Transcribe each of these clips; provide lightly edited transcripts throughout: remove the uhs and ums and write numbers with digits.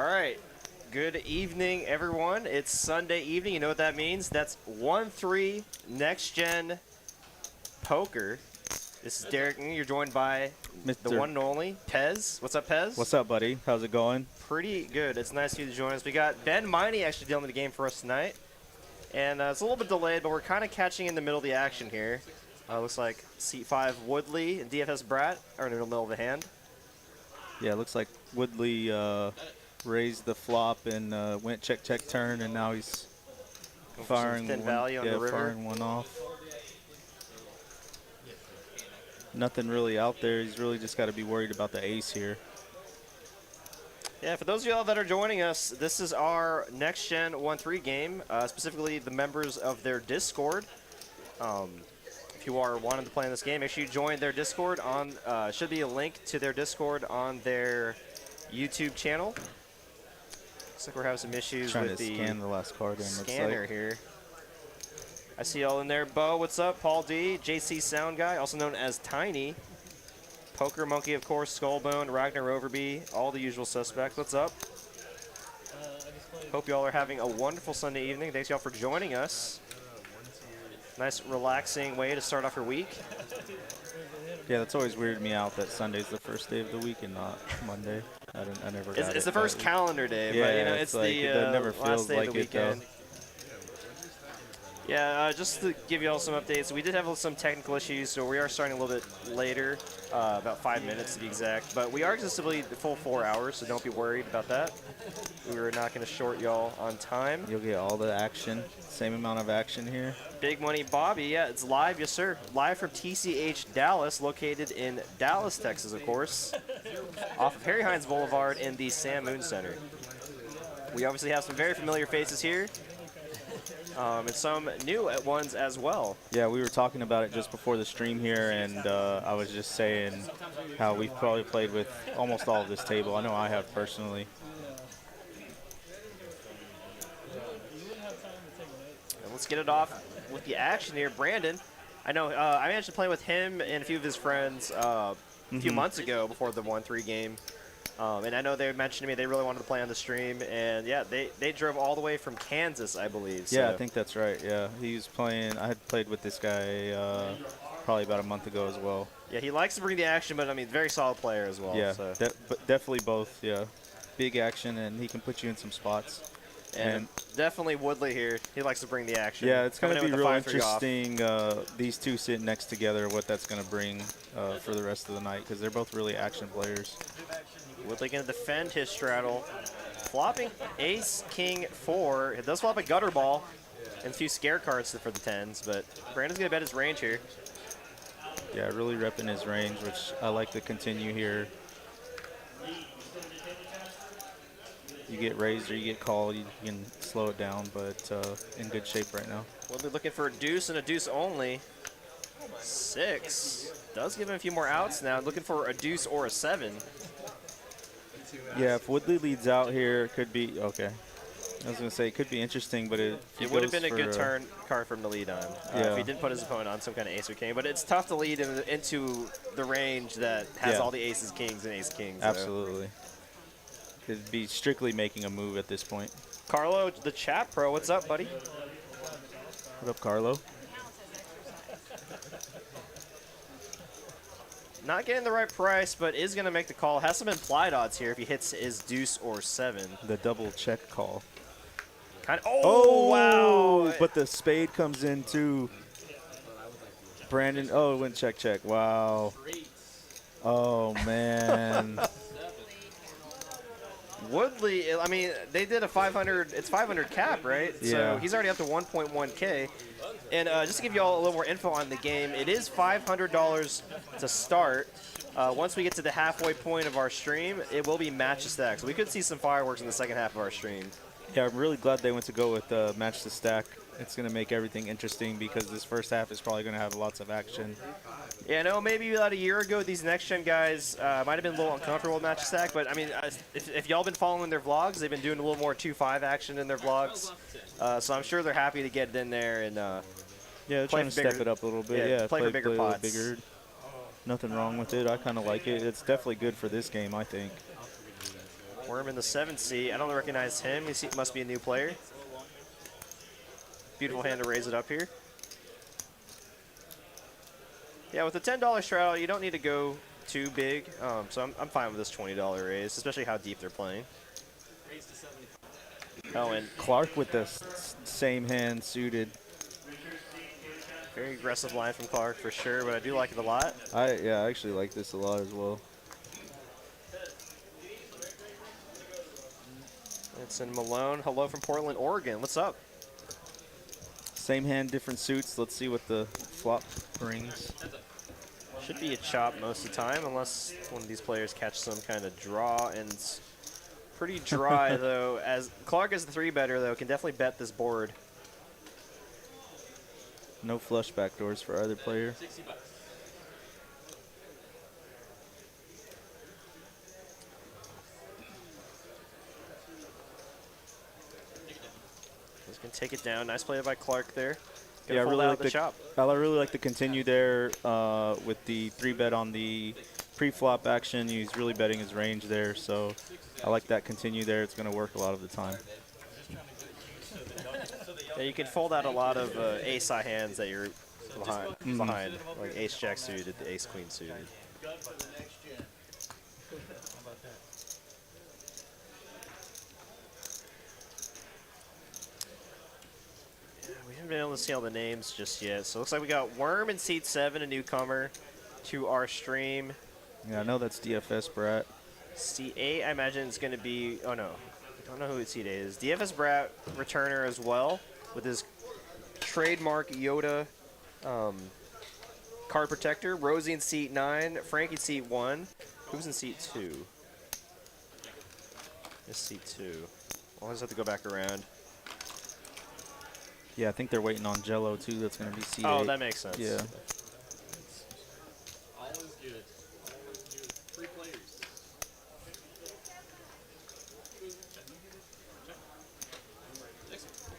right. Good evening, everyone. It's Sunday evening. You know what that means? That's 1-3 Next Gen Poker. This is Derek. You're joined by the one and only Pez. What's up, Pez? What's up, buddy? How's it going? Pretty good. It's nice of you to join us. We got Ben Miney actually dealing with the game for us tonight. And it's a little bit delayed, but we're kind of catching in the middle of the action here. Looks like seat 5 Woodley and DFS Brat are in the middle of the hand. Yeah, it looks like Woodley raised the flop and went check, check, turn, and now he's firing thin value on the river. Firing one off. Nothing really out there. He's really just got to be worried about the ace here. Yeah, for those of y'all that are joining us, this is our Next Gen 1-3 game, specifically the members of their Discord. If you are wanting to play in this game, make sure you join their Discord. Should be a link to their Discord on their YouTube channel. Looks like we're having some issues with the scan the last card in, scanner here. I see y'all in there. Bo, what's up? Paul D, JC Sound Guy, also known as Tiny. Poker Monkey, of course, Skullbone, Ragnar Overby, all the usual suspects. What's up? Hope y'all are having a wonderful Sunday evening. Thanks y'all for joining us. Nice, relaxing way to start off your week. Yeah, that's always weirded me out that Sunday's the first day of the week and not Monday. I never got it. It's the first calendar day, yeah, but you know, it's like, it never feels last day like of the weekend. Yeah, just to give you all some updates, we did have some technical issues, so we are starting a little bit later, about 5 minutes to be exact. But we are accessibly the full 4 hours, so don't be worried about that. We were not going to short y'all on time. You'll get all the action, same amount of action here. Big Money Bobby, yeah, it's live, yes sir. Live from TCH Dallas, located in Dallas, Texas, of course, off of Harry Hines Boulevard in the Sam Moon Center. We obviously have some very familiar faces here. And some new ones as well. Yeah, we were talking about it just before the stream here, and I was just saying how we've probably played with almost all of this table. I know I have personally. And let's get it off with the action here. Brandon, I know I managed to play with him and a few of his friends a few months ago before the 1-3 game. And I know they mentioned to me they really wanted to play on the stream, and yeah, they drove all the way from Kansas, I believe. So. Yeah, I think that's right. Yeah, he was playing. I had played with this guy probably about a month ago as well. Yeah, he likes to bring the action, but I mean, very solid player as well. Yeah, so. but definitely both. Yeah, big action, and he can put you in some spots. And definitely Woodley here. He likes to bring the action. Yeah, it's going to be real interesting, these two sitting next together, what that's going to bring for the rest of the night, because they're both really action players. Woodley going to defend his straddle. Flopping ace, king, 4. It does flop a gutter ball and a few scare cards for the 10s, but Brandon's going to bet his range here. Yeah, really repping his range, which I like to continue here. You get raised or you get called, you can slow it down, but in good shape right now. Woodley looking for a deuce and a deuce only. 6. Does give him a few more outs now. Looking for a deuce or a 7. Yeah, if Woodley leads out here, it could be okay. I was going to say it could be interesting, but it would have been a good turn card for him to lead on if he didn't put his opponent on some kind of ace or king. But it's tough to lead into the range that has all the aces, kings, and ace kings. Absolutely. It'd be strictly making a move at this point. Carlo, the chat pro, what's up, buddy? What up, Carlo? Not getting the right price, but is going to make the call. Has some implied odds here if he hits his deuce or 7. The double check call. Oh, wow. But the spade comes in too. Brandon, it went check, check. Wow. Oh, man. Woodley, I mean, they did a 500, it's 500 cap, right? Yeah. So he's already up to 1.1K. And just to give you all a little more info on the game, it is $500 to start. Once we get to the halfway point of our stream, it will be match to stack. So we could see some fireworks in the second half of our stream. Yeah, I'm really glad they went to go with match to stack. It's going to make everything interesting because this first half is probably going to have lots of action. Yeah, no, maybe about a year ago, these next-gen guys might have been a little uncomfortable with match stack, but I mean, if y'all been following their vlogs, they've been doing a little more 2-5 action in their vlogs. So I'm sure they're happy to get it in there and yeah, they're trying to step it up a little bit. Yeah, play for bigger pots. Nothing wrong with it. I kind of like it. It's definitely good for this game, I think. Worm in the 7th seat. I don't recognize him. He must be a new player. Beautiful hand to raise it up here. Yeah, with the $10 straddle, you don't need to go too big. So I'm fine with this $20 raise, especially how deep they're playing. Oh, and Clark with the same hand suited. very aggressive line from Clark for sure, but I do like it a lot. Yeah, I actually like this a lot as well. It's in Malone. Hello from Portland, Oregon. What's up? Same hand, different suits. Let's see what the flop brings. Should be a chop most of the time, unless one of these players catch some kind of draw. And it's pretty dry, though. As Clark is the 3-better, though, can definitely bet this board. No flush backdoors for either player. Just gonna take it down. Nice play by Clark there. Yeah, I really like the chop. I really like the continue there with the 3-bet on the pre-flop action. He's really betting his range there, so I like that continue there. It's going to work a lot of the time. Yeah, you can fold out a lot of ace-high hands that you're behind, like ace-jack suited, ace-queen suited. We haven't been able to see all the names just yet, so it looks like we got Worm in seat 7, a newcomer to our stream. Yeah, I know that's DFS Brat. Seat 8, I imagine it's going to be, oh no, I don't know who seat 8 is. DFS Brat returner as well, with his trademark Yoda card protector. Rosie in seat 9, Frankie in seat 1. Who's in seat 2? This seat 2. I'll just have to go back around. Yeah, I think they're waiting on Jello too. That's going to be seat 8. Oh, that makes sense. Yeah.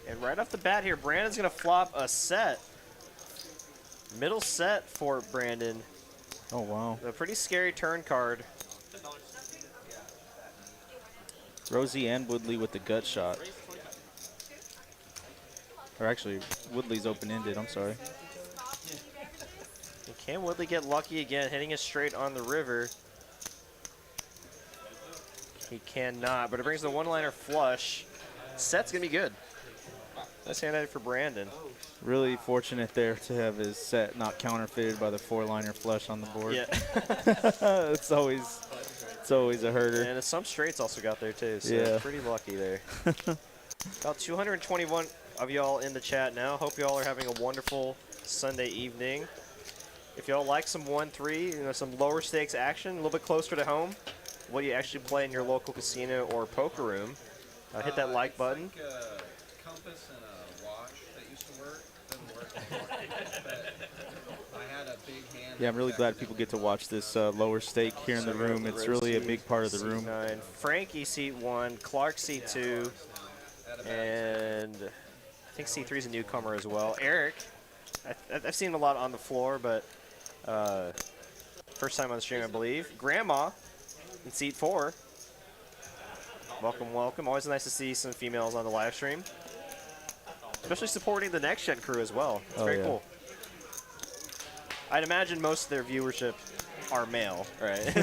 And right off the bat here, Brandon's going to flop a set. Middle set for Brandon. Oh, wow. A pretty scary turn card. Rosie and Woodley with the gut shot. Or actually, Woodley's open-ended. I'm sorry. And can Woodley get lucky again, hitting it straight on the river? He cannot, but it brings the one-liner flush. Set's going to be good. Nice hand out for Brandon. Really fortunate there to have his set not counterfeited by the 4-liner flush on the board. Yeah. it's always a herder. And some straights also got there too, so yeah. Pretty lucky there. About 221 of y'all in the chat now. Hope y'all are having a wonderful Sunday evening. If y'all like some 1-3, some lower stakes action, a little bit closer to home, what do you actually play in your local casino or poker room? Hit that like button. Compass and a watch that used to work. Doesn't work anymore. But I had a big hand. Yeah, I'm really glad people get to watch this lower stake here in the room. It's really a big part of the room. 9. Frankie seat 1, Clark seat 2, and I think seat 3 is a newcomer as well. Eric, I've seen him a lot on the floor, but first time on the stream, I believe. Grandma in seat 4. Welcome, welcome. Always nice to see some females on the live stream. Especially supporting the Next Gen crew as well. It's very cool. I'd imagine most of their viewership are male, right?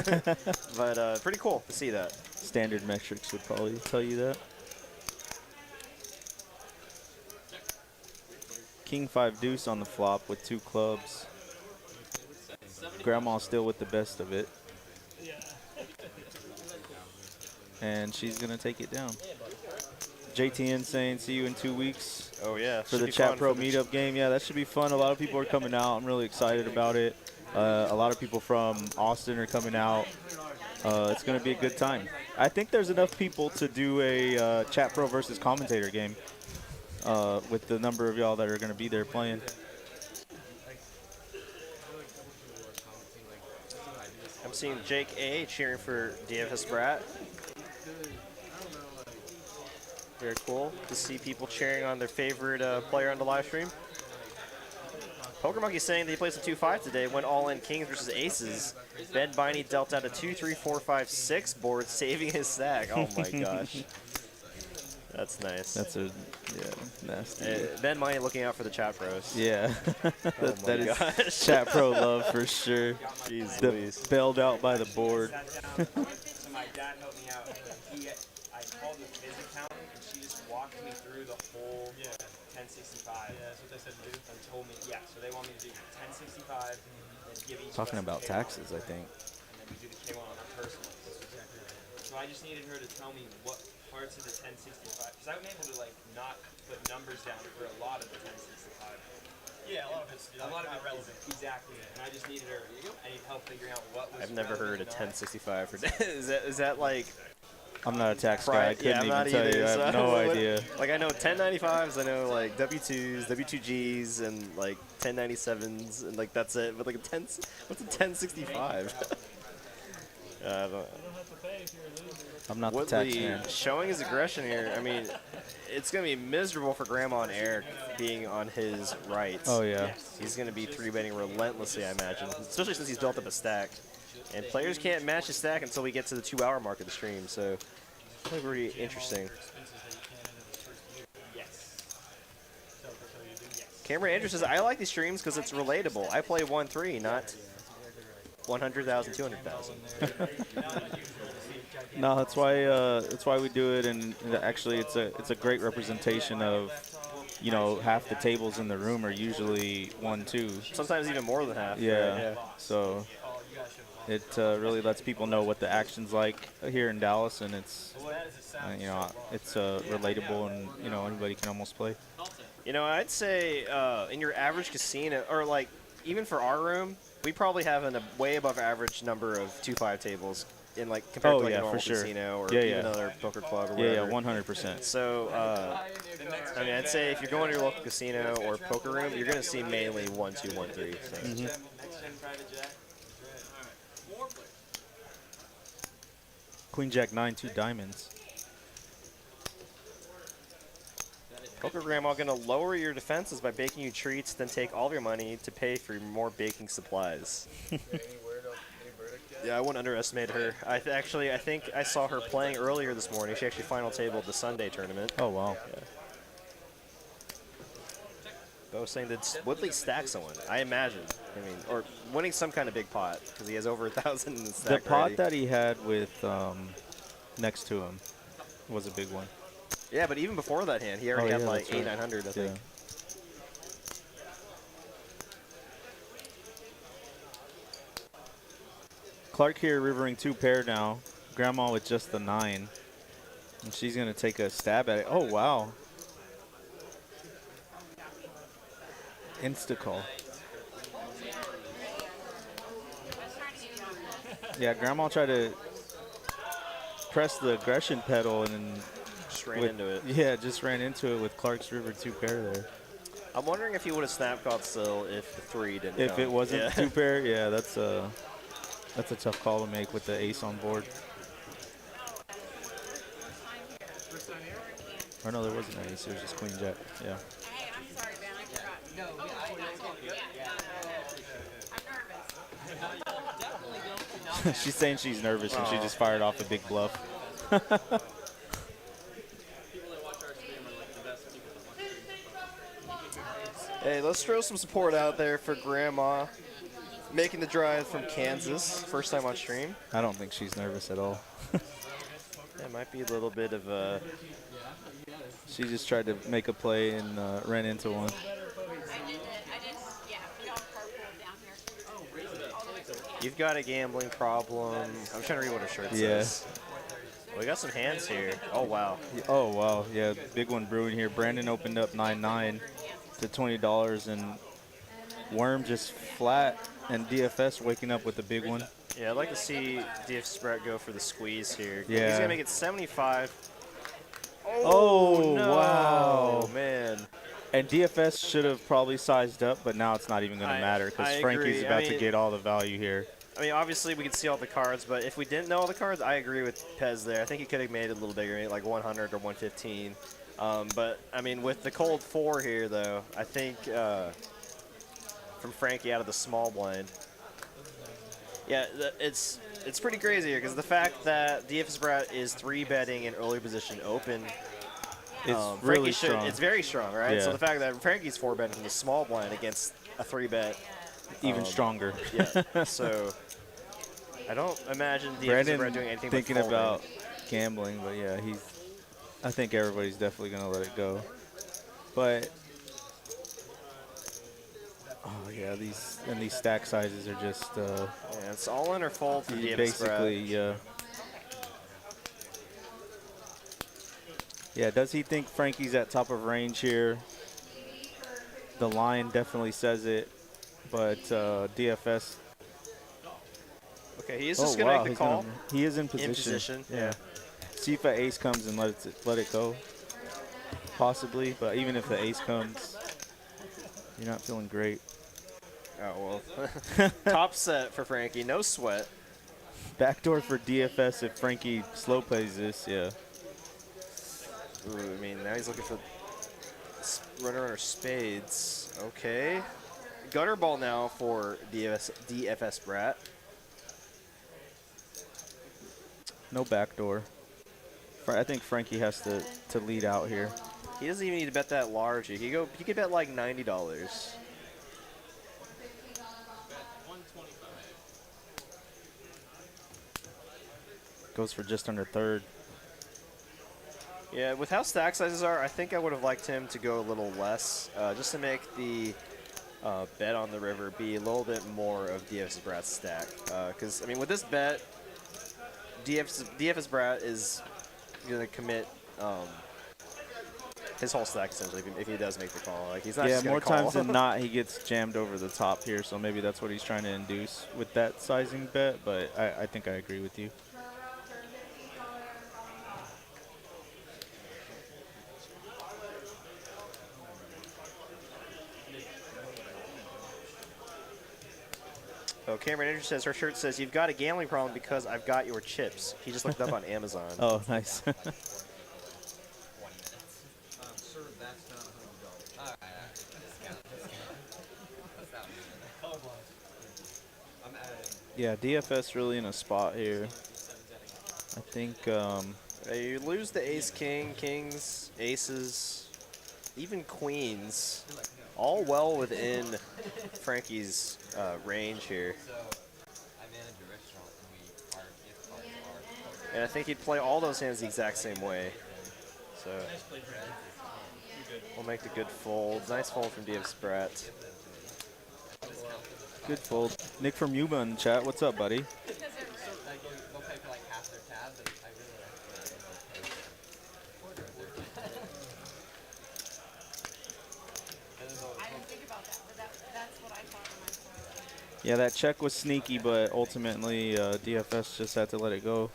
But pretty cool to see that. Standard metrics would probably tell you that. King 5 deuce on the flop with 2 clubs. Grandma's still with the best of it. And she's going to take it down. JTN saying see you in 2 weeks. Oh, yeah. For the Chat Pro meetup game. Yeah, that should be fun. A lot of people are coming out. I'm really excited about it. A lot of people from Austin are coming out. It's going to be a good time. I think there's enough people to do a Chat Pro versus commentator game with the number of y'all that are going to be there playing. I'm seeing Jake A cheering for DFS Brat. Very cool to see people cheering on their favorite player on the live stream. Poker Monkey saying that he plays a 2-5 today, went all in kings versus aces. Ben Biney dealt out a 2, 3, 4, 5, 6 board, saving his stack. Oh my gosh. That's nice. That's a nasty. Ben Biney looking out for the chat pros. Yeah. Oh my that gosh. is chat pro love for sure. Jeez The Louise. bailed out by the board. So my dad helped me out. I called the Fizz accountant, and she just walked me through the whole 1065. Yeah, that's what they said to do. And told me, yeah, so they want me to do 1065, and give each Talking of us about a K1, taxes, I think. and then we do the K1 on our personal. So I just needed her to tell me what parts of the 1065, because I've been able to like not put numbers down for a lot of the 1065. Yeah, a lot of it's relevant. Exactly. And I just needed her. I need help figuring out what was. I've never heard a 1065 for is that like I'm not a tax guy. I couldn't I'm not even tell either, you. I have so no idea. Like I know 1095s, I know like W2s, W2Gs, and like 1097s, and like that's it. But like what's a 1065? I don't. I'm not the tax Woodley man. showing his aggression here. I mean, it's going to be miserable for Grandma and Eric being on his right. Oh, yeah. He's going to be 3-betting relentlessly, I imagine, especially since he's built up a stack. And players can't match his stack until we get to the 2-hour mark of the stream, so it's pretty interesting. Cameron Andrews says, I like these streams because it's relatable. I play 1-3, not 100,000, 200,000. No, that's why we do it, and actually it's a great representation of, you know, half the tables in the room are usually 1-2. Sometimes even more than half. Yeah. Right? Yeah. So it really lets people know what the action's like here in Dallas, and it's you know, it's relatable, and you know, anybody can almost play. You know, I'd say in your average casino, or like even for our room, we probably have a way above average number of 2-5 tables in like compared to like a normal casino or even another poker club or whatever. Yeah, 100%. So I mean, I'd say if you're going to your local casino or poker room, you're going to see mainly 1-2, 1-3. So. Queen Jack 9, 2 diamonds. Poker Grandma going to lower your defenses by baking you treats, then take all of your money to pay for more baking supplies. Yeah, I wouldn't underestimate her. I think I saw her playing earlier this morning. She actually final tabled the Sunday tournament. Oh, wow. Yeah. But I was saying that Woodley stack someone, I imagine. I mean, or winning some kind of big pot, because he has over 1,000 in the stack The pot already. that he had with next to him was a big one. Yeah, but even before that hand, he already had like 800, 900, I think. Yeah. Clark here rivering 2 pair now. Grandma with just the 9. And she's going to take a stab at it. Oh, wow. Insta-call. Yeah, Grandma tried to press the aggression pedal and then Just ran into it. Yeah, just ran into it with Clark's river 2 pair there. I'm wondering if he would have snap called still if the 3 didn't If come. it wasn't 2 pair, yeah, that's a tough call to make with the ace on board. Or no, there wasn't an ace. It was just queen jack. Yeah. Hey, I'm sorry, man. I forgot. No, I'm nervous. She's saying she's nervous and she just fired off a big bluff. Hey, let's throw some support out there for Grandma making the drive from Kansas. First time on stream. I don't think she's nervous at all. That might be a little bit of a... She just tried to make a play and ran into one. You've got a gambling problem. I'm trying to read what her shirt says. We got some hands here. Oh, wow. Oh, wow. Yeah, big one brewing here. Brandon opened up 9-9 to $20, and Worm just flat, and DFS waking up with a big one. Yeah, I'd like to see DF Spread go for the squeeze here. Yeah. He's going to make it 75. Oh, no. wow. Man. And DFS should have probably sized up, but now it's not even going to matter because Frankie's about to get all the value here. I mean, obviously we could see all the cards, but if we didn't know all the cards, I agree with Pez there. I think he could have made it a little bigger, like 100 or 115. But, I mean, with the cold 4 here, though, I think for from Frankie out of the small blind. Yeah, it's pretty crazy here because the fact that DFS Brat is 3-betting in early position open, It's Frankie really strong. it's very strong, right? Yeah. So the fact that Frankie's 4-betting in the small blind against a 3-bet, Even stronger. yeah. So I don't imagine DFS Brandon Brat doing anything thinking but folding. about gambling, but yeah, I think everybody's definitely gonna let it go. But oh yeah, these stack sizes are just Yeah, it's all in or fold for DFS basically yeah. Yeah, does he think Frankie's at top of range here? The line definitely says it, but DFS. Okay, he is just gonna make the call. He is in position. In position, yeah. See if an ace comes and let it go. Possibly, but even if the ace comes, you're not feeling great. Oh well. Top set for Frankie, no sweat. Backdoor for DFS if Frankie slow plays this, yeah. Ooh, I mean, now he's looking for runner spades. Okay. Gutter ball now for DFS Brat. No backdoor. I think Frankie has to lead out here. He doesn't even need to bet that large. He could bet like $90. Goes for just under third. Yeah, with how stack sizes are, I think I would have liked him to go a little less, just to make the bet on the river be a little bit more of DFS Brat's stack. Because, I mean, with this bet, DFS Brat is going to commit his whole stack, essentially, if he does make the call. Like, he's not just more gonna call. times than not, he gets jammed over the top here, so maybe that's what he's trying to induce with that sizing bet, but I think I agree with you. Oh, Cameron Andrews says, her shirt says, "You've got a gambling problem because I've got your chips." He just looked up on Amazon. Oh, nice. Sir, that's not $100. All right. I'm adding. Yeah, DFS really in a spot here. I think You lose the ace, king, kings, aces, even queens, all well within Frankie's range here. I manage a restaurant and And I think he'd play all those hands the exact same way. So we'll make the good fold. Nice fold from DFS Brat. good fold. Nick from Yuma in chat, what's up, buddy? they'll pay for like half their tabs, and I really I didn't think about that, but that's what I thought when I saw that. Yeah, that check was sneaky, but ultimately DFS just had to let it go.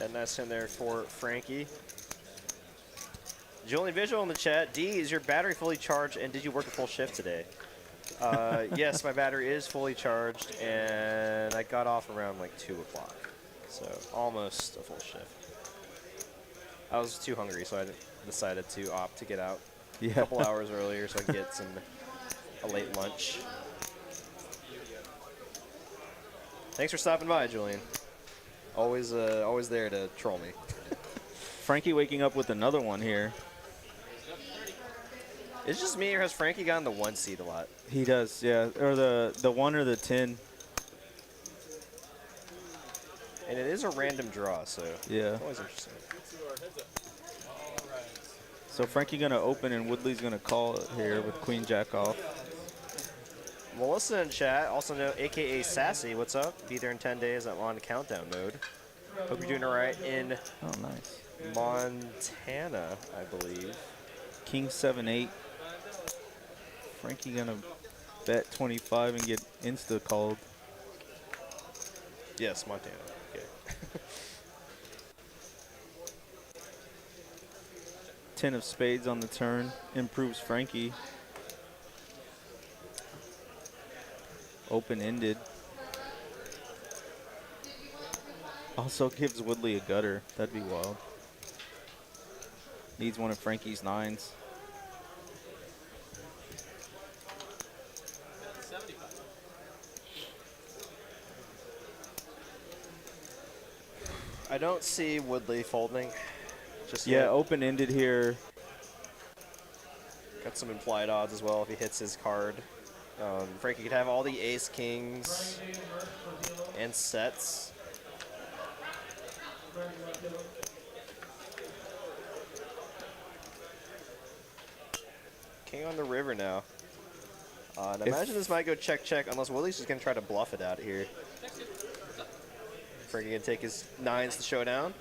And nice in there for Frankie. Julian Visual in the chat. D, is your battery fully charged, and did you work a full shift today? Yes, my battery is fully charged, and I got off around like 2 o'clock. So almost a full shift. I was too hungry, so I decided to opt to get out a couple hours earlier so I could get a late lunch. Thanks for stopping by, Julian. Always there to troll me. Frankie waking up with another one here. Is it just me, or has Frankie gotten the 1 seed a lot? He does, yeah. Or the 1 or the 10. And it is a random draw, so Yeah. it's always interesting. So Frankie gonna open and Woodley's gonna call it here with Queen Jack off. Melissa in chat, also know AKA Sassy. What's up? Be there in 10 days. I'm on countdown mode. Hope you're doing all right in Oh, nice. Montana, I believe. King 7-8. Frankie gonna bet 25 and get insta called. Yes, Montana. Okay. 10 of spades on the turn. Improves Frankie. Open-ended. Also gives Woodley a gutter. That'd be wild. Needs one of Frankie's 9s. don't see Woodley folding. Just Yeah, yet. open-ended here. Got some implied odds as well if he hits his card. Frankie could have all the ace kings and sets. King on the river now. And imagine this might go check unless Willie's just gonna try to bluff it out here. Frankie gonna take his nines to showdown,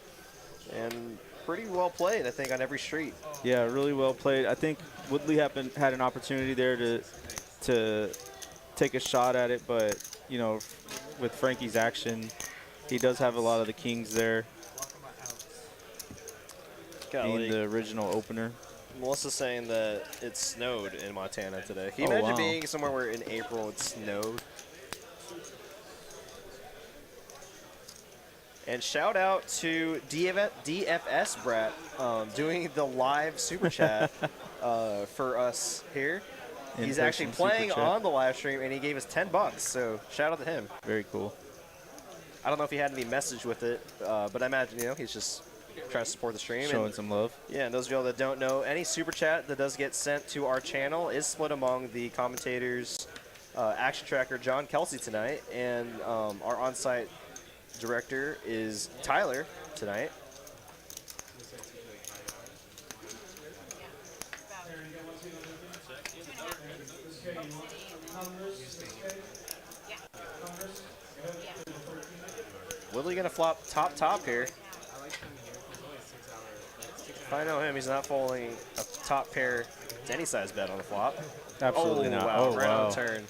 and pretty well played, I think, on every street. Yeah, really well played. I think Woodley had an opportunity there to take a shot at it, but you know, with Frankie's action, he does have a lot of the kings there. Being the original opener. Melissa's saying that it snowed in Montana today. Can you Oh, imagine wow. being somewhere where in April it snowed? And shout out to DFS Brat doing the live super chat for us here. He's actually In-person playing super chat. on the live stream, and he gave us $10. So shout out to him. Very cool. I don't know if he had any message with it, but I imagine he's just trying to support the stream. Showing And some love. yeah, and those of y'all that don't know, any super chat that does get sent to our channel is split among the commentators, action tracker John Kelsey tonight, and our on-site director is Tyler tonight. Woodley gonna flop top here. If I know him, he's not folding a top pair to any size bet on the flop. Absolutely Oh, not. wow, Oh, right wow. on the turn.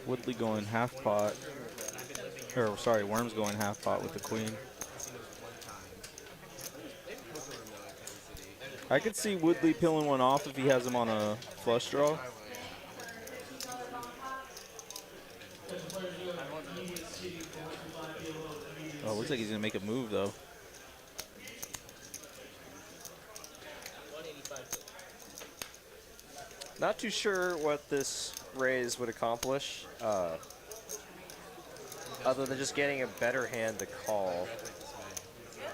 Woodley going half pot. Or sorry, Worm's going half pot with the queen. I could see Woodley peeling one off if he has him on a flush draw. Oh, looks like he's gonna make a move though. Not too sure what this raise would accomplish, other than just getting a better hand to call,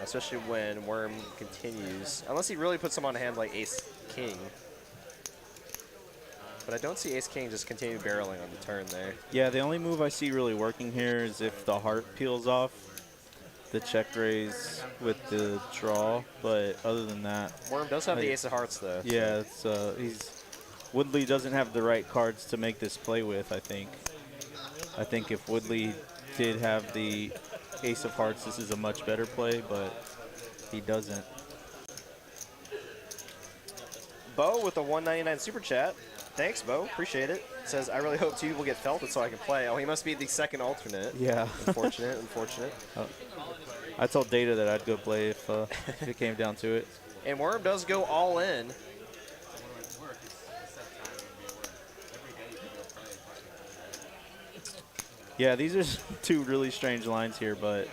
especially when Worm continues. Unless he really puts him on a hand like Ace-King. But I don't see Ace-King just continue barreling on the turn there. Yeah, the only move I see really working here is if the heart peels off the check raise with the draw, but other than that, Worm does have the Ace of Hearts, though. yeah, it's Woodley doesn't have the right cards to make this play with, I think. I think if Woodley did have the Ace of Hearts, this is a much better play, but he doesn't. Bo with a 199 super chat. Thanks, Bo. Appreciate it. Says, I really hope two people get felted so I can play. Oh, he must be the second alternate. Yeah. Unfortunate, unfortunate. I told Data that I'd go play if it came down to it. And Worm does go all in. Yeah, these are two really strange lines here, but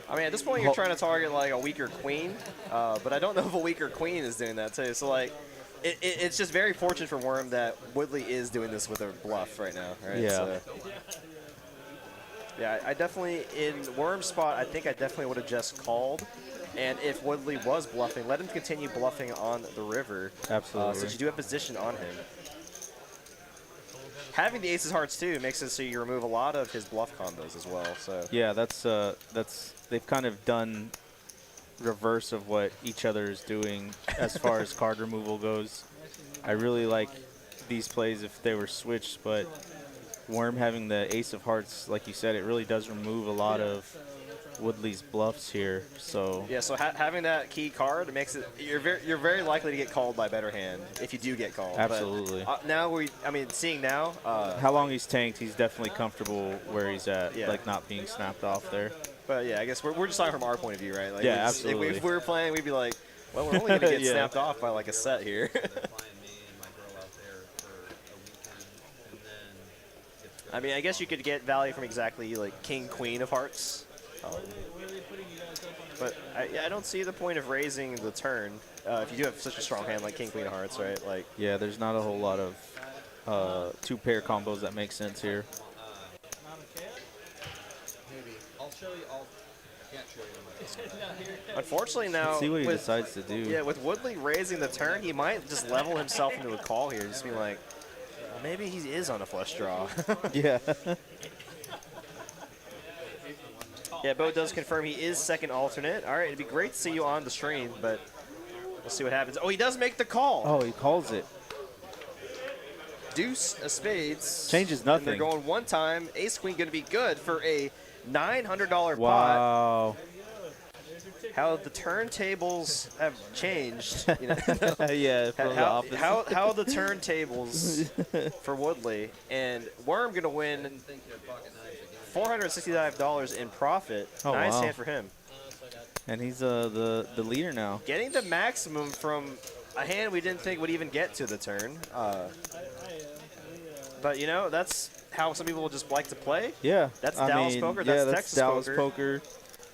I mean, at this point, you're trying to target like a weaker queen, but I don't know if a weaker queen is doing that too. So like, it's just very fortunate for Worm that Woodley is doing this with a bluff right now, right? Yeah. So, yeah, I definitely, in Worm's spot, I think I definitely would have just called. And if Woodley was bluffing, let him continue bluffing on the river. Absolutely. Since you do have position on him. Having the aces hearts too makes it so you remove a lot of his bluff combos as well. So yeah, that's they've kind of done reverse of what each other is doing as far as card removal goes. I really like these plays if they were switched, but Worm having the ace of hearts, like you said, it really does remove a lot of Woodley's bluffs here. So yeah, so having that key card makes it you're very likely to get called by better hand if you do get called. Absolutely. But, now seeing now. How long he's tanked, he's definitely comfortable where he's at, Yeah. like not being snapped off there. But yeah, I guess we're just talking from our point of view, right? Like, Yeah, it's- absolutely. If we were playing, we'd be like, well, we're only going to get Yeah. snapped off by like a set here. Flying me and my girl out there for a weekend, and then it's I mean, I guess you could get value from exactly like King, Queen of Hearts. But I don't see the point of raising the turn if you do have such a strong hand like King Queen of Hearts, right? Like, Yeah, there's not a whole lot of two-pair combos that make sense here. Maybe. I'll show you. I can't show you. unfortunately now, Let's see what he with, decides to do. yeah, with Woodley raising the turn, he might just level himself into a call here, just be like, maybe he is on a flush draw. Yeah. Yeah, Bo does confirm he is second alternate. All right, it'd be great to see you on the stream, but we'll see what happens. Oh, he does make the call. Oh, he calls it. Deuce of spades. Changes And they're nothing. going one time. Ace queen going to be good for a $900 pot. Wow. How the turntables have changed. You know, Yeah, from the opposite. how the turntables for Woodley. And Worm going to win Think your pocket knives again. $465 in profit. Oh, Nice wow. hand for him. And he's the leader now. Getting the maximum from a hand we didn't think would even get to the turn. But, you know, that's how some people just like to play. Yeah. That's I Dallas mean, poker, Yeah, that's that's Texas Dallas poker. poker.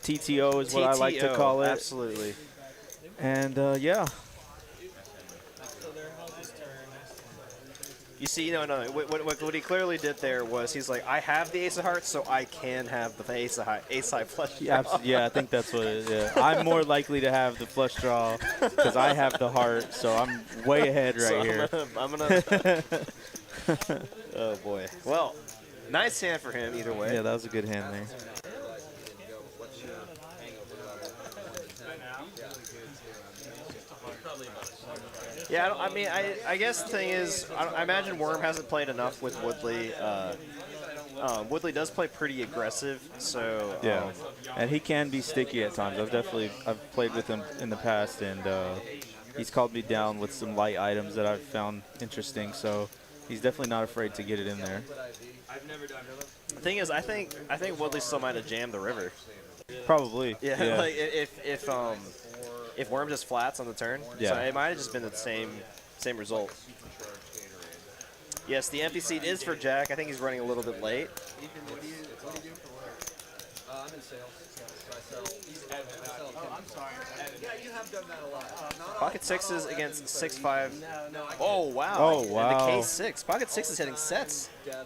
TTO is what I like to call it. Absolutely. And, yeah. You see, no. What he clearly did there was he's like, I have the ace of hearts, so I can have the ace high flush. Yeah, yeah, I think that's what it is. Yeah. I'm more likely to have the flush draw because I have the heart, so I'm way ahead right So here. I'm gonna oh boy. Well, nice hand for him either way. Yeah, that was a good hand there. What's your hangover level? Yeah, I guess the thing is, I imagine Worm hasn't played enough with Woodley. Woodley does play pretty aggressive, so Yeah, and he can be sticky at times. I've played with him in the past, and he's called me down with some light items that I've found interesting. So he's definitely not afraid to get it in there. the thing is, I think Woodley still might have jammed the river. Probably. Yeah, like if Worm just flats on the turn, Yeah. so it might have just been the same result. Yes, the empty seat is for Jack. I think he's running a little bit late. What do you do? I'm in sales. Yeah, you have done that a lot. Pocket sixes against 6-5. Oh wow! Oh, wow. And the K6. Pocket six is hitting sets. Devin,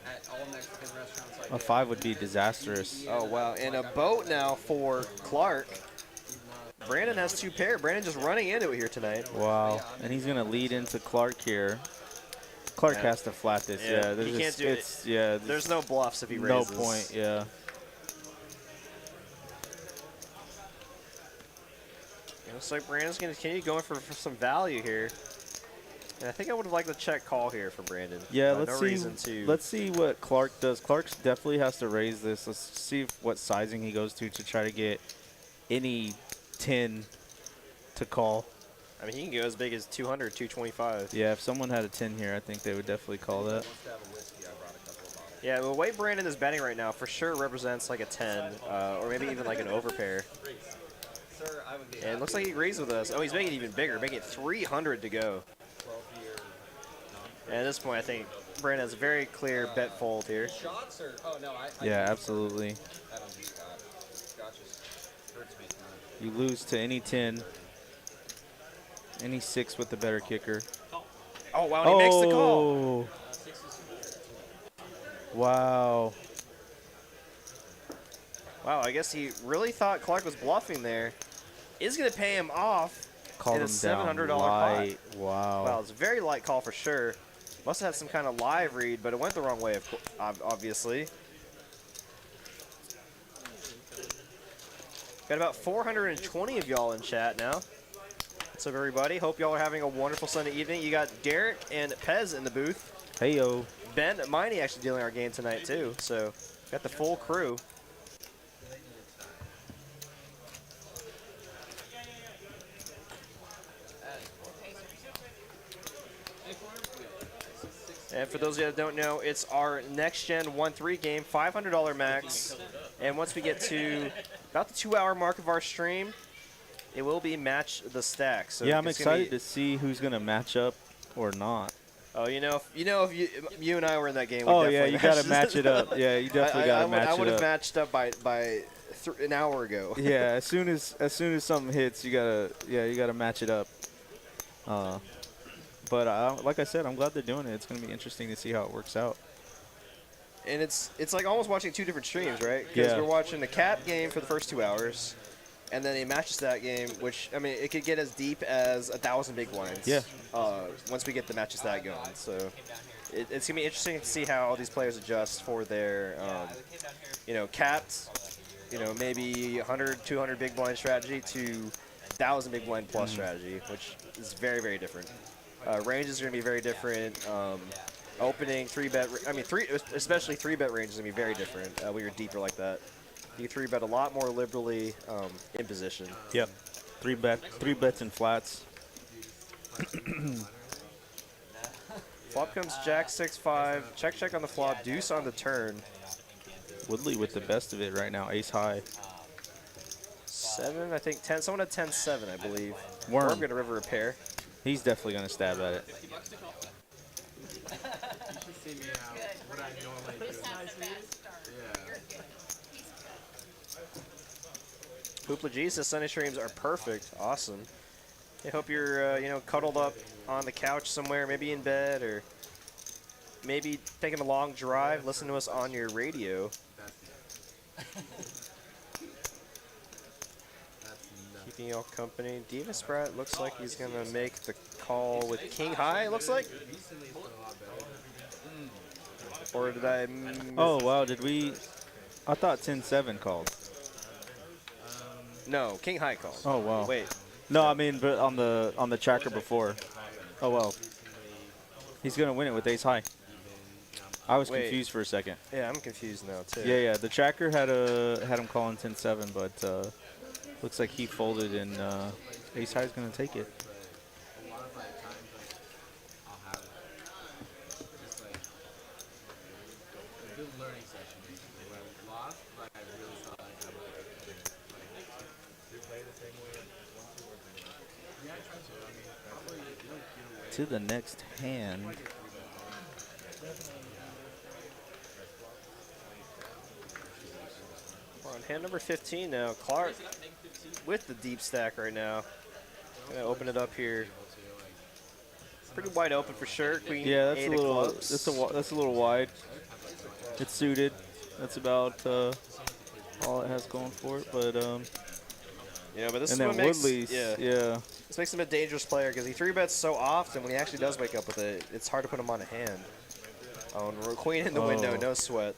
at all Mexican restaurants. A 5 would be disastrous. Oh wow! And a boat now for Clark. Brandon has two pair. Brandon just running into it here tonight. Wow. And he's going to lead into Clark here. Clark has to flat this. Yeah, Yeah, he can't do it. Yeah, There's no bluffs if he no raises. point. Yeah. It looks like Brandon's going to continue going for some value here. And I think I would have liked to check call here for Brandon. Yeah, let's no see. reason to. Let's see what Clark does. Clark definitely has to raise this. Let's see what sizing he goes to try to get any 10 to call. I mean, he can go as big as 200, 225. Yeah, if someone had a 10 here, I think they would definitely call that. Yeah, the way Brandon is betting right now for sure represents like a 10, or maybe even like an overpair. Sir, I would be And it looks like he agrees with us. Oh, he's making it even bigger, making it 300 to go. And at this point, I think Brandon has a very clear bet fold here. shots or no, I Yeah, absolutely. I don't do Scott. Scott just hurts me. You lose to any 10, any 6 with the better kicker. Oh, wow, and he makes the call. Wow. Wow, I guess he really thought Clark was bluffing there. Is going to pay him off Called in a him down $700 light. pot. Wow. Wow, it's a very light call for sure. Must have had some kind of live read, but it went the wrong way, obviously. Got about 420 of y'all in chat now. What's up, everybody? Hope y'all are having a wonderful Sunday evening. You got Derek and Pez in the booth. Hey, yo. Ben Miney actually dealing our game tonight, too. So, got the full crew. And for those of you that don't know, it's our next gen 1-3 game, $500 max. And once we get to about the 2-hour mark of our stream, it will be match the stack. So Yeah, I'm it's gonna excited to see who's going to match up or not. Oh, you know, if you and I were in that game, we'd Oh yeah, definitely you gotta match match it up. Yeah, you definitely gotta match it up. I would have matched up by an hour ago. Yeah, as soon as something hits, you gotta match it up. But like I said, I'm glad they're doing it. It's gonna be interesting to see how it works out. And it's like almost watching two different streams, right? Because Yeah. we're watching the cap game for the first 2 hours, and then a match stat game, which I mean, it could get as deep as 1,000 big blinds. Yeah. Once we get the match stat going, so it's gonna be interesting to see how all these players adjust for their, capped, maybe 100, 200 big blind strategy to 1,000 big blind plus strategy, which is very, very different. Ranges are gonna be very different. Opening 3-bet, especially 3-bet range is gonna be very different when you're deeper like that. You 3-bet a lot more liberally in position. Yep. 3 bets and flats. Flop comes Jack 6-5, check on the flop, deuce on the turn. Woodley with the best of it right now, ace high. 7, I think 10. Someone had 10-7, I believe. Worm. Gonna river a pair. He's definitely gonna stab at it. See me out. What I normally do. Yeah. Hoopla Jesus Sunday streams are perfect. Awesome. I hope you're, cuddled up on the couch somewhere, maybe in bed, or maybe taking a long drive. Listen to us on your radio. Keeping y'all company. Diva Sprat looks like he's going to make the call with King High, it looks like. Or did I... Oh, wow, did we... I thought 10-7 called. No, King High called. Oh, wow. Wait. No, I mean, but on the tracker before. Oh, well. He's going to win it with ace high. I was confused for a second. Yeah, I'm confused now, too. Yeah. The tracker had him calling 10-7, but looks like he folded and ace high is going to take it. To the next hand. We're on hand number 15 now. Clark with the deep stack right now. Gonna open it up here. Pretty wide open for sure. Queen. Yeah, that's 8 a of little. clubs. That's a little wide. It's suited. That's about all it has going for it. But yeah, but this and is then what makes Woodley's. Yeah. This makes him a dangerous player because he 3-bets so often. When he actually does wake up with it, it's hard to put him on a hand. Oh, and Queen in the window, no sweat.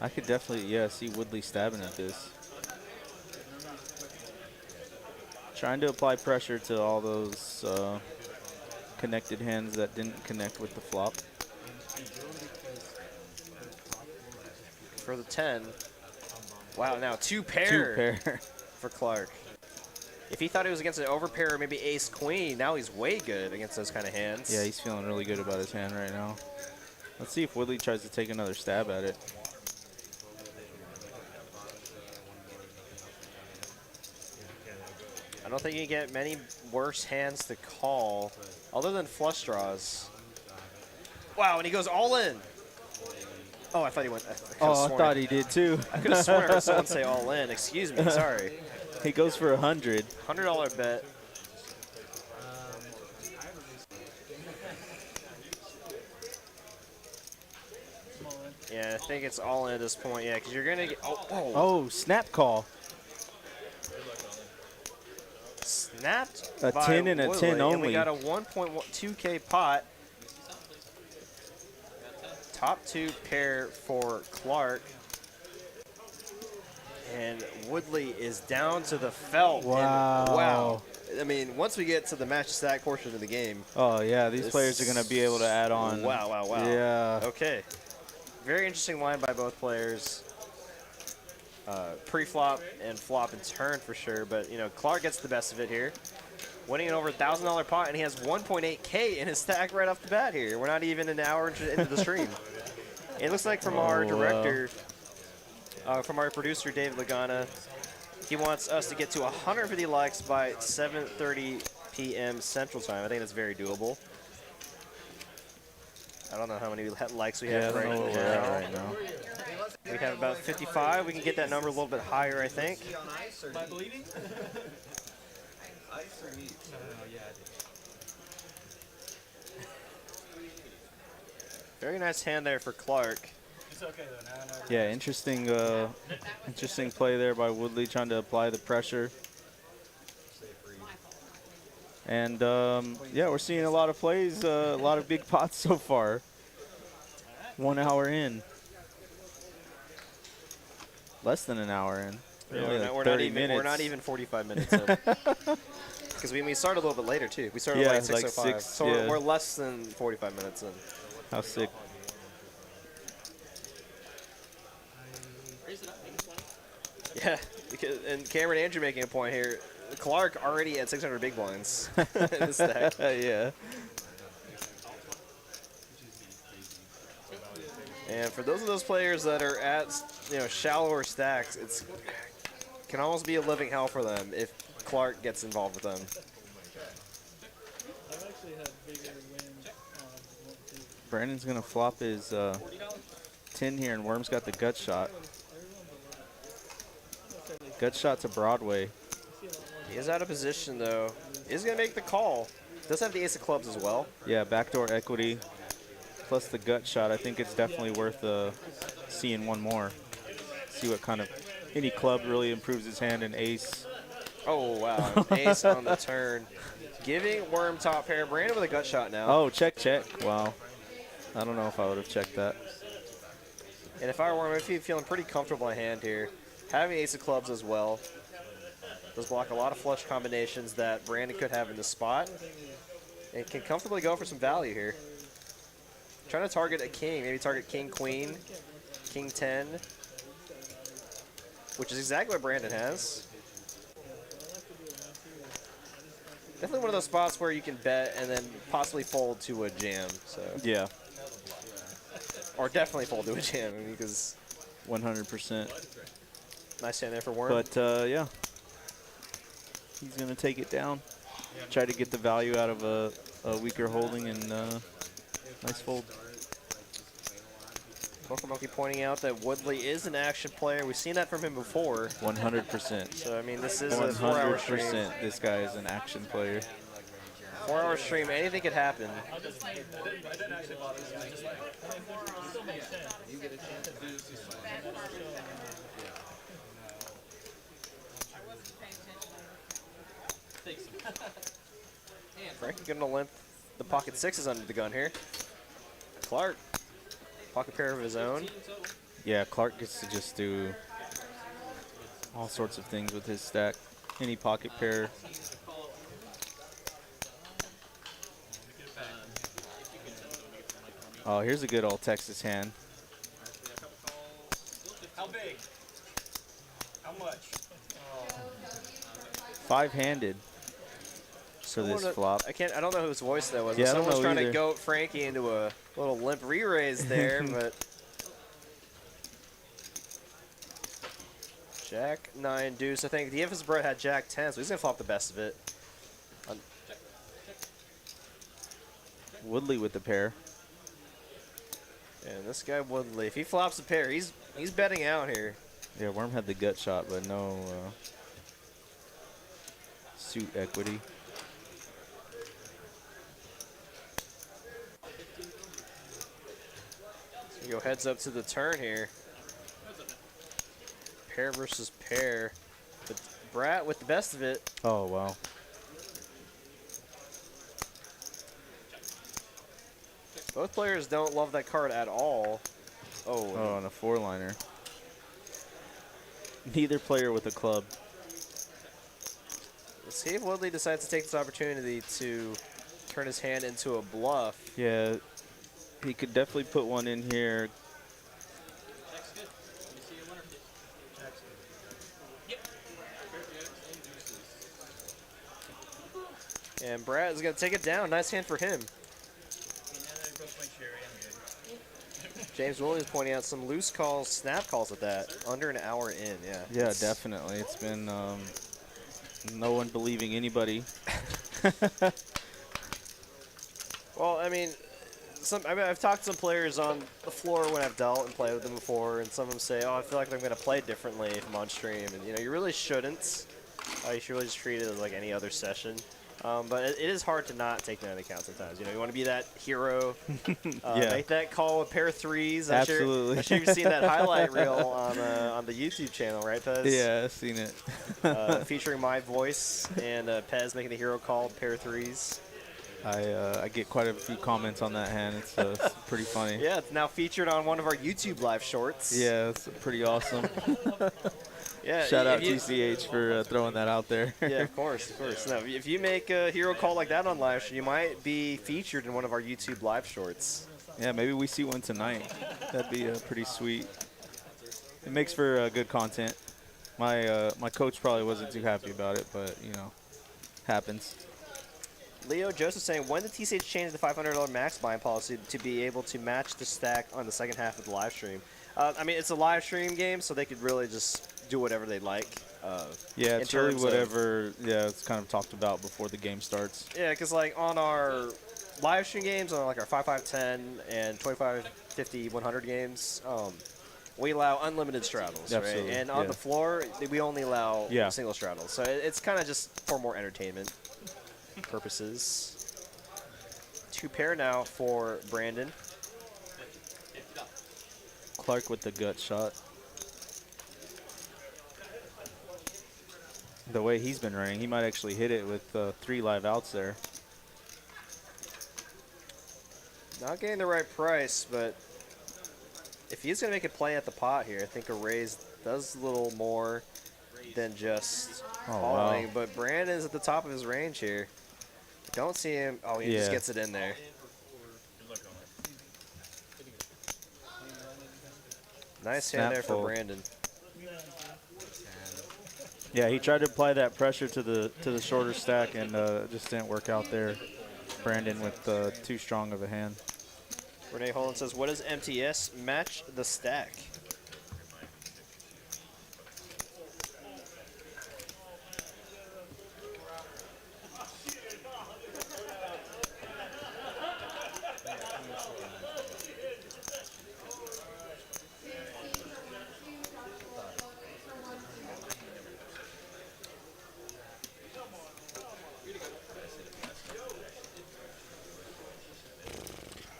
I could definitely, see Woodley stabbing at this. Trying to apply pressure to all those connected hands that didn't connect with the flop. For the 10. Wow, now 2 pair. 2 pair. For Clark. If he thought he was against an overpair or maybe ace-queen, now he's way good against those kind of hands. Yeah, he's feeling really good about his hand right now. Let's see if Woodley tries to take another stab at it. I don't think you get many worse hands to call other than flush draws. Wow, and he goes all in. Oh, I thought he went. I thought he did too. I could have sworn I heard someone say all in. Excuse me, sorry. He goes for 100. $100 bet. Yeah, I think it's all in at this point. Yeah, because you're gonna get. Oh, snap call. Snapped. A by 10 and a Woodley, 10 and only. we got a 1.2K pot. Top 2 pair for Clark. And Woodley is down to the felt. Wow. And wow. I mean, once we get to the match stack portion of the game. Oh, yeah, these players are going to be able to add on. Wow, wow, wow. Yeah. Okay. Very interesting line by both players. Pre-flop and flop and turn for sure. But, Clark gets the best of it here. Winning an over $1,000 pot, and he has 1.8K in his stack right off the bat here. We're not even an hour into the stream. It looks like from our director, from our producer, Dave Lagana, he wants us to get to 150 likes by 7:30 p.m. Central Time. I think that's very doable. I don't know how many likes we Yeah, I have don't know where we're at right now. We have about 55. We can get that number a little bit higher, I think. Am I bleeding? Ice or meat? No, yeah, I did. Very nice hand there for Clark. It's okay though. Now I know. Yeah, interesting, interesting play there by Woodley, trying to apply the pressure. And yeah, we're seeing a lot of plays, a lot of big pots so far. 1 hour in. Less than an hour in. Yeah, Really, like we're 30 not minutes. even 45 minutes in. Because we started a little bit later too. We started Yeah, like like 6:05. 6, So yeah. we're less than 45 minutes in. How sick. Yeah, and Cameron Andrew making a point here. Clark already at 600 big blinds in the stack. Yeah. And for those players that are at shallower stacks, it's can almost be a living hell for them if Clark gets involved with them. I've actually had bigger wins on 1-2. Brandon's going to flop his 10 here, and Worm's got the gut shot. Gut shot to Broadway. He is out of position though. He's gonna make the call. Does have the ace of clubs as well. Yeah, backdoor equity plus the gut shot. I think it's definitely worth seeing one more. See what kind of any club really improves his hand in ace. Oh wow, ace on the turn. Giving Worm top pair. Brandon with a gut shot now. Oh, check, check. Wow. I don't know if I would have checked that. And if I were Worm, I'd be feeling pretty comfortable in hand here. Having ace of clubs as well. Does block a lot of flush combinations that Brandon could have in the spot. And can comfortably go for some value here. Trying to target a king, maybe target king, queen, king 10. Which is exactly what Brandon has. Definitely one of those spots where you can bet and then possibly fold to a jam. So Yeah, or definitely fold to a jam because 100%. nice hand there for Worm. But yeah, he's going to take it down. Try to get the value out of a weaker holding, and nice fold. Poker Monkey pointing out that Woodley is an action player. We've seen that from him before. 100%. So, I mean, this is a 4-hour stream. 100%. This guy is an action player. 4-hour stream, anything could happen. I didn't actually bother. I just like. Frankie gonna limp the pocket sixes under the gun here. Clark, pocket pair of his own. Yeah, Clark gets to just do all sorts of things with his stack. Any pocket pair. Oh, here's a good old Texas hand. How big? How much? Five-handed for this flop. I don't know whose voice that was. Yeah, I don't Someone's know trying to either. goat Frankie into a little limp re-raise there, but Jack 9 deuce. I think the Infamous Brett had Jack 10, so he's gonna flop the best of it. Woodley with the pair. And this guy Woodley, if he flops a pair, he's betting out here. Yeah, Worm had the gut shot, but no suit equity. So we go heads up to the turn here. Pair versus pair. But Brat with the best of it. Oh, wow. Both players don't love that card at all. Oh, and a four-liner. Neither player with a club. Let's see if Woodley decides to take this opportunity to turn his hand into a bluff. Yeah, he could definitely put one in here. And Brad is going to take it down. Nice hand for him. James Williams pointing out some loose calls, snap calls at that. Under an hour in, yeah. Yeah, definitely. It's been no one believing anybody. Well, I mean, I've talked to some players on the floor when I've dealt and played with them before, and some of them say, "Oh, I feel like I'm going to play differently if I'm on stream," and you know, you really shouldn't. You should really just treat it as like any other session. But it is hard to not take that into account sometimes. You know, you want to be that hero, make that call with pair threes. Absolutely. I'm sure you've seen that highlight reel on the YouTube channel, right, Pez? Yeah, I've seen it. Featuring my voice and Pez making the hero call, pair threes. I get quite a few comments on that hand. It's pretty funny. Yeah, it's now featured on one of our YouTube live shorts. Yeah, it's pretty awesome. Yeah, Shout out TCH for throwing that out there. Yeah, of course, of course. No, if you make a hero call like that on live stream, you might be featured in one of our YouTube live shorts. Yeah, maybe we see one tonight. That'd be pretty sweet. It makes for good content. My coach probably wasn't too happy about it, but you know, happens. Leo Joseph saying, when did TCH change the $500 max buying policy to be able to match the stack on the second half of the live stream? I mean, it's a live stream game, so they could really just do whatever they like. Yeah, it's really whatever. Yeah, it's kind of talked about before the game starts. Yeah, because like on our live stream games, on like our 5, 5, 10, and 25, 50, 100 games, we allow unlimited straddles, Absolutely, right? And on the floor, we only allow single straddles. So it's kind of just for more entertainment purposes. 2 pair now for Brandon. Clark with the gut shot. The way he's been running, he might actually hit it with 3 live outs there. Not getting the right price, but if he's going to make a play at the pot here, I think a raise does a little more than just calling. Wow. But Brandon's at the top of his range here. Don't see him. Oh, he just gets it in there. Nice hand there for Brandon. Yeah, he tried to apply that pressure to the shorter stack and just didn't work out there. Brandon with too strong of a hand. Renee Holland says, what does MTS match the stack?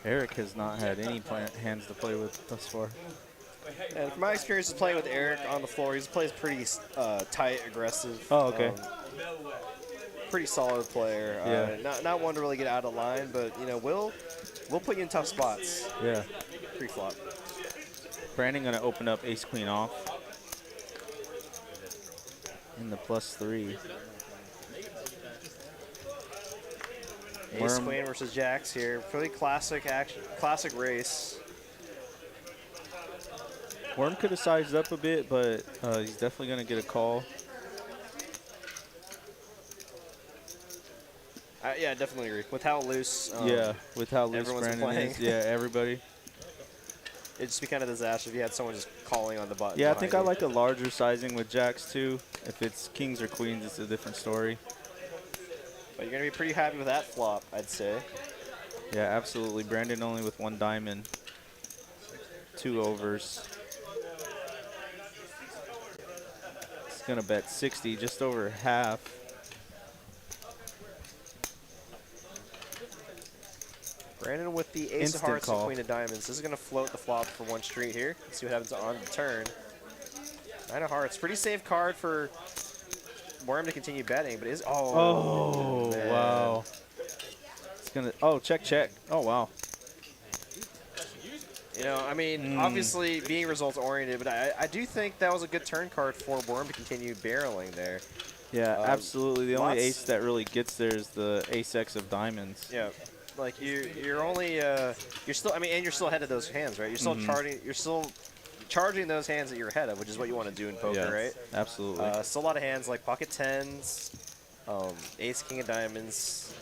Eric has not had any hands to play with thus far. And from my experience of playing with Eric on the floor, he plays pretty tight, aggressive. Oh, okay. Pretty solid player. Yeah. Not one to really get out of line, but you know, we'll put you in tough spots. Yeah. Pre-flop. Brandon gonna open up ace queen off in the +3. Ace queen versus jacks here. Pretty classic action, classic race. Worm could have sized up a bit, but he's definitely going to get a call. Yeah, definitely agree. With how loose with how loose Brandon is. Yeah, everybody. It'd just be kind of a disaster if you had someone just calling on the button. Yeah, I think I like a larger sizing with jacks too. If it's kings or queens, it's a different story. But you're going to be pretty happy with that flop, I'd say. Yeah, absolutely. Brandon only with 1 diamond. 2 overs. He's going to bet 60, just over half. Brandon with the ace of hearts and queen of diamonds. This is going to float the flop for 1 street here. Let's see what happens on the turn. 9 of hearts. Pretty safe card for Worm to continue betting, but is wow. It's gonna check. Oh wow. You know, I mean, obviously being results oriented, but I do think that was a good turn card for Worm to continue barreling there. Yeah, absolutely. The only ace that really gets there is the ace-x of diamonds. Yeah, like you're only you're still, I mean, and you're still ahead of those hands, right? You're still charging those hands that you're ahead of, which is what you want to do in poker, right? Absolutely. Still a lot of hands like pocket tens, ace king of diamonds,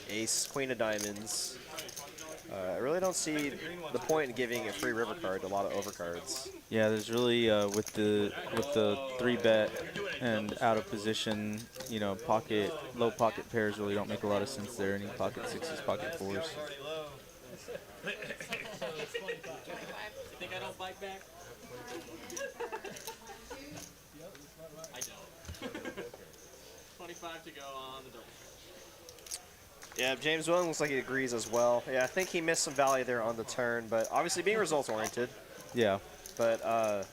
ace queen of diamonds. Really don't see the point in giving a free river card to a lot of overcards. Yeah, there's really with the 3-bet and out of position, you know, low pocket pairs really don't make a lot of sense there. Any pocket sixes, pocket fours. Think I don't bite back? I don't. 25 to go on the double stretch. Yeah, James Williams looks like he agrees as well. Yeah, I think he missed some value there on the turn, but obviously being results oriented. Yeah. But I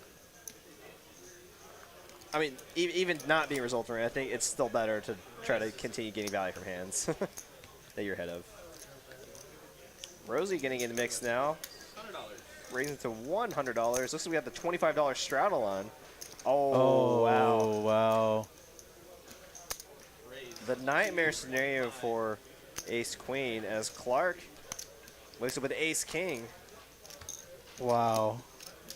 mean, even not being result oriented, I think it's still better to try to continue getting value from hands that you're ahead of. Rosie getting in the mix now. $100. Raising to $100. Looks like we have the $25 straddle on. Oh, wow. wow. The nightmare scenario for Ace Queen as Clark wakes up with Ace King. Wow.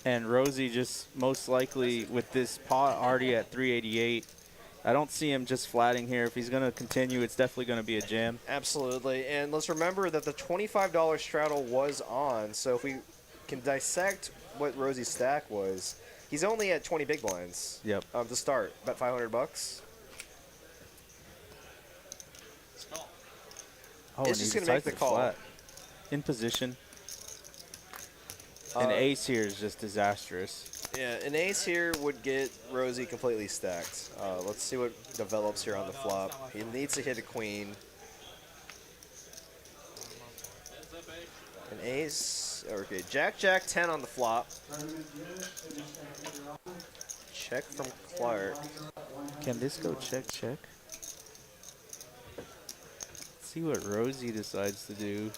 And Rosie just most likely with this pot already at 388. I don't see him just flatting here. If he's going to continue, it's definitely going to be a jam. Absolutely. And let's remember that the $25 straddle was on. So if we can dissect what Rosie's stack was, he's only at 20 big blinds. Yep. To start. Bet 500 bucks. Oh, It's and just he gonna make decides the to call. flat. In position. An ace here is just disastrous. Yeah, an ace here would get Rosie completely stacked. Let's see what develops here on the flop. He needs to hit a queen. An ace. Okay, Jack, Jack, 10 on the flop. Check from Clark. Can this go check, check? Let's see what Rosie decides to do.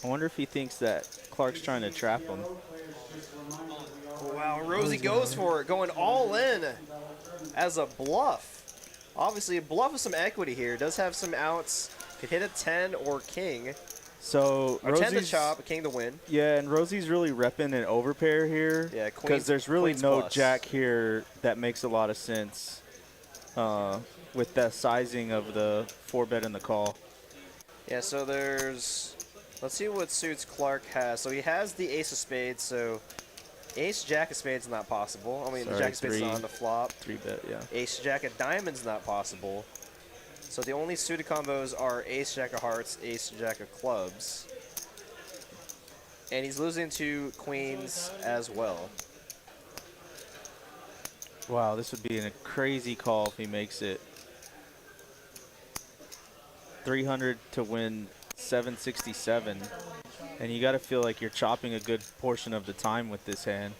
I wonder if he thinks that Clark's trying to trap him. Wow, Rosie goes for it, going all in as a bluff. Obviously, a bluff with some equity here. Does have some outs. Could hit a 10 or king. So Or 10 to Rosie's, chop, a king to win. yeah, and Rosie's really repping an overpair here. Yeah, queen. Because there's really queen's no plus. jack here that makes a lot of sense with the sizing of the 4-bet and the call. Yeah, so there's... Let's see what suits Clark has. So he has the ace of spades, so ace jack of spades is not possible. I mean, the Sorry, jack of spades is not on the flop. 3-bet, yeah. Ace jack of diamonds not possible. So the only suited combos are ace jack of hearts, ace jack of clubs. And he's losing to queens as well. Wow, this would be a crazy call if he makes it. 300 to win 767. And you got to feel like you're chopping a good portion of the time with this hand.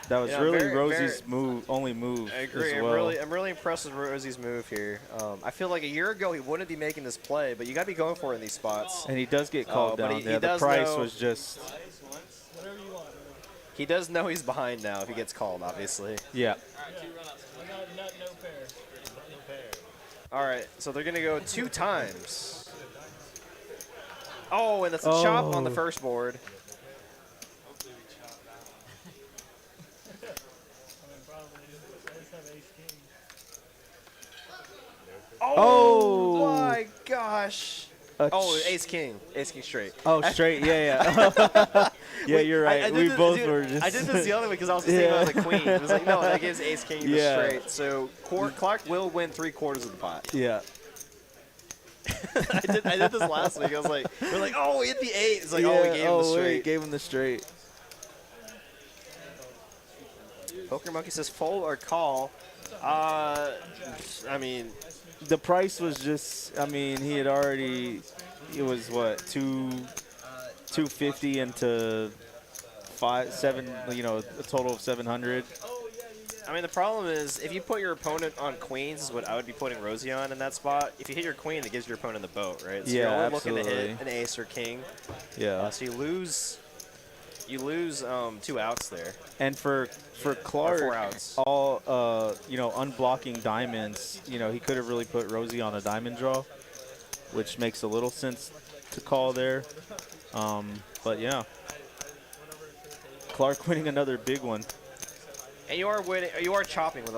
That was really Rosie's only move. I agree. As well. I'm really impressed with Rosie's move here. I feel like a year ago he wouldn't be making this play, but you got to be going for it in these spots. And he does get called but down. he Yeah, the does price know- was just. Whatever you want, really. He does know he's behind now if he gets called, obviously. Yeah. No pair. No pair. All right, so they're going to go 2 times. Oh, and that's a chop on the first board. Hopefully we chop that one. I mean, probably. I just have ace king. Oh, my gosh. A Oh, ace king. Ace king straight. Oh, straight. Yeah. Yeah, you're right. I did We this- both dude, were just. I did this the other way because I was thinking about the queen. It was like, no, that gives ace king the Yeah. straight. So Clark will win 3/4 of the pot. Yeah. I did this last week. I was like, we're like, oh, he hit the 8. It's like, oh, we gave him the wait, straight. gave him the straight. Poker Monkey says fold or call. I mean, The price was just. I mean, he had already. It was what 250 into 7. You know, a total of 700. I mean, the problem is if you put your opponent on queens, is what I would be putting Rosie on in that spot. If you hit your queen, it gives your opponent the boat, right? So Yeah, you're only looking to absolutely. hit an ace or king. Yeah. So you lose 2 outs there. And for Clark, 4 outs. all you know, unblocking diamonds. You know, he could have really put Rosie on a diamond draw, which makes a little sense to call there. But yeah, Clark winning another big one And you are winning. You are chopping with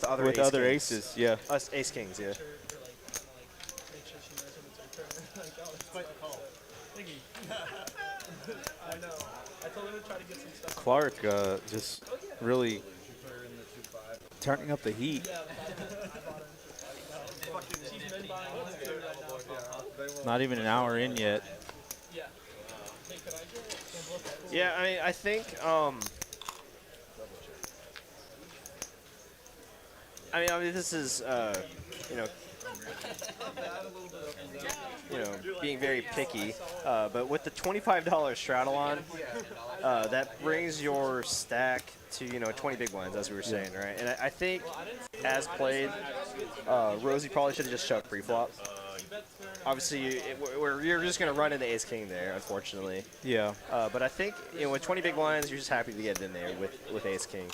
other with ace other kings. aces. Yeah. Ace kings, yeah. Thingy. I know. I told him to try to get some stuff. Clark just really turning up the heat. She's been buying one too right now. Not even an hour in yet. Yeah. Hey, could I get some look at Yeah, I mean, I think, I mean, this is, you know, being very picky, but with the $25 Straddle that brings your stack to, 20 big blinds, as we were saying, right? And I think, as played, Rosie probably should have just shoved pre-flop. Obviously, you're just going to run into ace-king there, unfortunately. Yeah. But I think, with 20 big blinds, you're just happy to get it in there with ace-king.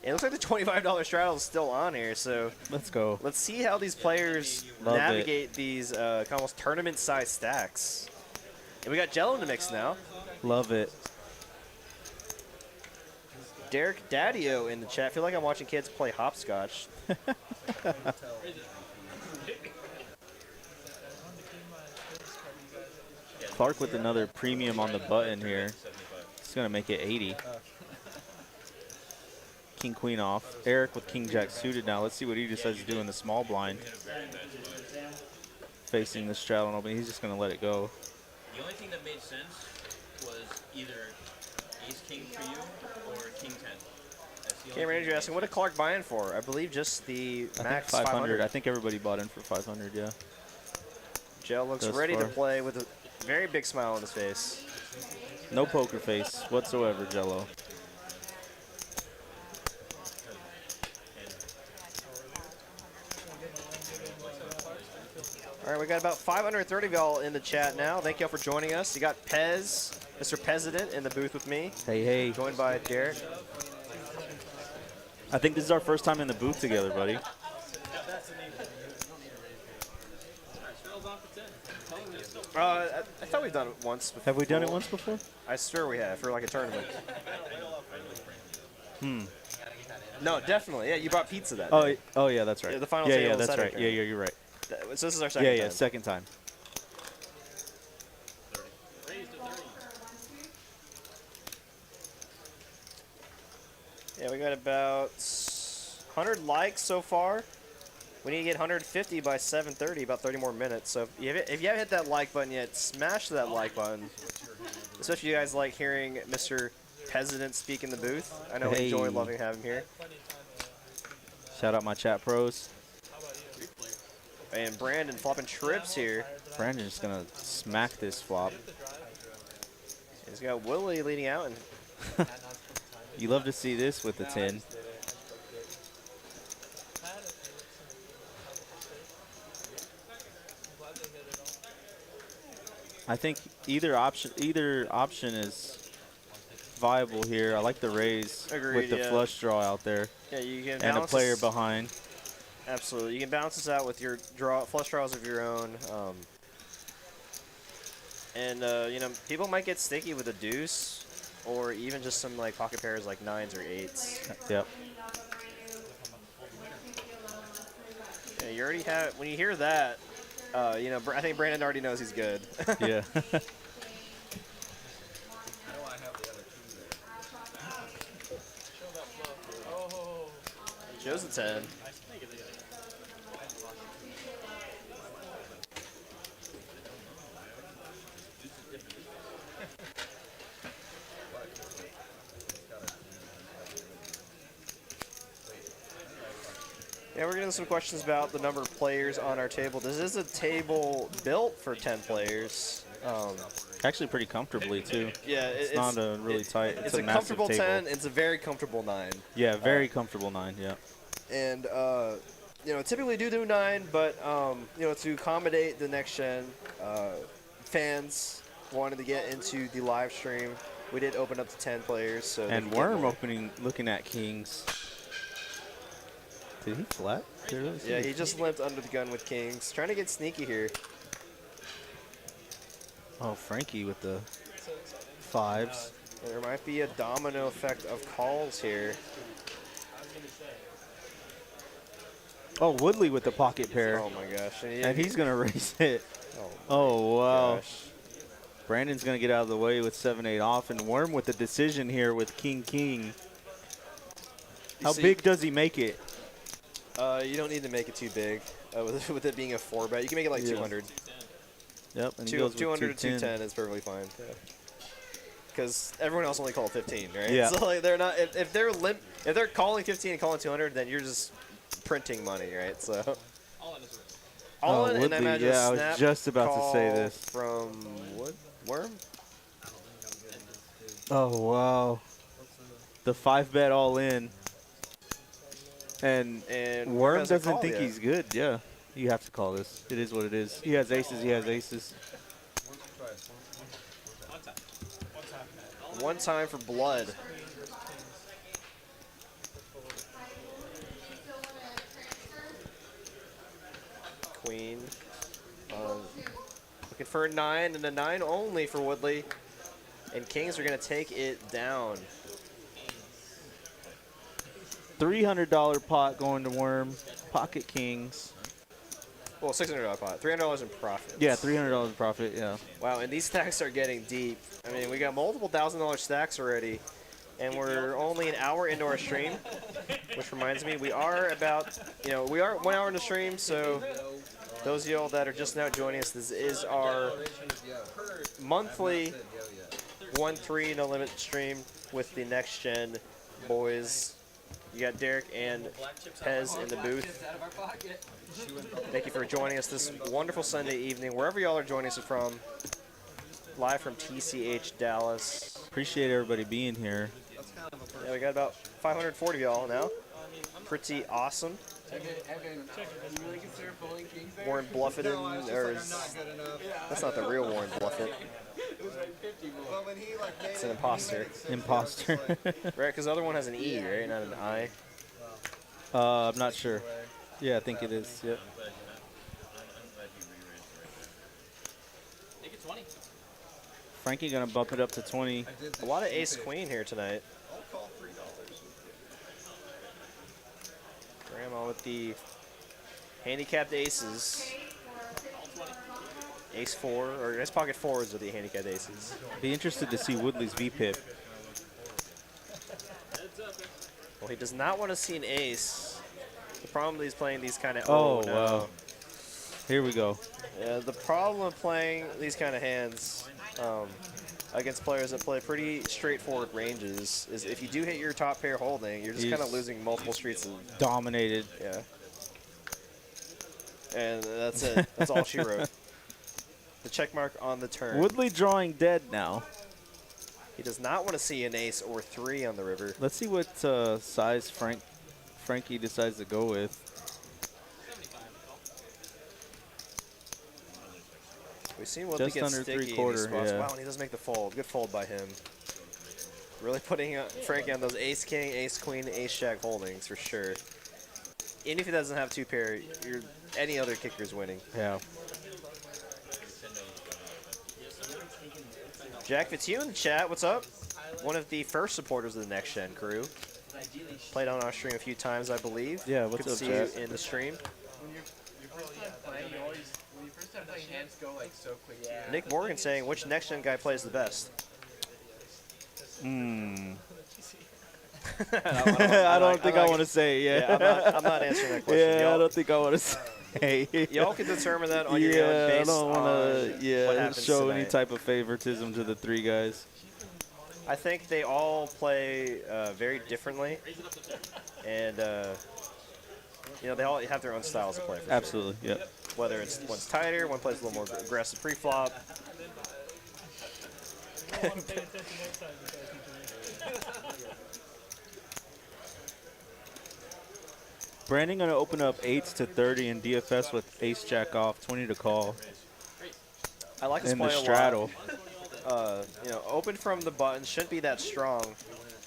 And it looks like the $25 straddle is still on here, so Let's go. let's see how these players Love navigate these almost tournament-sized stacks. And we got Jello in the mix now. Love it. Derek Daddio in the chat. I feel like I'm watching kids play hopscotch. Clark with another premium on the button here. It's going to make it 80. King Queen off. Eric with King Jack suited now. Let's see what he decides to do in the small blind. Facing the straddle and open. He's just going to let it go. The only thing that made sense was either ace king for you or king 10. That's the Okay, only Ranger thing asking, what did Clark buy in for? I believe just the I max think 500. I think everybody bought in for 500, yeah. Jell looks Thus ready to far. play with a very big smile on his face. No poker face whatsoever, Jello. All right, we got about 530 of y'all in the chat now. Thank y'all for joining us. You got Pez, Mr. President, in the booth with me, Hey, hey. joined by Derek. I think this is our first time in the booth together, buddy. I thought we've done it once before. Have we done it once before? I swear we have, for like a tournament. No, definitely. Yeah, you brought pizza that Oh, day. oh yeah, that's right. Yeah, the final yeah, table yeah, on that's Saturday right. Yeah, yeah, you're right. So this is our second Yeah, yeah, time. second time. Yeah, we got about 100 likes so far. We need to get 150 by 7:30, about 30 more minutes. So if you haven't hit that like button yet, smash that like button. Especially if you guys like hearing Mr. President speak in the booth. I know we Hey. enjoy loving having him here. Shout out my chat pros. And Brandon flopping trips here. Brandon's gonna smack this flop. He's got Willie leading out. And You love to see this with the 10. I think either option is viable here. I like the raise Agreed, with the yeah. flush draw out there yeah, you can and a balance player this- behind. Absolutely, you can balance this out with your flush draws of your own. People might get sticky with a deuce, or even just some like pocket pairs like 9s or 8s. Yep. Yeah, you already have. When you hear that, I think Brandon already knows he's good. Yeah. I know I have the other two there. Joe's a 10. Yeah, we're getting some questions about the number of players on our table. This is a table built for 10 players. Actually pretty comfortably too. Yeah, It's not a really tight. It's a a massive comfortable table. 10. It's a very comfortable 9. Yeah, very comfortable 9. Yeah. And typically do 9, but to accommodate the next gen fans wanting to get into the live stream, we did open up to 10 players. So they And can get Worm more. looking at kings. Did he flat? Did I really see Yeah, it? he just limped under the gun with kings, trying to get sneaky here. Oh, Frankie with the 5s. There might be a domino effect of calls here. Oh, Woodley with the pocket pair. Oh my gosh. And he's going to raise it. Oh, Oh, wow. gosh. Brandon's going to get out of the way with 7-8 off. And Worm with the decision here with King. How big does he make it? You don't need to make it too big. With it being a 4-bet, you can make it like 200. Yep, and he goes with 200 to 210. 210 is perfectly fine. Because everyone else only called 15, right? Yeah. So like they're not if they're calling 15 and calling 200, then you're just printing money, right? So all in, and I Woodley, imagine yeah, I a was snap just about to say call this. from Worm. Oh, wow. The 5-bet all in. And Worm hasn't doesn't called think yet. he's good. Yeah, you have to call this. It is what it is. He has aces. He has aces. One time for blood. Queen. Looking for a 9 and a 9 only for Woodley. And Kings are going to take it down. $300 pot going to Worm. Pocket Kings. Well, $600 pot. $300 in profit. Yeah, $300 profit, yeah. Wow, and these stacks are getting deep. I mean, we got multiple $1,000 stacks already. And we're only an hour into our stream. Which reminds me, we are about, we are 1 hour into stream. So those of y'all that are just now joining us, this is our monthly 1-3 no limit stream with the next gen boys. You got Derek and Pez in the booth. Thank you for joining us this wonderful Sunday evening, wherever y'all are joining us from. Live from TCH Dallas. Appreciate everybody being here. Yeah, we got about 540 of y'all now. Pretty awesome. Warren Buffett, or that's not the real Warren Buffett. It's an imposter. Imposter. Right, because the other one has an E, right, not an I. I'm not sure. Yeah, I think it is. Yep. Make it 20. Frankie gonna bump it up to 20. A lot of ace queen here tonight. Grandma with the handicapped aces. Ace 4, or ace pocket 4s with the handicapped aces. Be interested to see Woodley's VPIP. Well, he does not want to see an ace. The problem is he's playing these kind of. Oh, no. wow. Here we go. Yeah, the problem with playing these kind of hands against players that play pretty straightforward ranges is if you do hit your top pair holding, you're just kind of losing multiple streets. Dominated. Yeah. And that's it. That's all she wrote. The check mark on the turn. Woodley drawing dead now. He does not want to see an ace or 3 on the river. Let's see what size Frankie decides to go with. We've seen Woodley Just get under sticky in these 3/4, spots. yeah. Wow, and he does make the fold. Good fold by him. Really putting Frankie on those ace king, ace queen, ace jack holdings for sure. Even if he doesn't have 2 pair, any other kicker's winning. Yeah. Jack Fitzhugh in the chat, what's up? One of the first supporters of the Next Gen crew. Played on our stream a few times, I believe. Yeah, what's Good up, to see Jack? you in the stream. When you first time playing, when you first time playing, hands go like so quick. Yeah. Nick Morgan saying, which Next Gen guy plays the best? I don't think I want to say. Yeah. Yeah, I'm not answering that question. Yeah, I Y'all- don't think I want to say. Y'all can determine that on your own I based don't want on to. what Yeah, happens show any tonight. type of favoritism to the 3 guys. I think they all play very differently, and they all have their own styles of play. For sure. Absolutely. Yep. Whether it's one's tighter, one plays a little more aggressive pre-flop. I want to pay attention next time because Brandon gonna open up 8s to 30 in DFS with ace jack off, 20 to call. I like this In play the a lot. straddle. Open from the button shouldn't be that strong,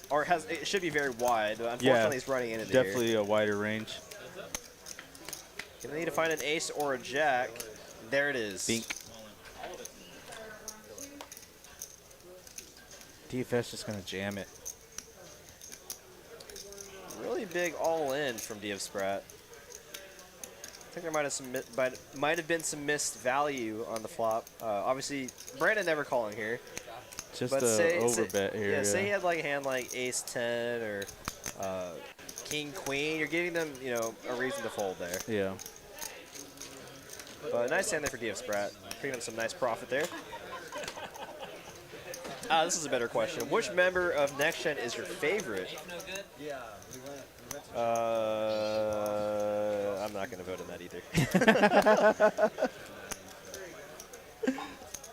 or it should be very wide. But unfortunately, he's running into here. Definitely a wider range. Gonna need to find an ace or a jack. There it is. Bink. DFS just gonna jam it. Really big all in from DF Sprat. think there might have been some missed value on the flop. Obviously, Brandon never calling here. Just But a overbet here. Yeah, say he had like a hand like Ace 10 or King Queen. You're giving them, you know, a reason to fold there. Yeah. But nice hand there for DF Sprat. Picking up some nice profit there. This is a better question. Which member of Next Gen is your favorite? I'm not going to vote on that either.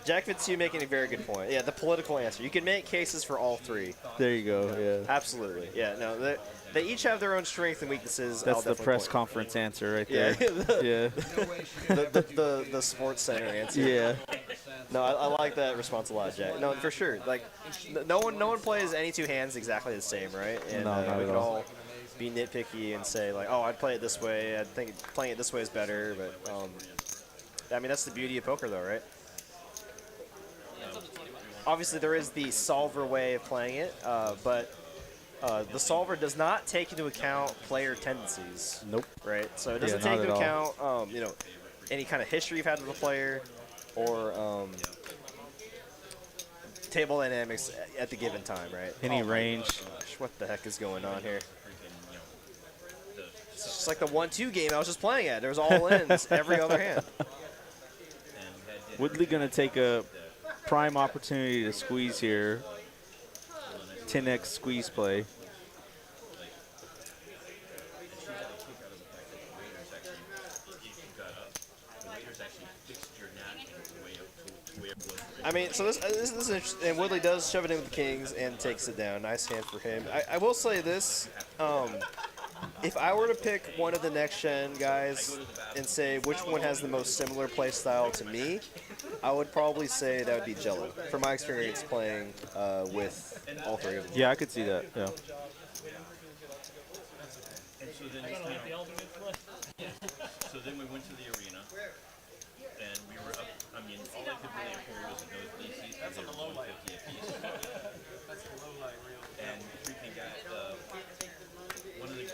Jack Fitzhugh making a very good point. Yeah, the political answer. You can make cases for all three. There you go. Yeah. Absolutely. Yeah. No, they each have their own strengths and weaknesses. That's the press conference answer right there. Yeah. The Sports Center answer. Yeah. No, I like that response a lot, Jack. No, for sure. Like, no one plays any two hands exactly the same, right? And No, not we at can all. all be nitpicky and say like, oh, I'd play it this way. I think playing it this way is better. But I mean, that's the beauty of poker, though, right? Obviously, there is the solver way of playing it, but the solver does not take into account player tendencies. Nope. Right? So it doesn't not take into at account, you know, any kind of history you've had with a player or table dynamics at the given time, right? Any Oh my range. gosh, what the heck is going on here? It's just like the 1-2 game I was just playing at. There was all ins every other hand. Woodley going to take a prime opportunity to squeeze here. 10x squeeze play. I mean, so this is interesting. And Woodley does shove it in with the kings and takes it down. Nice hand for him. I will say this. If I were to pick one of the next gen guys and say which one has the most similar play style to me, I would probably say that would be Jello. From my experience playing with all three of them. Yeah, I could see that. Yeah. So then we went to the arena, and we were up. I mean, all I could really afford was those DCs. That's on the low light. That's the low light reel. And freaking got one of the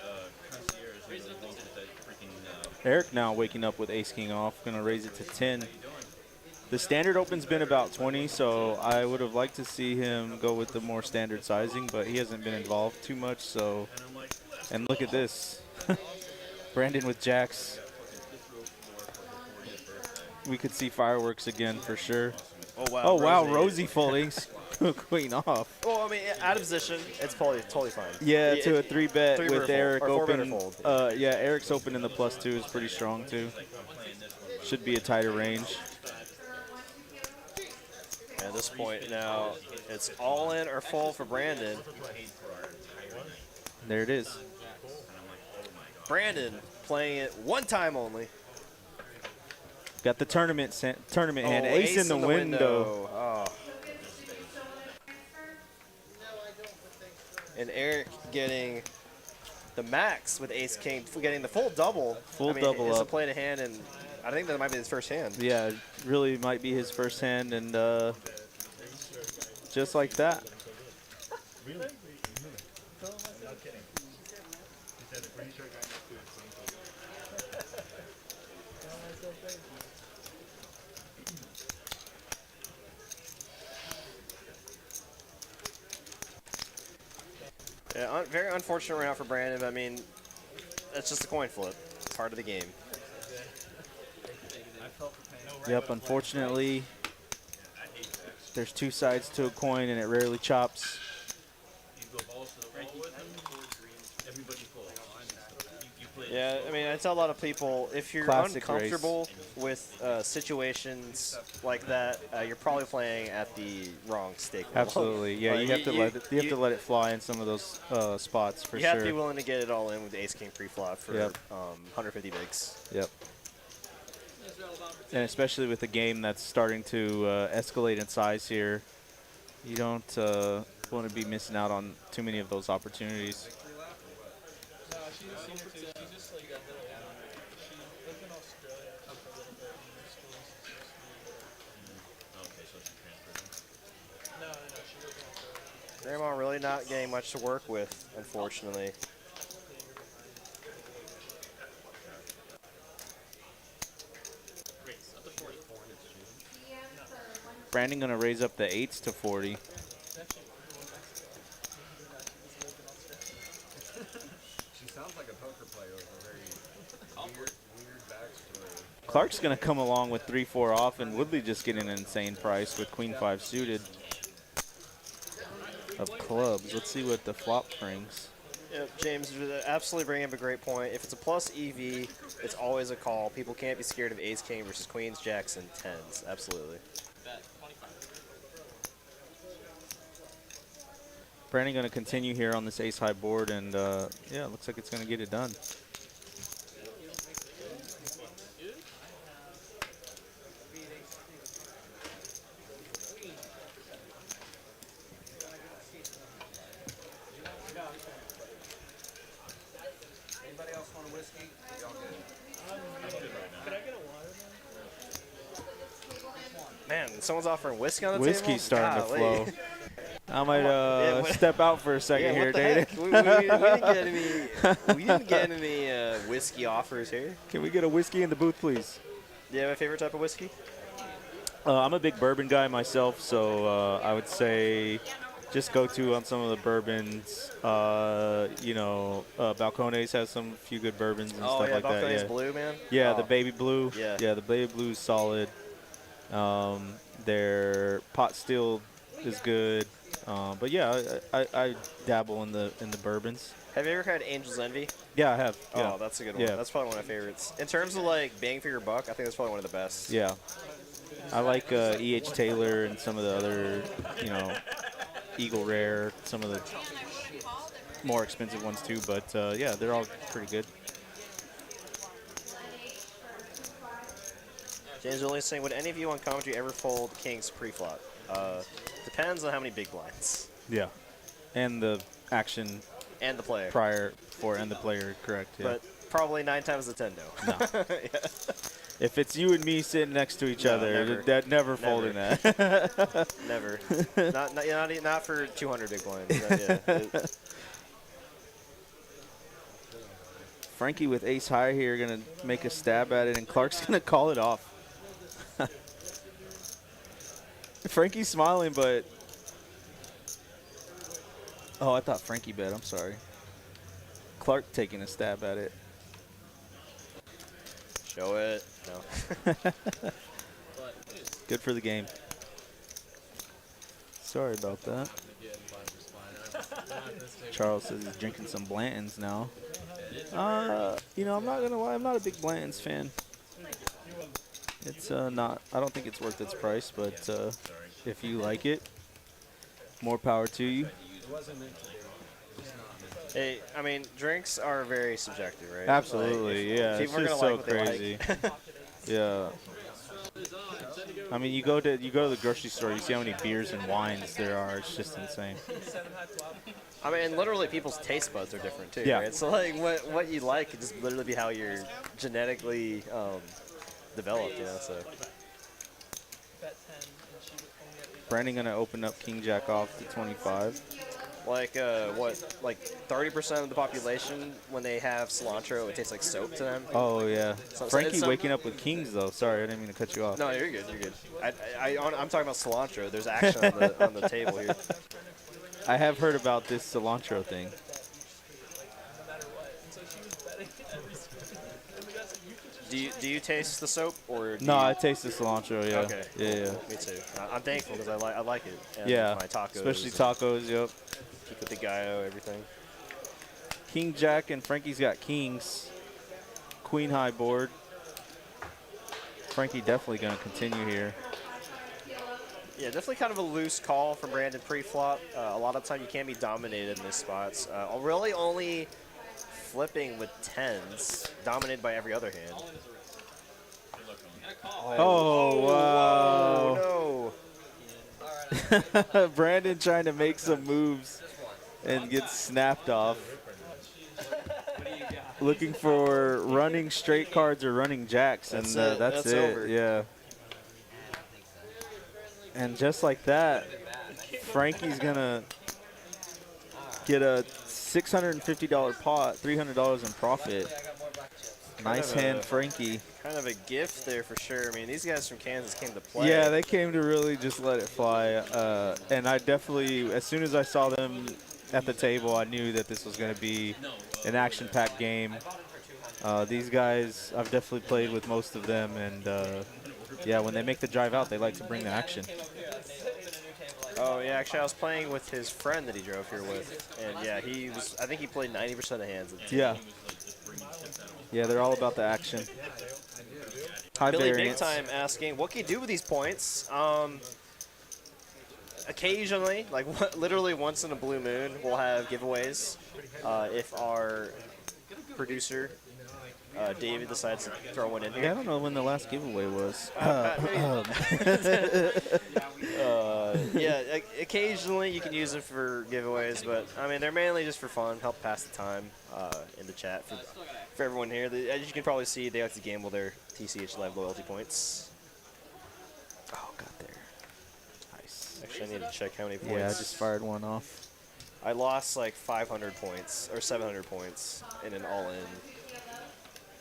concierge who was involved with that freaking. Eric now waking up with ace king off. Going to raise it to 10. The standard open's been about 20, so I would have liked to see him go with the more standard sizing, but he hasn't been involved too much. So, and look at this. Brandon with jacks. We could see fireworks again for sure. Oh wow! Oh wow, Rosie folding, queen off. Well, I mean, out of position, it's probably totally fine. Yeah, to a 3-bet three-better with fold, Eric or four-better open. fold. Yeah, Eric's open in the +2 is pretty strong too. Should be a tighter range. At this point now, it's all in or fold for Brandon. There it is. Brandon playing it one time only. Got the tournament hand. Oh, Ace in the window. Oh. And Eric getting the max with ace king, getting the full double. Full I mean, double it's up. a play to hand, and I think that might be his first hand. Yeah, really might be his first hand, and just like that. Yeah, very unfortunate right now for Brandon. But I mean, it's just a coin flip. It's part of the game. Yep, unfortunately, there's two sides to a coin, and it rarely chops. Yeah, I mean, I tell a lot of people, if you're Classic uncomfortable with situations like that, you're probably playing at the wrong stake level. Absolutely, yeah. You have to let it fly in some of those spots for you sure. have to be willing to get it all in with ace king pre-flop for Yep. 150 bigs. Yep. And especially with a game that's starting to escalate in size here, you don't want to be missing out on too many of those opportunities. No, she just seen her too. She just like got little. She lived in Australia for a little bit. And her school Okay, so she transferred. No, she lived in Australia. Grandma really not getting much to work with, unfortunately. Brandon gonna raise up the 8s to 40. She sounds like a poker player with a very weird backstory. Clark's gonna come along with 3-4 off, and Woodley just getting an insane price with Queen 5 suited of clubs. Let's see what the flop brings. Yep, James, you're absolutely bringing up a great point. If it's a plus EV, it's always a call. People can't be scared of ace king versus queens, jacks, and tens. Absolutely. Brandon going to continue here on this ace high board, and yeah, it looks like it's going to get it done. Anybody else want a whiskey? Y'all good? Man, someone's offering whiskey on the Whiskey's table? starting to Golly. flow. I might Yeah, what- step out for a second Yeah, here, what the Data. heck? We didn't get any whiskey offers here. Can we get a whiskey in the booth, please? Do you have a favorite type of whiskey? I'm a big bourbon guy myself, so I would say just go to on some of the bourbons. You know, Balcones has some few good bourbons and stuff like that. Balcones Yeah, Blue, man. yeah, Oh, the baby blue. Yeah. Yeah, the baby blue is solid. Their pot still is good. But yeah, I dabble in the bourbons. Have you ever had Angel's Envy? Yeah, I have. Yeah. Oh, that's a good one. Yeah. That's probably one of my favorites. In terms of like bang for your buck, I think that's probably one of the best. Yeah. I like E.H. Taylor and some of the other, you know, Eagle Rare, some of the more expensive ones too. But yeah, they're all pretty good. James Williams saying, would any of you on commentary ever fold kings pre-flop? Depends on how many big blinds. Yeah. And the action And the player. prior, before, and the player, correct. Yeah. But probably 9 times out of 10, no. No. If it's you and me sitting next to each No, other, never. that never folding that. Never. not for 200 big blinds. Yeah. Frankie with ace high here, gonna make a stab at it, and Clark's gonna call it off. Frankie's smiling, but oh, I thought Frankie bet. I'm sorry. Clark taking a stab at it. Show it. No. Good for the game. Sorry about that. Charles says he's drinking some Blantons now. You know, I'm not gonna lie, I'm not a big Blantons fan. It's not. I don't think it's worth its price, but if you like it, more power to you. Hey, I mean, drinks are very subjective, right? Absolutely, Like, yeah. It's people are just gonna so like what they crazy. like. Yeah. I mean, you go to the grocery store, you see how many beers and wines there are. It's just insane. I mean, literally, people's taste buds are different too. Yeah. Right? So like, what you like could just literally be how you're genetically developed. You know, so. Brandon gonna open up King Jack off to 25. Like what? Like 30% of the population, when they have cilantro, it tastes like soap to them. Oh yeah. So Frankie it's waking up with kings though. Sorry, I didn't mean to cut you off. No, you're good. You're good. I'm talking about cilantro. There's action on the table here. I have heard about this cilantro thing. Do you taste the soap or? No, I taste the cilantro. Yeah. Okay. Yeah. Me too. I'm thankful because I like it. And Yeah. My tacos. Especially tacos. Yep. Pico de gallo, everything. King Jack and Frankie's got kings. Queen high board. Frankie definitely gonna continue here. Yeah, definitely kind of a loose call from Brandon pre-flop. A lot of the time you can't be dominated in these spots. Really only flipping with tens, dominated by every other hand. Oh, wow. No. Brandon trying to make some moves and gets snapped off. Looking for running straight cards or running jacks, and That's it. that's That's it. over. Yeah. And just like that, Frankie's gonna get a $650 pot, $300 in profit. Nice hand, Frankie. Kind of a gift there for sure. I mean, these guys from Kansas came to play. Yeah, they came to really just let it fly. And I definitely, as soon as I saw them at the table, I knew that this was going to be an action-packed game. These guys, I've definitely played with most of them, and yeah, when they make the drive out, they like to bring the action. Oh yeah, actually I was playing with his friend that he drove here with, and yeah, he was. I think he played 90% of the hands. At the team. Yeah. Yeah, they're all about the action. High Billy variance. Big Time asking, what can you do with these points? Occasionally, like literally once in a blue moon, we'll have giveaways. If our producer, David, decides to throw one in here. Yeah, I don't know when the last giveaway was. Yeah, occasionally you can use them for giveaways, but I mean they're mainly just for fun, help pass the time in the chat for everyone here. As you can probably see, they like to gamble their TCH Live loyalty points. Oh, got there. Nice. Actually, I need to check how many points. Yeah, I just fired one off. I lost like 500 points or 700 points in an all-in.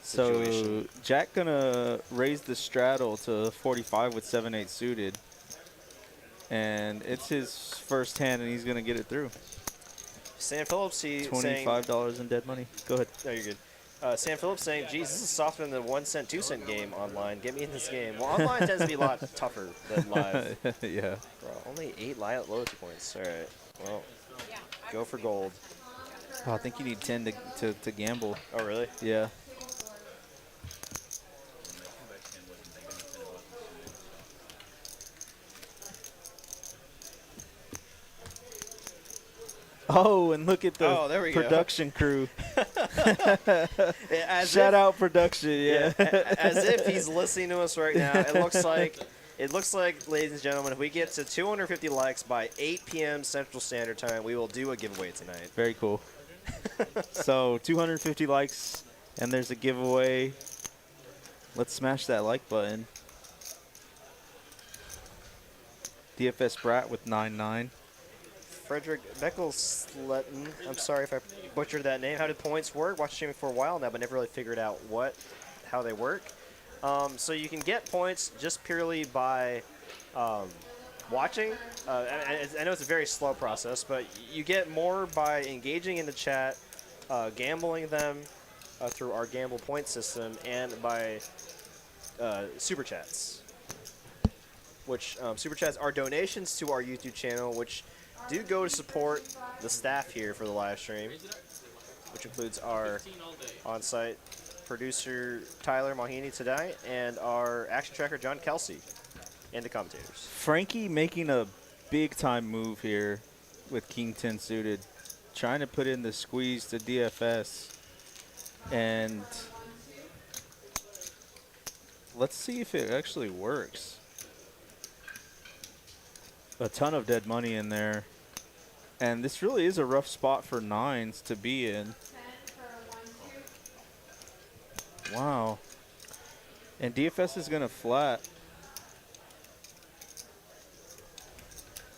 So situation. Jack gonna raise the straddle to 45 with 7-8 suited, and it's his first hand, and he's gonna get it through. Sam Phillips, saying, $25 in dead money. Go ahead. no, you're good. Sam Phillips saying, geez, this is softer than the 1 cent, 2 cent game online. Get me in this game. Well, online tends to be a lot tougher than live. Yeah. Bro, only 8 loyalty points. All right. Well, go for gold. Oh, I think you need 10 to gamble. Oh, really? Yeah. Oh, and look at the there we go. production crew. As Shout if, out production, yeah. as if he's listening to us right now. It looks like, ladies and gentlemen, if we get to 250 likes by 8 p.m. Central Standard Time, we will do a giveaway tonight. Very cool. So 250 likes, and there's a giveaway. Let's smash that like button. DFS Brat with 9-9. Frederick Beckelsletten, I'm sorry if I butchered that name. How did points work? Watched streaming for a while now, but never really figured out how they work. So you can get points just purely by watching. I know it's a very slow process, but you get more by engaging in the chat, gambling them through our gamble point system, and by super chats. Which super chats are donations to our YouTube channel, which do go to support the staff here for the live stream, which includes our on-site producer Tyler Mahini today and our action tracker John Kelsey and the commentators. Frankie making a big-time move here with King 10 suited, trying to put in the squeeze to DFS. And let's see if it actually works. A ton of dead money in there. And this really is a rough spot for nines to be in. Wow. And DFS is going to flat.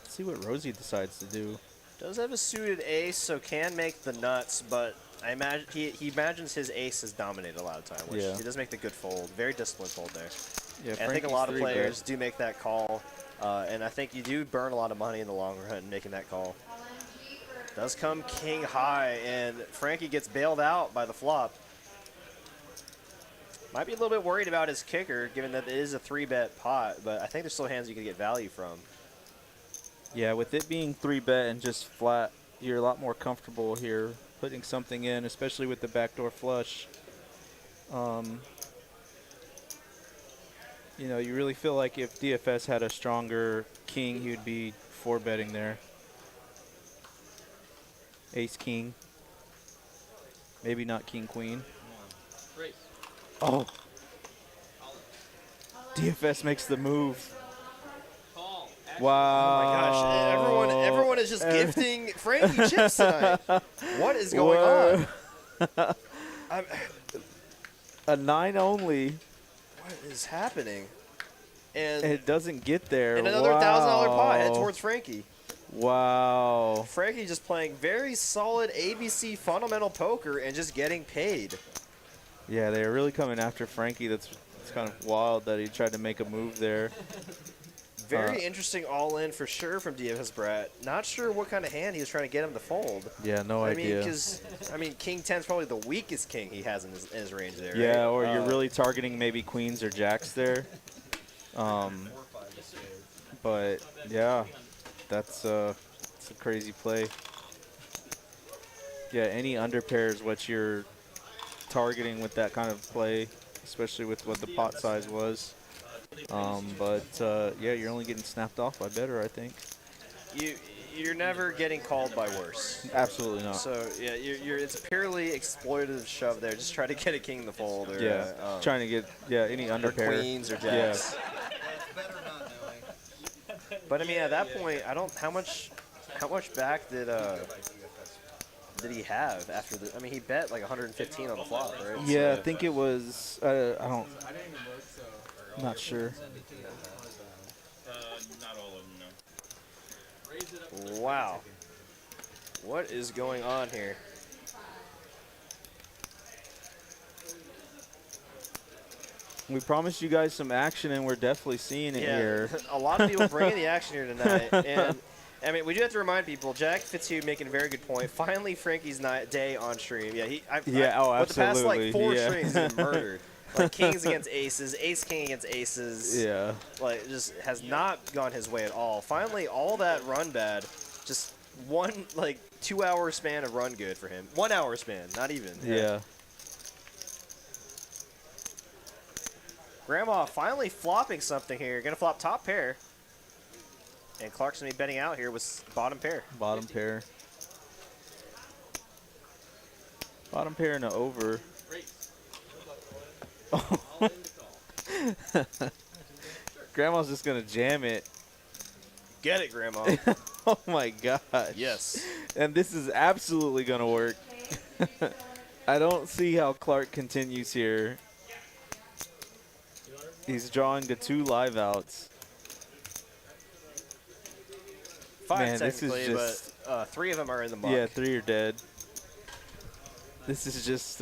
Let's see what Rosie decides to do. Does have a suited ace, so can make the nuts, but I imagine he imagines his ace is dominated a lot of time, which he does make the good fold. Very disciplined fold there. Yeah, and I think a lot of players do make that call, and I think you do burn a lot of money in the long run making that call. Does come king high, and Frankie gets bailed out by the flop. Might be a little bit worried about his kicker, given that it is a 3-bet pot, but I think there's still hands you can get value from. Yeah, with it being 3-bet and just flat, you're a lot more comfortable here putting something in, especially with the backdoor flush. You know, you really feel like if DFS had a stronger king, he would be 4-betting there. Ace king. Maybe not king queen. Oh. DFS makes the move. Wow. Oh my gosh, everyone is just gifting Frankie chips tonight. What is going on? A 9 only. What is happening? And it doesn't get there. And another $1,000 pot head towards Frankie. Wow. Frankie just playing very solid ABC fundamental poker and just getting paid. Yeah, they're really coming after Frankie. That's It's kind of wild that he tried to make a move there. Very interesting all-in for sure from Diaz Brat. Not sure what kind of hand he was trying to get him to fold. Yeah, no I mean, idea. because King 10 is probably the weakest king he has in his range there. Yeah, right? or you're really targeting maybe queens or jacks there. But yeah, it's a crazy play. Yeah, any under pair is what you're targeting with that kind of play, especially with what the pot size was. Yeah, you're only getting snapped off by better, I think. You're never getting called by worse. Absolutely not. So yeah, it's a purely exploitative shove there. Just try to get a king to fold, or Yeah, trying to get any under or pair. queens or jacks. It's better not knowing. But I mean, at that point, I don't. How much back did he have after the? I mean, he bet like 115 on the flop, right? Yeah, So, I think it was. I don't. I'm not sure. Not all of them, no. wow. What is going on here? We promised you guys some action, and we're definitely seeing it here. A lot of people bringing the action here tonight, and I mean, we do have to remind people. Jack Fitzhugh making a very good point. Finally, Frankie's day on stream. Yeah, absolutely. With the past like 4 yeah. streams, he's been murdered. Like kings against aces, ace king against aces. Yeah. Like just has not gone his way at all. Finally, all that run bad, just one like 2-hour span of run good for him. 1 hour span, not even. Yeah. Grandma finally flopping something here. Gonna flop top pair. And Clark's gonna be betting out here with bottom pair. Bottom pair. Bottom pair and an over. Grandma's just gonna jam it. Get it, Grandma. Oh my gosh. Yes. And this is absolutely gonna work. I don't see how Clark continues here. He's drawing the 2 live outs. 5 Man, this is technically, just, but 3 of them are in the muck. Yeah, 3 are dead. This is just,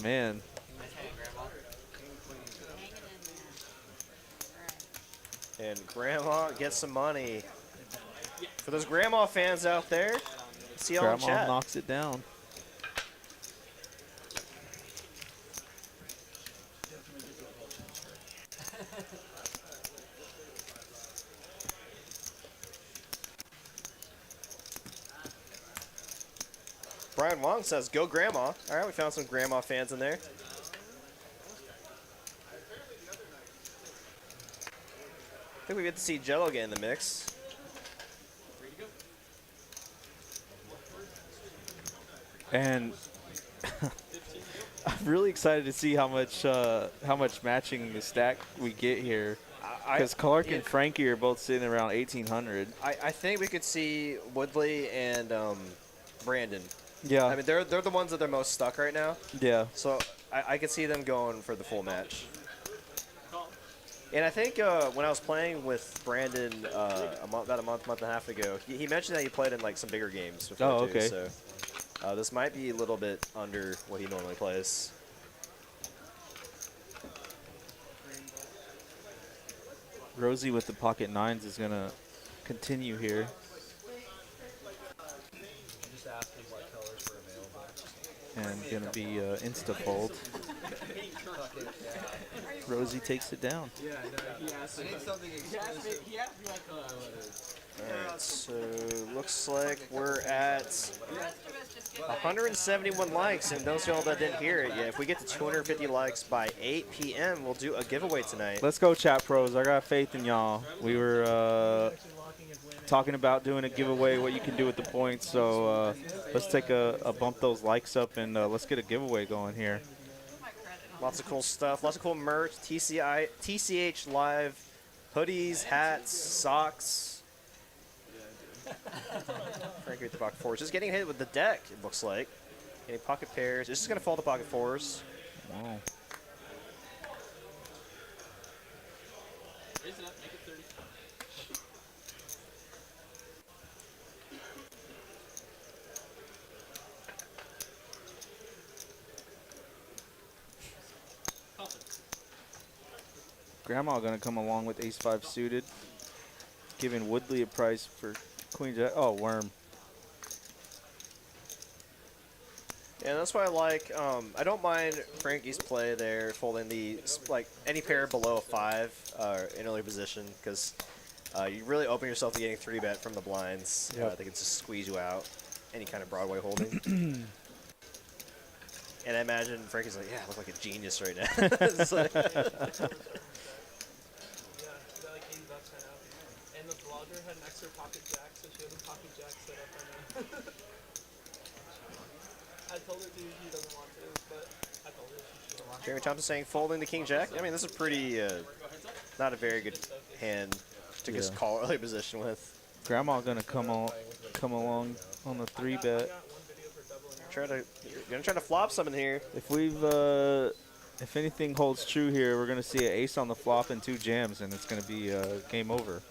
man. And Grandma gets some money. For those Grandma fans out there, see y'all in Grandma chat. knocks it down. Brian Wong says, go Grandma. All right, we found some Grandma fans in there. I think we get to see Jello get in the mix. And I'm really excited to see how much matching the stack we get here. Because Clark and Frankie are both sitting around 1,800. I think we could see Woodley and Brandon. Yeah. I mean, they're the ones that are most stuck right now. Yeah. So I could see them going for the full match. And I think when I was playing with Brandon about a month and a half ago, he mentioned that he played in like some bigger games before Oh, too. okay. So this might be a little bit under what he normally plays. Rosie with the pocket 9s is going to continue here. Just ask me what colors were available. And going to be insta-fold. Rosie takes it down. Yeah, no, he asked I me. need something exclusive. He asked me what color I wanted. Alright, so looks like we're at 171 likes, and those of y'all that didn't hear it yet, if we get to 250 likes by 8 p.m., we'll do a giveaway tonight. Let's go, chat pros. I got faith in y'all. We were talking about doing a giveaway, what you can do with the points, so let's take a bump those likes up, and let's get a giveaway going here. Lots of cool stuff, lots of cool merch, TCH Live, hoodies, hats, socks. Frankie with the pocket fours. Just getting hit with the deck, it looks like. Getting pocket pairs. It's just going to fall to pocket fours. Wow. Raise it up, make it 30. Grandma gonna come along with ace-5 suited, giving Woodley a price for queen jack. Oh, worm. Yeah, that's why I like. I don't mind Frankie's play there, folding the like any pair below a 5 in early position, because you really open yourself to getting 3-bet from the blinds. Yep. They can just squeeze you out. Any kind of Broadway holding. And I imagine Frankie's like, yeah, I look like a genius right now. It's like Yeah, got like $80 right now. And the blogger had an extra pocket jack, so she has a pocket jack set up right now. I told her he doesn't want to, but I told her she should. Jeremy Thompson saying folding the king jack. I mean, this is pretty, not a very good hand to just call early position with. Grandma gonna come along on the 3-bet. You're gonna try to flop some in here. If if anything holds true here, we're gonna see an ace on the flop and 2 jams, and it's gonna be game over.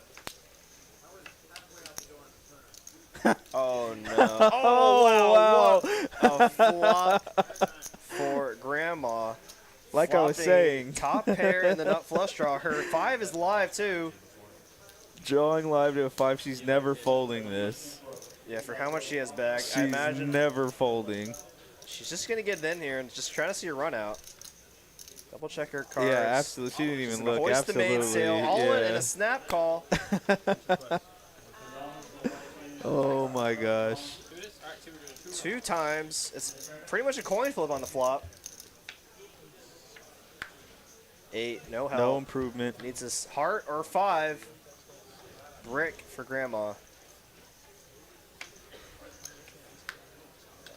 Oh no! Oh wow! A flop for Grandma. Like I was Flopping saying, top pair in the nut flush draw. Her 5 is live too. drawing live to a 5. She's never folding this. Yeah, for how much she has back, She's I imagine never folding. she's just gonna get in here and just trying to see her run out. Double check her cards. Yeah, absolutely. She didn't She's even gonna look. hoist the Absolutely. mainsail, all in Yeah. a snap call. Oh my gosh. 2 times. It's pretty much a coin flip on the flop. 8, no help. No improvement. Needs this heart or 5. Brick for Grandma.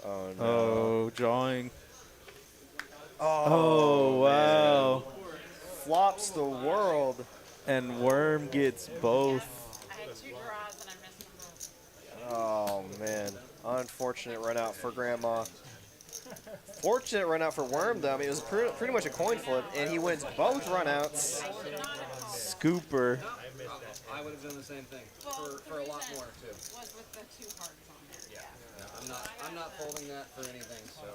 Oh no. Oh, drawing. Oh, wow. Flops the world. And Worm gets both. I had 2 draws and I missed them both. Oh man. Unfortunate run out for Grandma. Fortunate run out for Worm though. I mean, it was pretty much a coin flip, and he wins both run outs. Scooper. I would have done the same thing for a lot more too. Was with the 2 hearts on there. Yeah. I'm not folding that for anything. So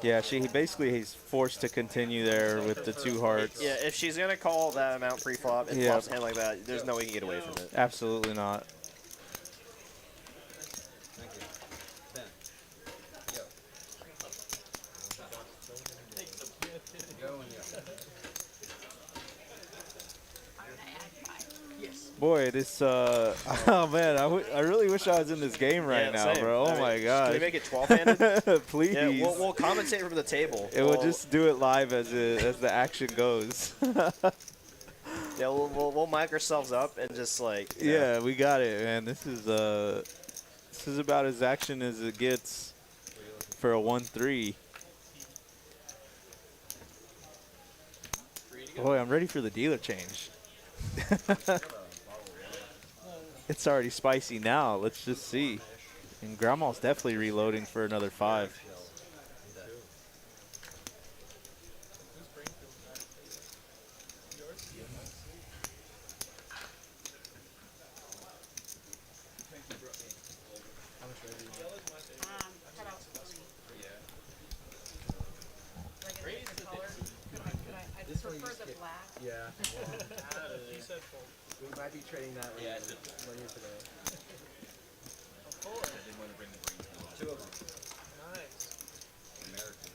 Yeah, he's forced to continue there with the 2 hearts. Yeah, if she's gonna call that amount pre-flop and flops a hand like that, there's no way you can get away from it. Absolutely not. thank you. Ben. Yo. Go and yo. Boy, this oh man, I really wish I was in this game right now, same. bro. Oh I mean, my Can gosh. we make it 12-handed? Please. Yeah, we'll commentate from the table. We'll just do it live as the action goes. Yeah, we'll mic ourselves up and just like. Yeah, we got it, man. This is about as action as it gets for a 1-3. Boy, I'm ready for the dealer change. It's already spicy now. Let's just see. And Grandma's definitely reloading for another 5. Cut out 3. Like a different color. I just prefer the black. Yeah. He said fold. We might be trading that later today. Fold. Two of them. Nice. American.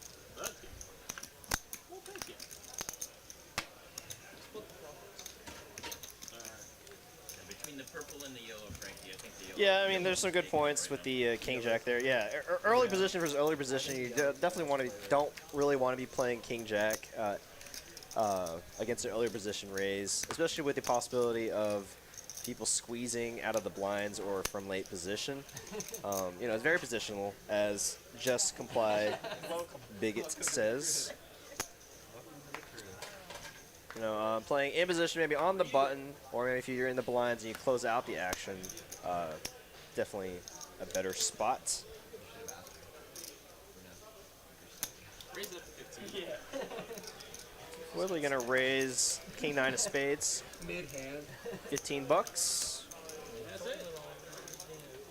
Well, thank you. Between the purple and the yellow, Frankie, I think the yellow. Yeah, I mean, there's some good points with the King Jack there. Yeah, early position versus early position, you definitely don't really want to be playing King Jack against an earlier position raise, especially with the possibility of people squeezing out of the blinds or from late position. You know, it's very positional, as Just Comply Bigot says. You know, playing in position maybe on the button, or maybe if you're in the blinds and you close out the action, definitely a better spot. Raise it up to 15. Yeah. Woodley gonna raise King 9 of spades, Mid-hand. 15 bucks. That's it.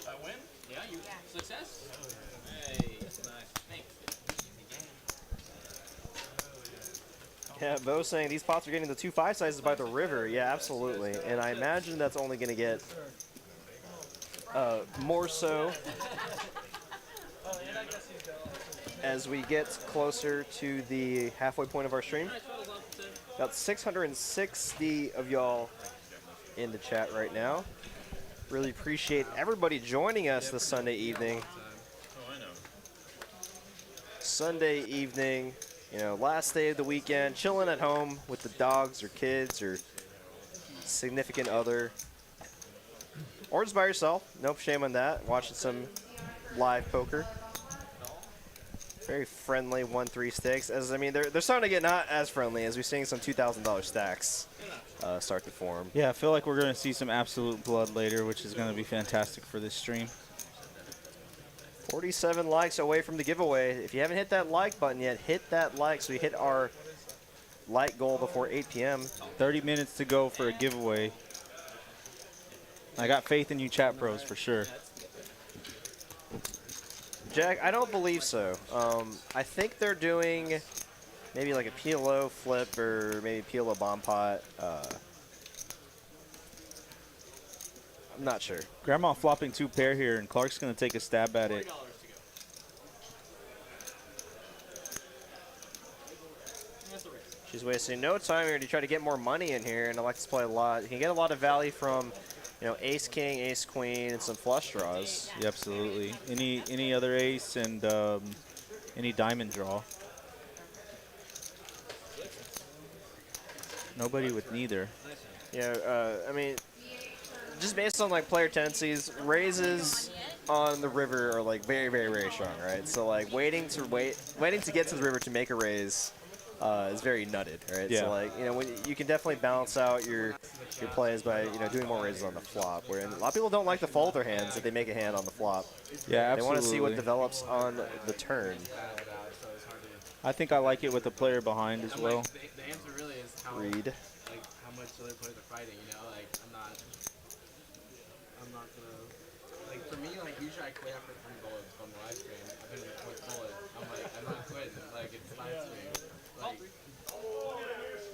I win? Yeah, you success? Hey, that's nice. Thanks. Yeah, Bo's saying these pots are getting the 2 5 sizes by the river. Yeah, absolutely. And I imagine that's only going to get more so as we get closer to the halfway point of our stream. About 660 of y'all in the chat right now. Really appreciate everybody joining us this Sunday evening. Oh, I know. Sunday evening, you know, last day of the weekend, chilling at home with the dogs or kids or significant other. Or just by yourself. No shame on that. Watching some live poker. Very friendly 1-3 stakes. As I mean, they're starting to get not as friendly as we're seeing some $2,000 stacks start to form. Yeah, I feel like we're going to see some absolute blood later, which is going to be fantastic for this stream. 47 likes away from the giveaway. If you haven't hit that like button yet, hit that like so we hit our like goal before 8 p.m. 30 minutes to go for a giveaway. I got faith in you chat pros for sure. Jack, I don't believe so. I think they're doing maybe like a PLO flip or maybe PLO bomb pot. I'm not sure. Grandma flopping 2 pair here, and Clark's going to take a stab at it. She's wasting no time here to try to get more money in here, and I like to play a lot. You can get a lot of value from, you know, ace king, ace queen, and some flush draws. Yeah, absolutely. Any other ace and any diamond draw. Nobody with neither. Yeah, I mean, just based on like player tendencies, raises on the river are like very, very, very strong, right? So like waiting to get to the river to make a raise is very nutted, right? Yeah. So like, you know, when you can definitely balance out your plays by, you know, doing more raises on the flop. Where a lot of people don't like to fold their hands if they make a hand on the flop. Yeah, absolutely. They want to see what develops on the turn. I think I like it with the player behind as well. The answer really is how Read. like how much other players are fighting. You know, like I'm not gonna like for me like usually I quit after 3 bullets on the live stream. I've been in the 4th bullet. I'm not quitting. Like it's live stream. Like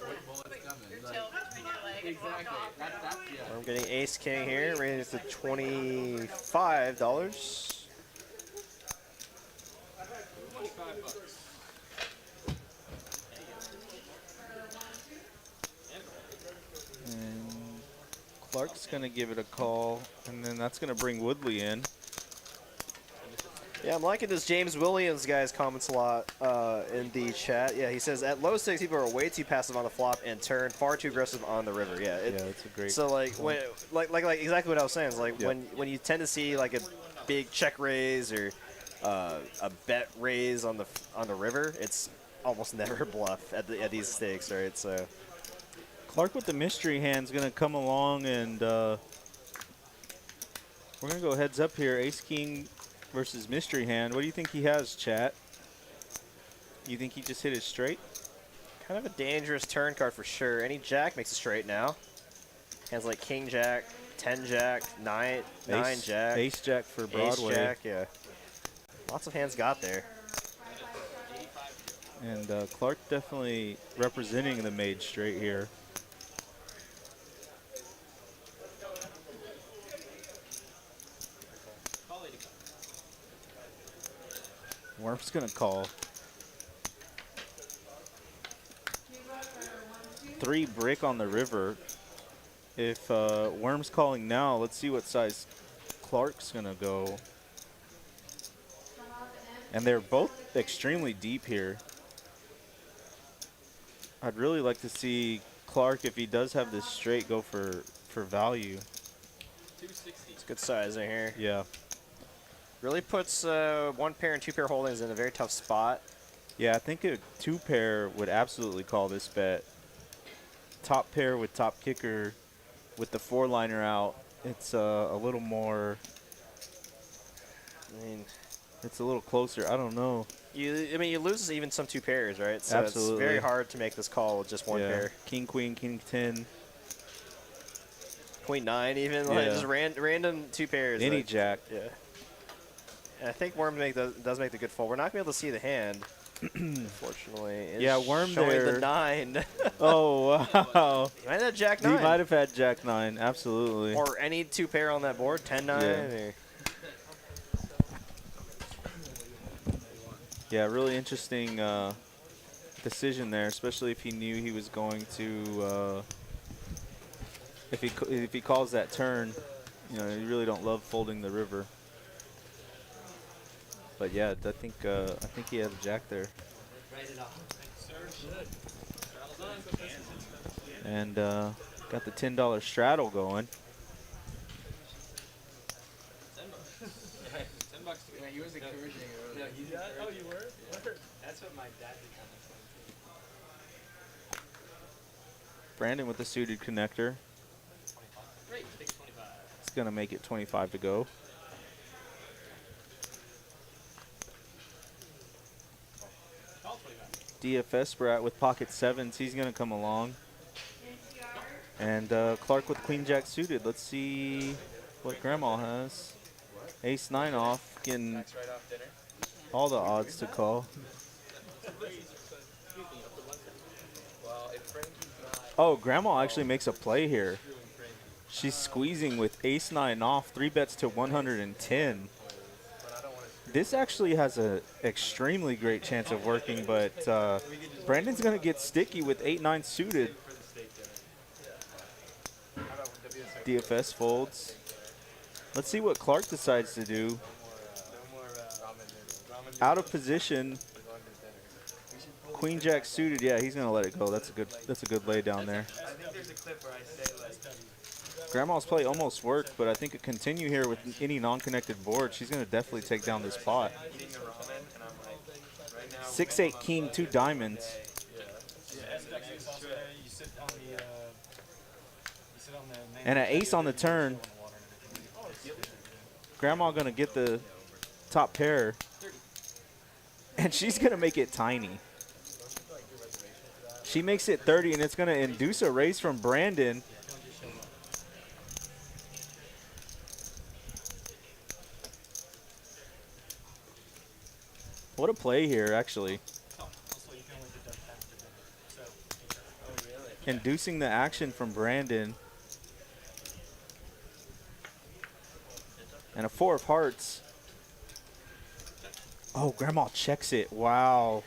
what bullet's coming? Like, exactly. That's yeah. I'm getting ace king here, raised to $25. And Clark's going to give it a call, and then that's going to bring Woodley in. Yeah, I'm liking this James Williams guy's comments a lot in the chat. Yeah, he says, at low stakes, people are way too passive on the flop and turn, far too aggressive on the river. Yeah, That's a great So, like, when, like exactly what I was saying. Is like, Yep. when you tend to see, like, a big check raise or a bet raise on the river, it's almost never bluff at these stakes, right? So Clark with the mystery hand's going to come along, and we're going to go heads up here. Ace-King versus mystery hand. What do you think he has, chat? You think he just hit it straight? kind of a dangerous turn card for sure. Any jack makes a straight now. Hands like king jack, 10 jack, 9 jack. Ace jack for Broadway. Ace jack, yeah. Lots of hands got there. And Clark definitely representing the made straight here. Worm's gonna call. 3 brick on the river. If Worm's calling now, let's see what size Clark's gonna go. And they're both extremely deep here. I'd really like to see Clark, if he does have this straight, go for value. 260. It's good size in here. Yeah. Really puts 1 pair and 2 pair holdings in a very tough spot. Yeah, I think a 2 pair would absolutely call this bet. Top pair with top kicker with the 4-liner out. It's a little more. I mean, it's a little closer. I don't know. You lose even some 2 pairs, right? So Absolutely. it's very hard to make this call with just 1 pair. King, queen, king, 10. Queen 9 even, like Yeah. just random 2 pairs. Any like, jack. Yeah. And I think Worm does make the good fold. We're not going to be able to see the hand. Unfortunately, is Yeah, Worm showing there. the 9. Oh, wow. Might have Jack He 9. might have had Jack 9, absolutely. Or any 2 pair on that board, 10-9. Yeah. Yeah, really interesting decision there, especially if he knew he was going to, if he calls that turn, you know, you really don't love folding the river. But yeah, I think he had a jack there. And got the $10 straddle going. $10 yeah, he was encouraging earlier. Yeah, oh, you were? Word. That's what my dad did on this one. Brandon with the suited connector. Great, takes 25. It's going to make it 25 to go. Call 25. DFS Sprat with pocket 7s. He's going to come along. And Clark with queen jack suited. Let's see what Grandma has. Ace 9 off, getting Right off dinner. all the odds to call. Well, if Frankie's not, Oh, Grandma actually makes a play here. She's squeezing with ace 9 off, 3 bets to 110. but I don't want to. This actually has an extremely great chance of working, but Brandon's going to get sticky with 8-9 suited. For the steak dinner. How about WSOP? DFS folds. Let's see what Clark decides to do. No more ramen noodles. Out of position, We're going to dinner. queen jack suited. Yeah, he's going to let it go. That's a good lay down there. I think there's a clip where I say, like, Grandma's play almost worked, but I think a continue here with any non-connected board, she's going to definitely take down this pot. eating the ramen, and I'm like, right now. 6-8 king, 2 diamonds. You sit on the And an ace on the turn. Grandma going to get the top pair. And she's going to make it tiny. She makes it 30, and it's going to induce a raise from Brandon. What a play here, actually. Inducing the action from Brandon. And a 4 of hearts. Oh, Grandma checks it. Wow.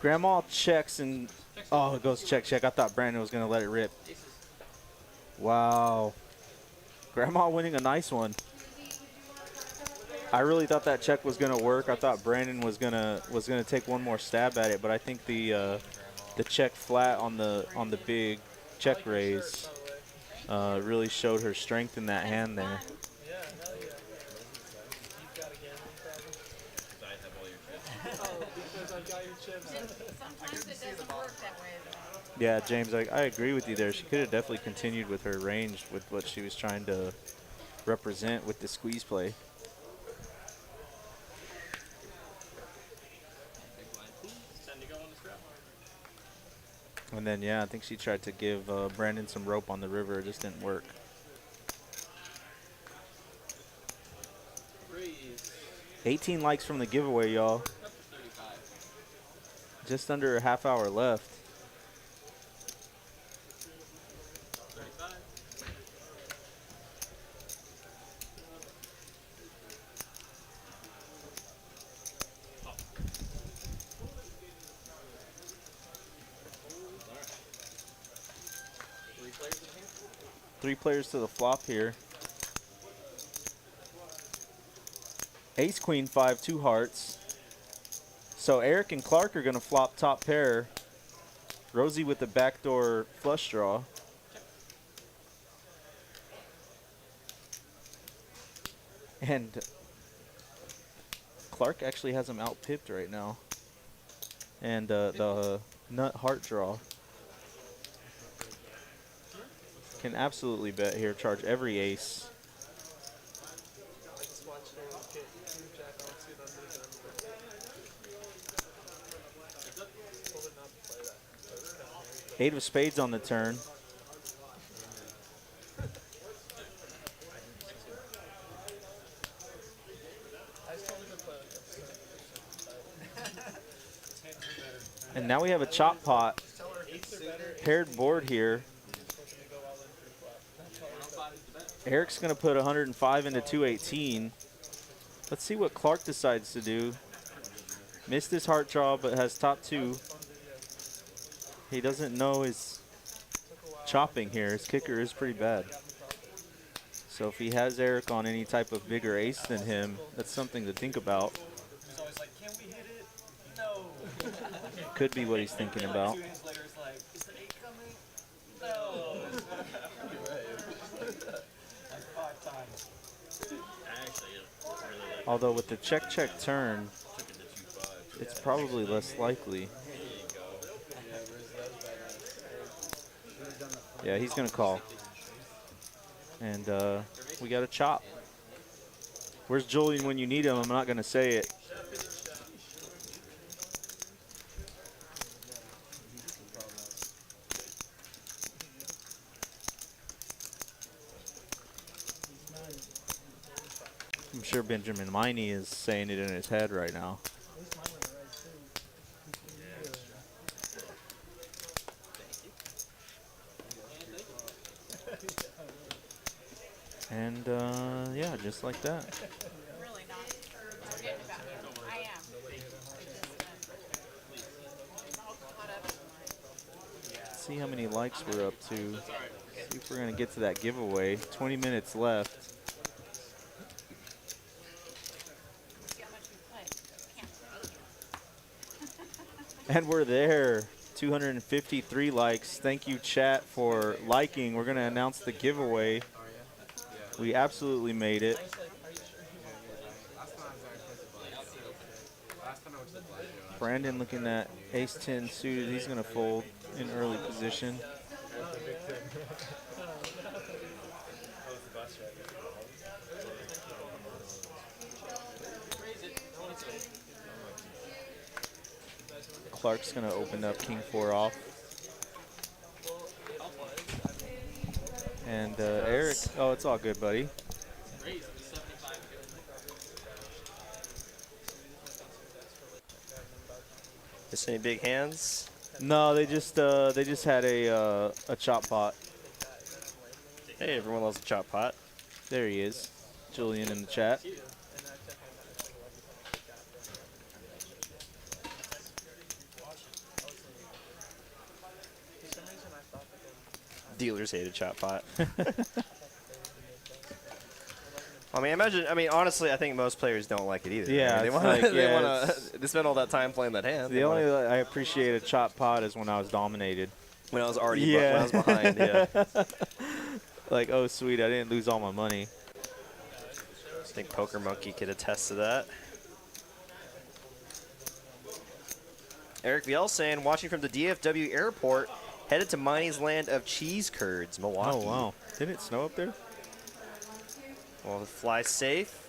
Grandma checks and, oh, it goes check, check. I thought Brandon was going to let it rip. Wow. Grandma winning a nice one. I really thought that check was going to work. I thought Brandon was gonna take one more stab at it, but I think the check flat on the big check raise really showed her strength in that hand there. Yeah, hell yeah. You've got a gambling problem? Because I have all your chips. Oh, because I've got your chips. Sometimes it doesn't work that way, though. Yeah, James, I agree with you there. She could have definitely continued with her range with what she was trying to represent with the squeeze play. Time to go on the strap. And then, yeah, I think she tried to give Brandon some rope on the river. It just didn't work. Freeze. 18 likes from the giveaway, y'all. Up to 35. Just under a half hour left. 35. Three players in here? 3 players to the flop here. Ace, queen, 5, 2 hearts. So Eric and Clark are going to flop top pair. Rosie with the backdoor flush draw. And Clark actually has him out pipped right now. And the nut heart draw. Can absolutely bet here, charge every ace. I just watched her get Jack on suit under the gun. Told her not to play that. 8 of spades on the turn. I just told her to play like that. And now we have a chop pot. Paired board here. Eric's going to put 105 into 218. Let's see what Clark decides to do. Missed his heart draw, but has top 2. He doesn't know his chopping here. His kicker is pretty bad. So if he has Eric on any type of bigger ace than him, that's something to think about. He's always like, can we hit it? No. Could be what he's thinking about. 2 days later, it's like, is the 8 coming? No. Like 5 times. Actually, really like Although with the check-check turn, took it to 2-5. it's probably less likely. Yeah, he's going to call. And we got a chop. Where's Julian when you need him? I'm not going to say it. I'm sure Benjamin Miney is saying it in his head right now. And yeah, just like that. Really not forgetting about him. I am. Just all caught up in my. See how many likes we're up to. See if we're going to get to that giveaway. 20 minutes left. See how much we play. Can't. And we're there. 253 likes. Thank you, chat, for liking. We're going to announce the giveaway. We absolutely made it. Brandon looking at ace-10 suited. He's going to fold in early position. Clark's going to open up king-4 off. And Eric, oh, it's all good, buddy. Just any big hands? No, they just had a chop pot. Hey, everyone loves a chop pot. There he is, Julian in the chat. Dealers hate a chop pot. I mean, honestly, I think most players don't like it either. Yeah, I mean, it's like, yeah, they spend all that time playing that hand. The only I appreciate a chop pot is when I was dominated. When I was already when I was behind, yeah. Like, oh, sweet, I didn't lose all my money. I think Poker Monkey could attest to that. Eric VL saying, watching from the DFW airport, headed to Miney's land of cheese curds, Milwaukee. Oh, wow. Didn't it snow up there? Well, fly safe.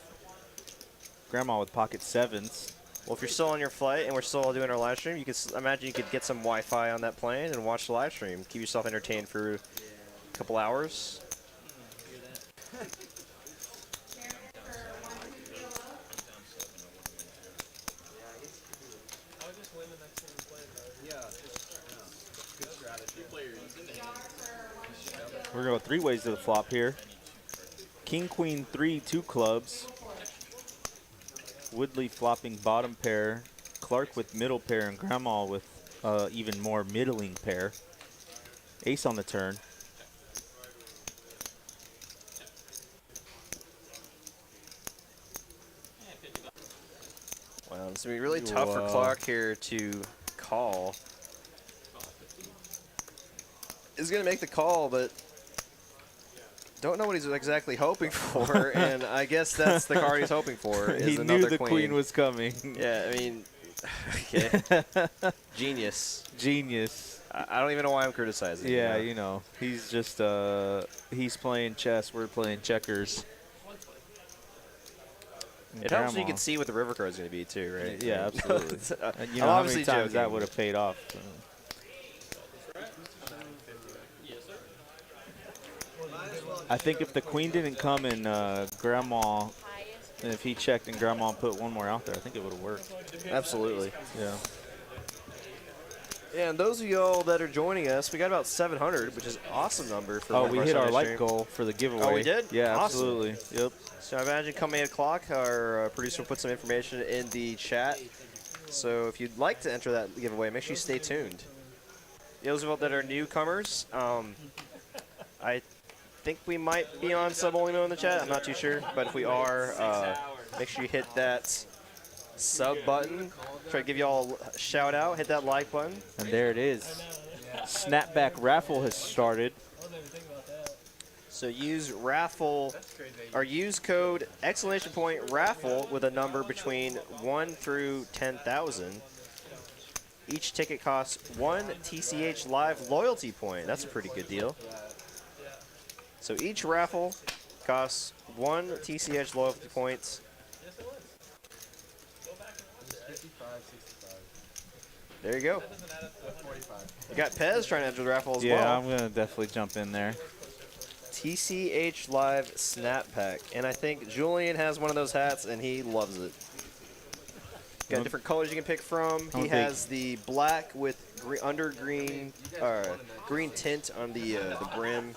Grandma with pocket 7s. Well, if you're still on your flight and we're still doing our live stream, you could imagine you could get some Wi-Fi on that plane and watch the live stream. Keep yourself entertained for a couple hours. We're going to go 3 ways to the flop here. King, queen, 3, 2 clubs. Woodley flopping bottom pair. Clark with middle pair and Grandma with even more middling pair. Ace on the turn. Wow, it's going to be really tough for Clark here to call. He's going to make the call, but don't know what he's exactly hoping for, and I guess that's the card he's hoping for. Is He knew the queen was coming. Yeah, I mean, okay. Genius. Genius. I don't even know why I'm criticizing. Yeah, you know, he's just, he's playing chess, we're playing checkers. It helps when you can see what the river card is going to be, too, right? Yeah, absolutely. You know I'm how obviously many times joking. that would have paid off. I think if the queen didn't come and Grandma, and if he checked and Grandma put one more out there, I think it would have worked. Absolutely. Yeah. Yeah, and those of y'all that are joining us, we got about 700, which is an awesome number for Oh, we hit our Sunday like stream. goal for the giveaway. Oh, we did? Yeah, Awesome. absolutely. Yep. So I imagine come 8 o'clock, our producer will put some information in the chat. So if you'd like to enter that giveaway, make sure you stay tuned. Those of you that are newcomers, I think we might be on sub-only mode in the chat. I'm not too sure, but if we are, make sure you hit that sub button. Try to give you all a shout out. Hit that like button. And there it is. Snapback raffle has started. So use raffle, or use code !raffle with a number between 1 through 10,000. Each ticket costs 1 TCH Live loyalty point. That's a pretty good deal. So each raffle costs 1 TCH loyalty points. 55, 65. There you go. 45. You got Pez trying to enter the raffle as Yeah, well. I'm going to definitely jump in there. TCH Live Snap Pack. And I think Julian has one of those hats, and he loves it. Got different colors you can pick from. He has the black with green tint on the brim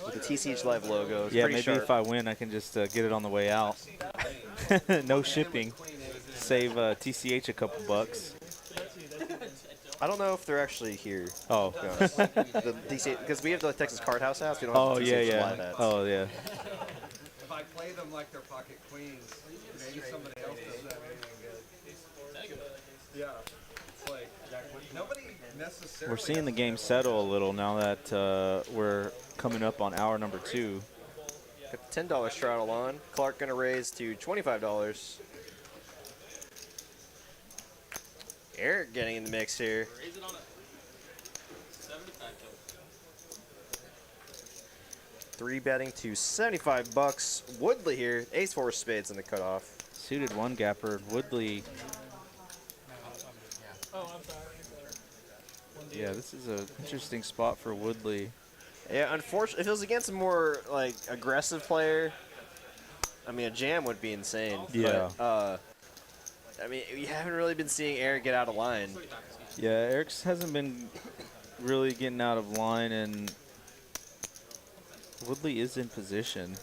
with the TCH Live logo. It's Yeah, pretty maybe sharp. if I win, I can just get it on the way out. No shipping. Save TCH a couple bucks. I don't know if they're actually here. Oh. Because we have the Texas Card House hats. We don't have Oh, the yeah, TCH yeah. Live hats. Oh, yeah. If I play them like they're pocket queens, maybe somebody else does that anything good. Yeah. It's like, nobody necessarily. We're seeing the game settle a little now that we're coming up on hour number 2. Got the $10 straddle on. Clark going to raise to $25. Eric getting in the mix here. Raise it on a 75 Three betting to $75. Woodley here. Ace-4 spades in the cutoff. Suited one gapper. Woodley. Oh, I'm sorry. Yeah, this is an interesting spot for Woodley. Yeah, unfortunately, if it was against a more like aggressive player, I mean, a jam would be insane. Yeah. But, I mean, we haven't really been seeing Eric get out of line. Yeah, Eric hasn't been really getting out of line, and Woodley is in position.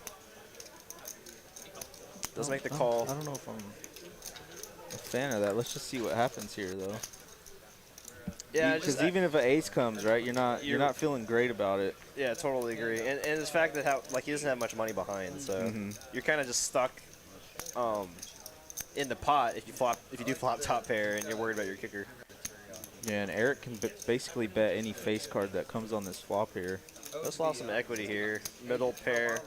Doesn't make the call. I don't know if I'm a fan of that. Let's just see what happens here, though. Yeah, Because even if an ace comes, right, you're not feeling great about it. Yeah, totally agree. And the fact that he doesn't have much money behind, so you're kind of just stuck in the pot if you do flop top pair and you're worried about your kicker. Yeah, and Eric can basically bet any face card that comes on this flop here. Let's lost some equity here. Middle pair,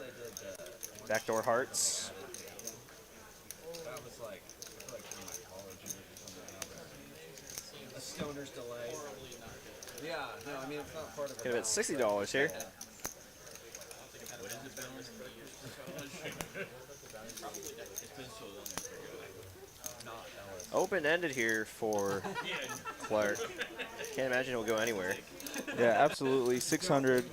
backdoor hearts. That was like, I feel like in my college years or something. The stoner's delay. Yeah, no, I mean, it's not part of it. Could have been $60 here. What is it, balance per year? It's been so long. Open-ended here for Clark. Can't imagine he'll go anywhere. Yeah, absolutely. 600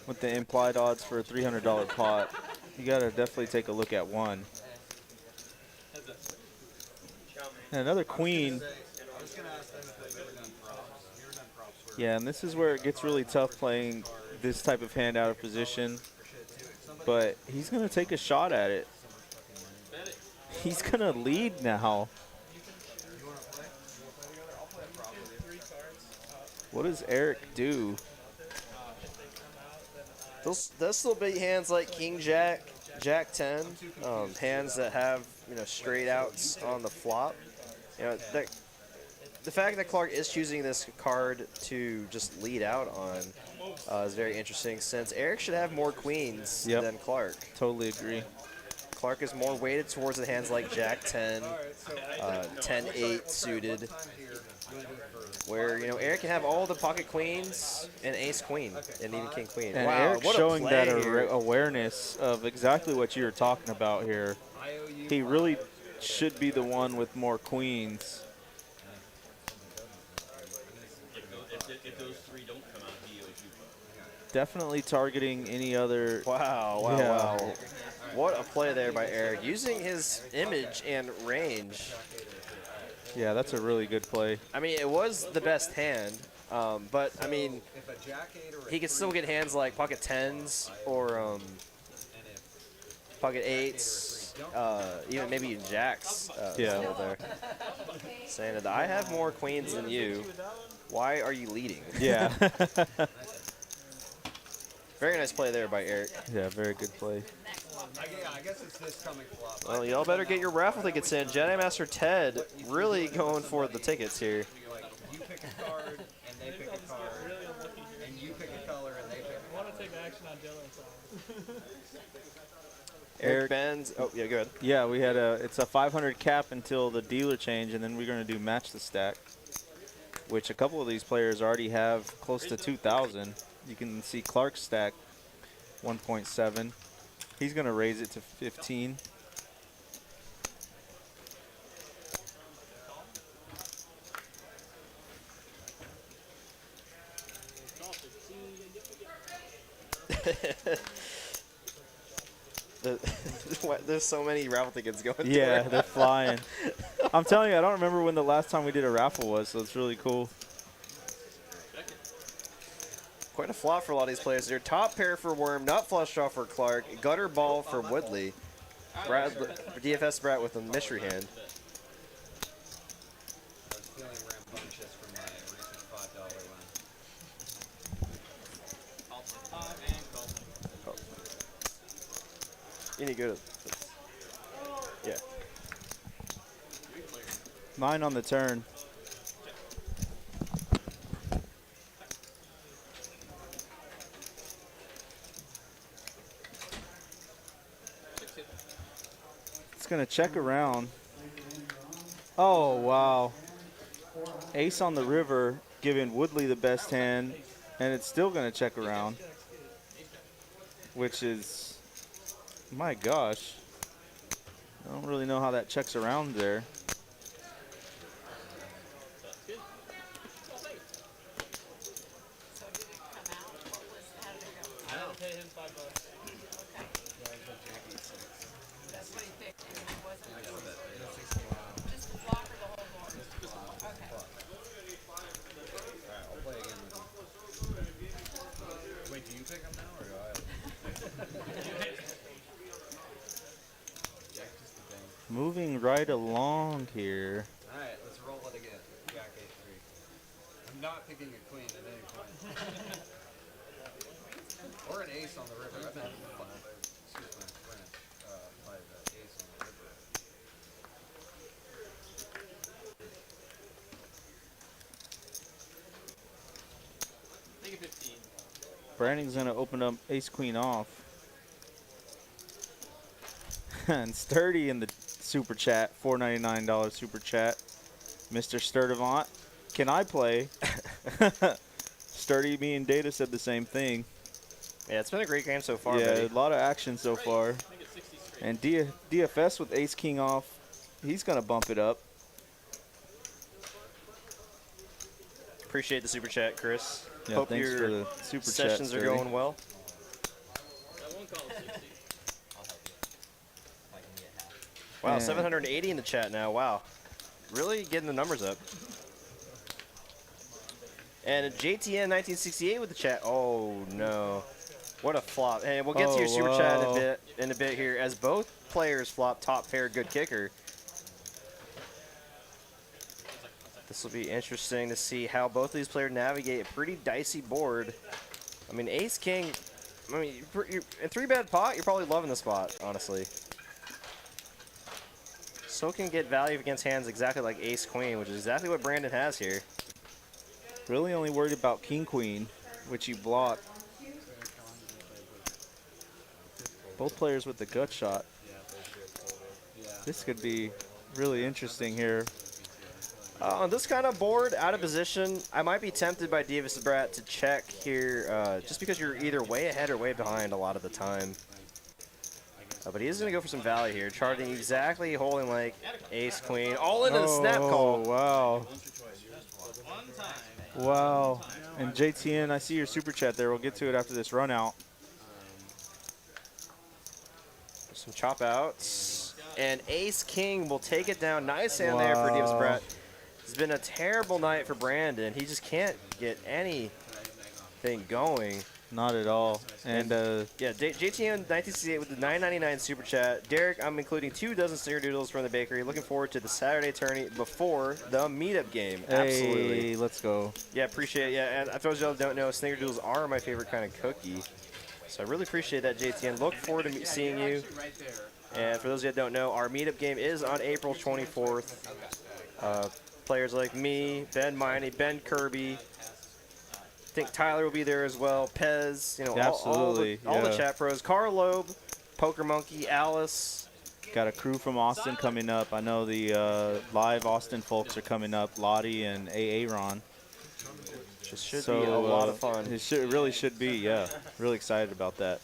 with the implied odds for a $300 pot. You got to definitely take a look at one. And another queen. Yeah, and this is where it gets really tough playing this type of hand out of position. But he's going to take a shot at it. He's going to lead now. What does Eric do? Those still be hands like King Jack, Jack 10, hands that have straight outs on the flop. The fact that Clark is choosing this card to just lead out on is very interesting, since Eric should have more queens than Clark. Totally agree. Clark is more weighted towards the hands like Jack 10, 10-8 suited, where Eric can have all the pocket queens and ace queen and even king queen. And wow, Eric's what a showing play that here. awareness of exactly what you were talking about here. He really should be the one with more queens. If those three don't come out, he owes you. Definitely targeting any other. Wow. What a play there by Eric, using his image and range Yeah, that's a really good play. I mean, it was the best hand, but I mean, If a jack 8 or a he can still get hands like pocket 10s or and if pocket 8s, even maybe even jacks. Yeah. Still there. Saying that I have more queens than you. Why are you leading? Yeah. Very nice play there by Eric. Yeah, very good play. I guess it's this coming flop. Well, y'all better get your raffle tickets in. Jedi Master Ted really going for the tickets here. Like, you pick a card, and they pick a card, and you pick a color, and they pick a I want to take action on Dylan's side. Eric Benz. Oh, yeah, good. Yeah, we had it's a 500 cap until the dealer change, and then we're going to do match the stack, which a couple of these players already have close to 2,000. You can see Clark's stack, 1.7. He's going to raise it to 15. There's so many raffle tickets going through. Yeah, they're flying. I'm telling you, I don't remember when the last time we did a raffle was, so it's really cool. Quite a flop for a lot of these players. Their top pair for Worm, nut flush draw for Clark, gutter ball for Woodley. DFS Brat with a mystery hand. I was feeling rambunctious from my recent $5 one. You need good. Yeah. 9 on the turn. It's going to check around. Oh, wow. Ace on the river, giving Woodley the best hand, and it's still going to check around, which is, my gosh. I don't really know how that checks around there. So did it come out? What was, how did it go? I had to pay him $5. That's what he picked, and it wasn't just the flop or the whole board? Okay. Alright, I'll play again with you. Wait, do you pick them now, or do I? Jack just the thing. Moving right along here. Alright, let's roll it again. Jack 8-3. I'm not picking a queen at any point. Or an ace on the river. I've had excuse my French. My ace on the river. Take a 15. Brandon's going to open up ace-queen off. And Sturdy in the super chat, $4.99 super chat. Mr. Sturdivant, can I play? Sturdy, me, and Data said the same thing. Yeah, it's been a great game so far. Yeah, buddy. a lot of action so far. Make it 60 straight. And DFS with ace-king off, he's going to bump it up. Appreciate the super chat, Chris. Yeah, Hope thanks your for the super chat, sessions are Sturdy. going well. That one call is 60. Wow, Yeah. 780 in the chat now. Wow. Really getting the numbers up. And JTN 1968 with the chat. Oh, no. What a flop. Hey, we'll get to your super chat in a bit here as both players flop top pair good kicker. This will be interesting to see how both of these players navigate a pretty dicey board. I mean, ace king. I mean, you're, in 3-bet pot, you're probably loving the spot, honestly. So can get value against hands exactly like ace queen, which is exactly what Brandon has here. Really only worried about king-queen, which you block. Both players with the gut shot. This could be really interesting here. On this kind of board, out of position, I might be tempted by Davis Brat to check here, just because you're either way ahead or way behind a lot of the time. But he is going to go for some value here, charting exactly holding like ace queen, all into the snap call. Wow. Wow. And JTN, I see your super chat there. We'll get to it after this run out. Some chop outs. And ace king will take it down. Nice hand there for Davis Brat. been a terrible night for Brandon. He just can't get anything going. Not at all. And Yeah, JTM 1968 with the $9.99 super chat. Derek, I'm including 2 dozen snickerdoodles from the bakery. Looking forward to the Saturday tourney before the meetup game. Absolutely. hey, let's go. Yeah, appreciate it. Yeah, and for those y'all don't know, snickerdoodles are my favorite kind of cookie. So I really appreciate that, JTN. Look forward to seeing you. And for those that don't know, our meetup game is on April 24th. Players like me, Ben Miney, Ben Kirby. I think Tyler will be there as well. Pez, you know, Absolutely, all the yeah. chat pros. Carl Loeb, Poker Monkey, Alice. Got a crew from Austin coming up. I know the live Austin folks are coming up. Lottie and Aaron. Just should be a lot of fun. It really should be, yeah. Really excited about that.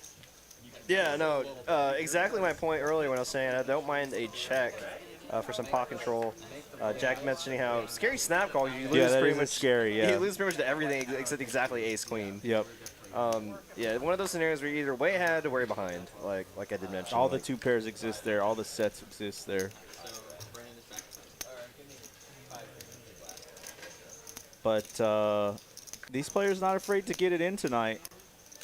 Yeah, no, exactly my point earlier when I was saying I don't mind a check for some pot control. Jack mentioning how scary snap call, you lose Yeah, that pretty is much scary, yeah. You lose pretty much to everything except exactly ace queen. Yep. Yeah, one of those scenarios where you're either way ahead or way behind, like I did mention. All the 2 pairs exist there. All the sets exist there. But these players not afraid to get it in tonight.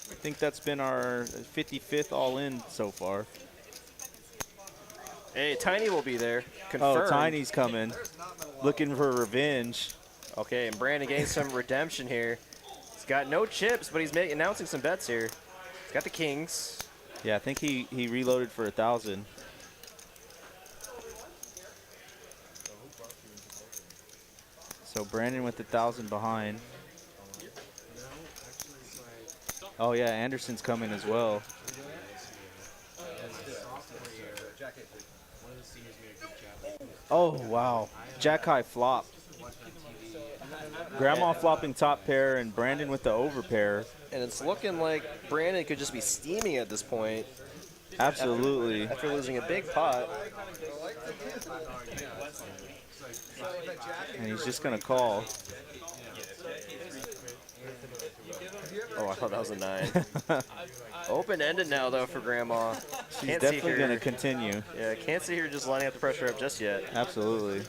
I think that's been our 55th all-in so far. Hey, Tiny will be there. Confirmed. Oh, Tiny's coming. Looking for revenge. Okay, and Brandon getting some redemption here. He's got no chips, but he's announcing some bets here. He's got the kings. Yeah, I think he reloaded for 1,000. So Brandon with 1,000 behind. Oh yeah, Anderson's coming as well. Oh wow, Jack high flop. Grandma flopping top pair and Brandon with the over pair. And it's looking like Brandon could just be steaming at this point. Absolutely. After losing a big pot. And he's just gonna call. Oh, I thought that was a 9. Open-ended now, though, for Grandma. She's Can't definitely see her. going to continue. Yeah, can't see her just lining up the pressure up just yet. Absolutely.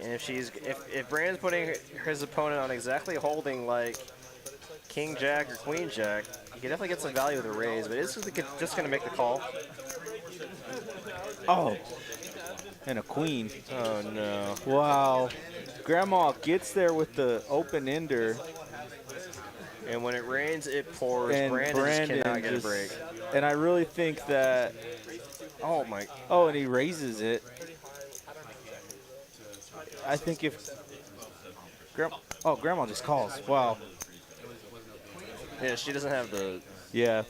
And if Brandon's putting his opponent on exactly holding like King Jack or Queen Jack, he can definitely get some value with a raise, but it's just going to make the call. Oh, and a queen. Oh, no. Wow. Grandma gets there with the open-ender. And when it rains, it pours. And Brandon just cannot get a break. And I really think that... Oh, my. Oh, and he raises it. I think if... Grandma just calls. Wow. Yeah, she doesn't have the... Yeah.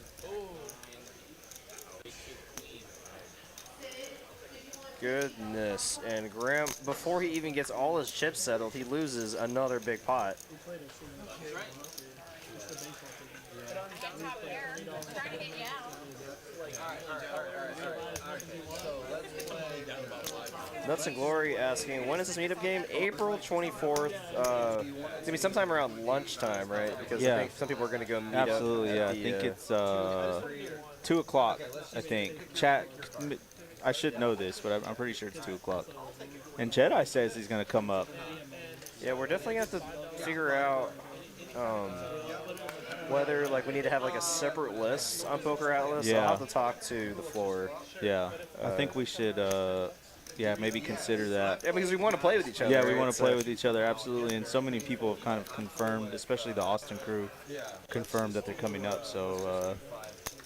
Goodness. And before he even gets all his chips settled, he loses another big pot. Nuts and Glory asking, when is this meetup game? April 24th. It's going to be sometime around lunchtime, right? Because I think some people are going to go meet up. Absolutely, yeah. I think it's 2 o'clock, I think. Chat, I should know this, but I'm pretty sure it's 2 o'clock. And Jedi says he's going to come up. Yeah, we're definitely going to have to figure out whether we need to have a separate list on Poker Atlas. Yeah. I'll have to talk to the floor. Yeah, I think we should, maybe consider that. Yeah, because we want to play with each other. Yeah, we right? want to play with each other, absolutely. And so many people have kind of confirmed, especially the Austin crew, confirmed that they're coming up. So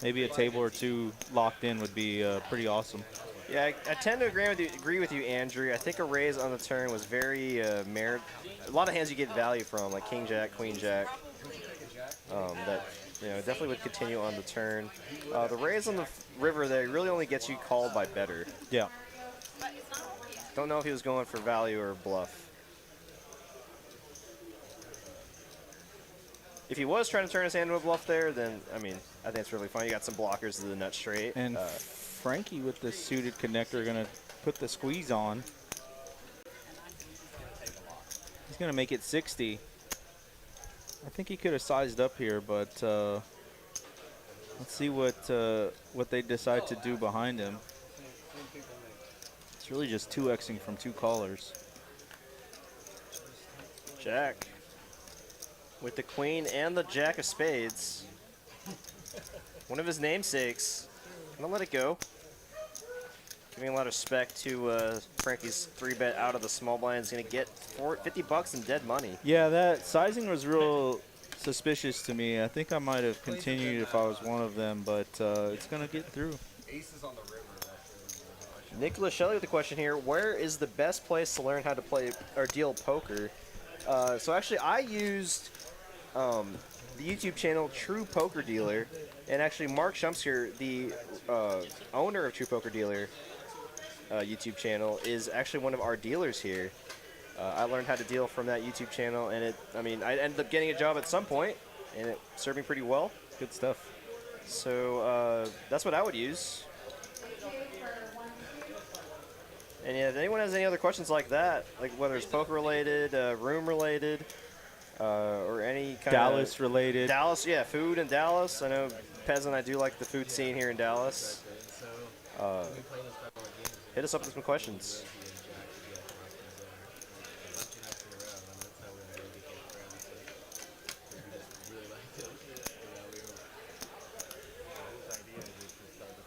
maybe a table or 2 locked in would be pretty awesome. Yeah, I tend to agree with you, Andrew. I think a raise on the turn was very merit. A lot of hands you get value from, like King Jack, Queen Jack. That definitely would continue on the turn. The raise on the river there really only gets you called by better. Yeah. Don't know if he was going for value or bluff. If he was trying to turn his hand into a bluff there, then I think it's really fine. You got some blockers to the nut straight. And Frankie with the suited connector going to put the squeeze on. He's going to make it 60. I think he could have sized up here, but let's see what they decide to do behind him. It's really just 2xing from 2 callers. Jack with the queen and the jack of spades. One of his namesakes. Gonna let it go. Giving a lot of respect to Frankie's 3-bet out of the small blind. Is gonna get 50 bucks in dead money. Yeah, that sizing was real suspicious to me. I think I might have continued if I was one of them, but it's gonna get through. Aces on the river. Nicholas Shelley with the question here: where is the best place to learn how to play or deal poker? So actually, I used the YouTube channel True Poker Dealer, and actually Mark Shumsker, the owner of True Poker Dealer YouTube channel, is actually one of our dealers here. I learned how to deal from that YouTube channel, and I ended up getting a job at some point, and it served me pretty well. Good stuff. So that's what I would use. And yeah, if anyone has any other questions like that, like whether it's poker related, room related, or any kind Dallas of related. Dallas, yeah, food in Dallas. I know Pez and I do like the food scene here in Dallas. Hit us up with some questions.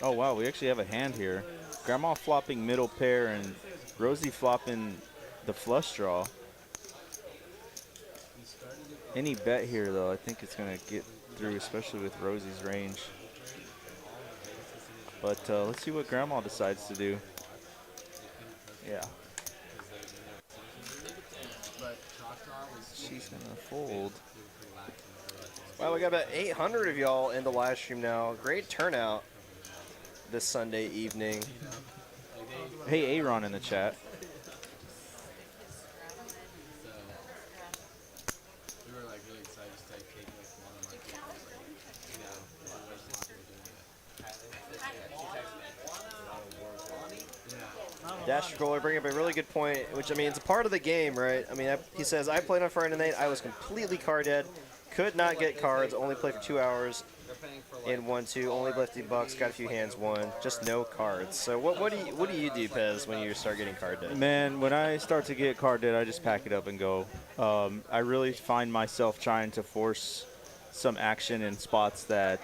Oh wow, we actually have a hand here. Grandma flopping middle pair and Rosie flopping the flush draw. Any bet here though, I think it's gonna get through, especially with Rosie's range. But let's see what Grandma decides to do. Yeah. She's gonna fold. Well, we got about 800 of y'all in the live stream now. Great turnout this Sunday evening. Hey, Aaron in the chat. We were like really excited to start taking like one of my kids, like, Dash Roller bringing up a really good point, which I mean, it's a part of the game, right? I mean, he says, I played on Friday night. I was completely card dead. Could not get cards. Only played for 2 hours. In 1-2, only left 50 bucks. Got a few hands, won. Just no cards. So what do you do, Pez, when you start getting card dead? Man, when I start to get card dead, I just pack it up and go. I really find myself trying to force some action in spots that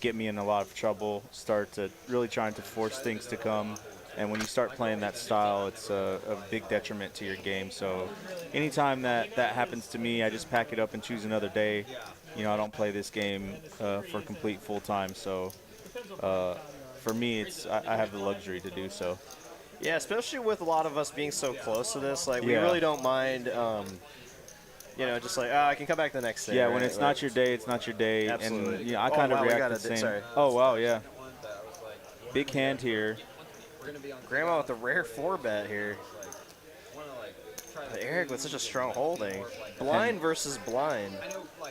get me in a lot of trouble. Start to really trying to force things to come. And when you start playing that style, it's a big detriment to your game. So anytime that happens to me, I just pack it up and choose another day. You know, I don't play this game for complete full time. So for me, I have the luxury to do so. Yeah, especially with a lot of us being so close to this, like we Yeah. really don't mind, you know, just like, I can come back the next day. Yeah, right? when it's not your day, it's not your day. Absolutely. And I kind of wow, we react got the a- same. sorry. Oh, wow, yeah. Big hand here. Grandma with the rare 4-bet here. Eric with such a strong holding. Blind versus blind.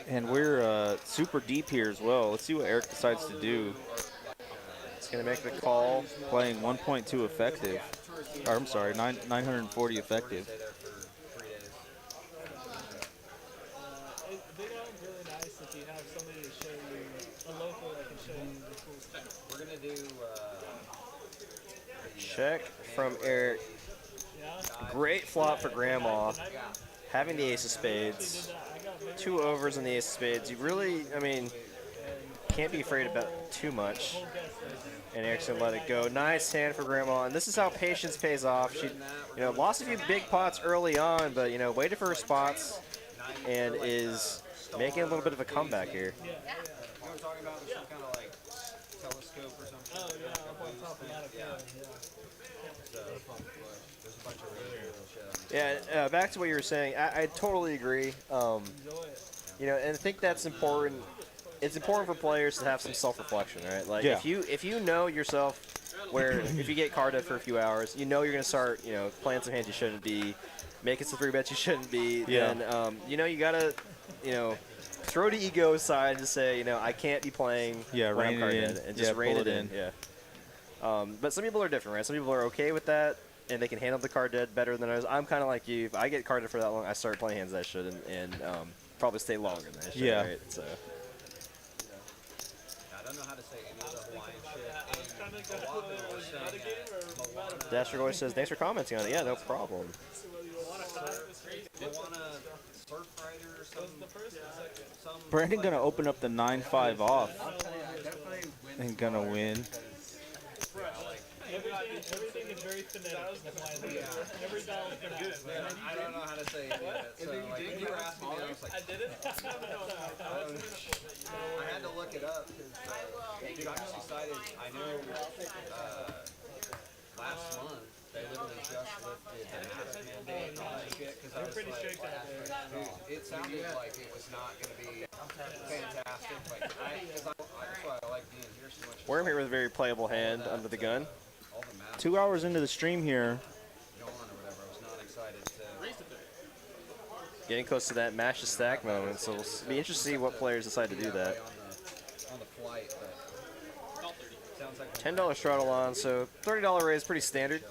And we're super deep here as well. Let's see what Eric decides to do. It's going to make the call. Playing 1.2 effective. Or, I'm sorry, 940 effective. They are really nice if you have somebody to show you, a local that can show you the cool stuff. We're gonna do. Check from Eric. Yeah? Great flop for Grandma. Having the ace of spades. 2 overs in the ace of spades. You really, I mean, can't be afraid about too much. And Eric's going to let it go. Nice hand for Grandma. And this is how patience pays off. She, you know, lost a few big pots early on, but, you know, waited for her spots and is making a little bit of a comeback here. We were talking about some kind of like telescope or something. Oh, yeah, up on top of that. Yeah. So, there's a bunch of really cool shit. Yeah, back to what you were saying. I totally agree. Enjoy it. You know, and I think that's important. It's important for players to have some self-reflection, right? Like, Yeah. if you know yourself, where if you get carded for a few hours, you know you're going to start, you know, playing some hands you shouldn't be, making some 3-bets you shouldn't be. Yeah. Then, you know, you got to, you know, throw the ego aside and say, you know, I can't be playing Yeah, when I'm rein it carded, in. and just Yeah, rein pull it it in. in. Yeah. But some people are different, right? Some people are okay with that, and they can handle the card dead better than others. I'm kind of like you. If I get carded for that long, I start playing hands that I should, and probably stay longer than I should. Yeah. Right? So. I don't know how to say any of the Hawaiian shit. Dasher Boy says, thanks for commenting on it. Yeah, no problem. Surfrider or something. Brandon gonna open up the 9-5 off I'll tell you, I definitely win. and gonna win. Everything is very phonetic. Every dial is phonetic. I don't know how to say any of it. So, like, when you were asking me, I was like, I did it? I had to look it up because, dude, I'm just excited. I know last month they literally just lifted the mask mandate and all that shit because I was Pretty like, strict out there. dude, it sounded like it was not going to be fantastic. Like, that's why I like being here so much. Worm here with a very playable hand under the gun. All the masks 2 hours into the stream here. gone or whatever. I was not excited to. Getting close to that match to stack moment, so we'll be interested to see what players decide to do that. On the flight, but sounds like $10 straddle on, so $30 raise, pretty standard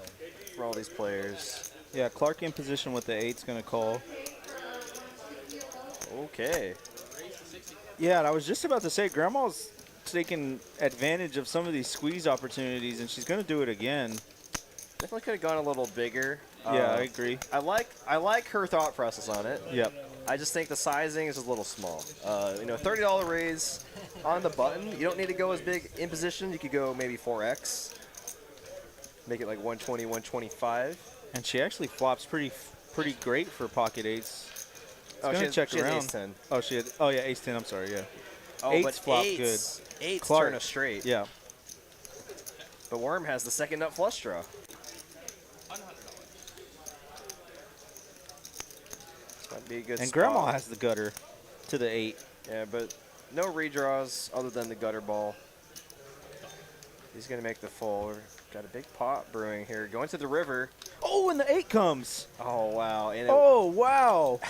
for all these players. Yeah, Clark in position with the 8's gonna call. Okay. Yeah, and I was just about to say, Grandma's taking advantage of some of these squeeze opportunities, and she's gonna do it again. Definitely could have gone a little bigger. Yeah, I agree. I like her thought process on it. Yep. I just think the sizing is just a little small. You know, $30 raise on the button. You don't need to go as big in position. You could go maybe 4x. Make it like 120, 125. And she actually flops pretty great for pocket 8s. Oh, gonna check she has around. ace 10. Oh, she had. Oh yeah, ace 10. I'm sorry. Yeah. Oh, Eights but flop eights, eights Clark. turn a straight. Yeah. But Worm has the second nut flush draw. This might be a good And spot. Grandma has the gutter to the 8. Yeah, but no redraws other than the gutter ball. He's going to make the fold. Got a big pot brewing here. Going to the river. Oh, and the 8 comes. Oh, wow. And it Oh, wow.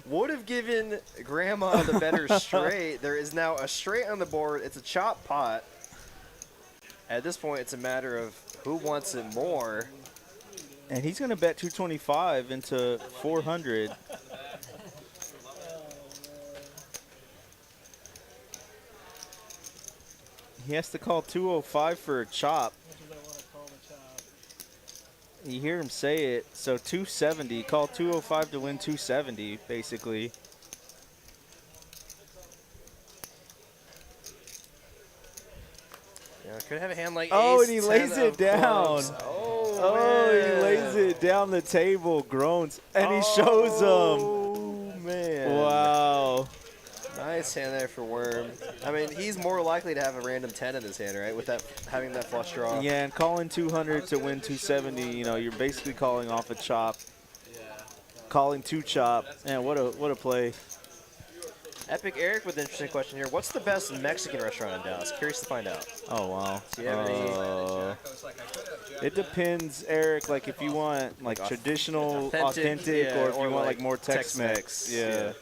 would have given Grandma the better straight. There is now a straight on the board. It's a chop pot. At this point, it's a matter of who wants it more. And he's going to bet 225 into 400. He has to call 205 for a chop. Which is I want to call the chop. You hear him say it. So 270. Call 205 to win 270, basically. Yeah, could have a hand like Oh, ace and he 10 lays it of down. clubs. Oh, he man. lays it down the table, groans, and he shows him. Oh, man. Wow. Nice hand there for Worm. I mean, he's more likely to have a random 10 in his hand, right? With that, having that flush draw. Yeah, and calling 200 to win 270, you know, you're basically calling off a chop. Calling 2 chop. Man, what a play. Epic Eric with an interesting question here. What's the best Mexican restaurant in Dallas? Curious to find out. Oh, wow. Do you have any? It depends, Eric, like if you want like traditional, authentic, yeah, or if you want like more Tex-Mex. Tex-Mex. Yeah.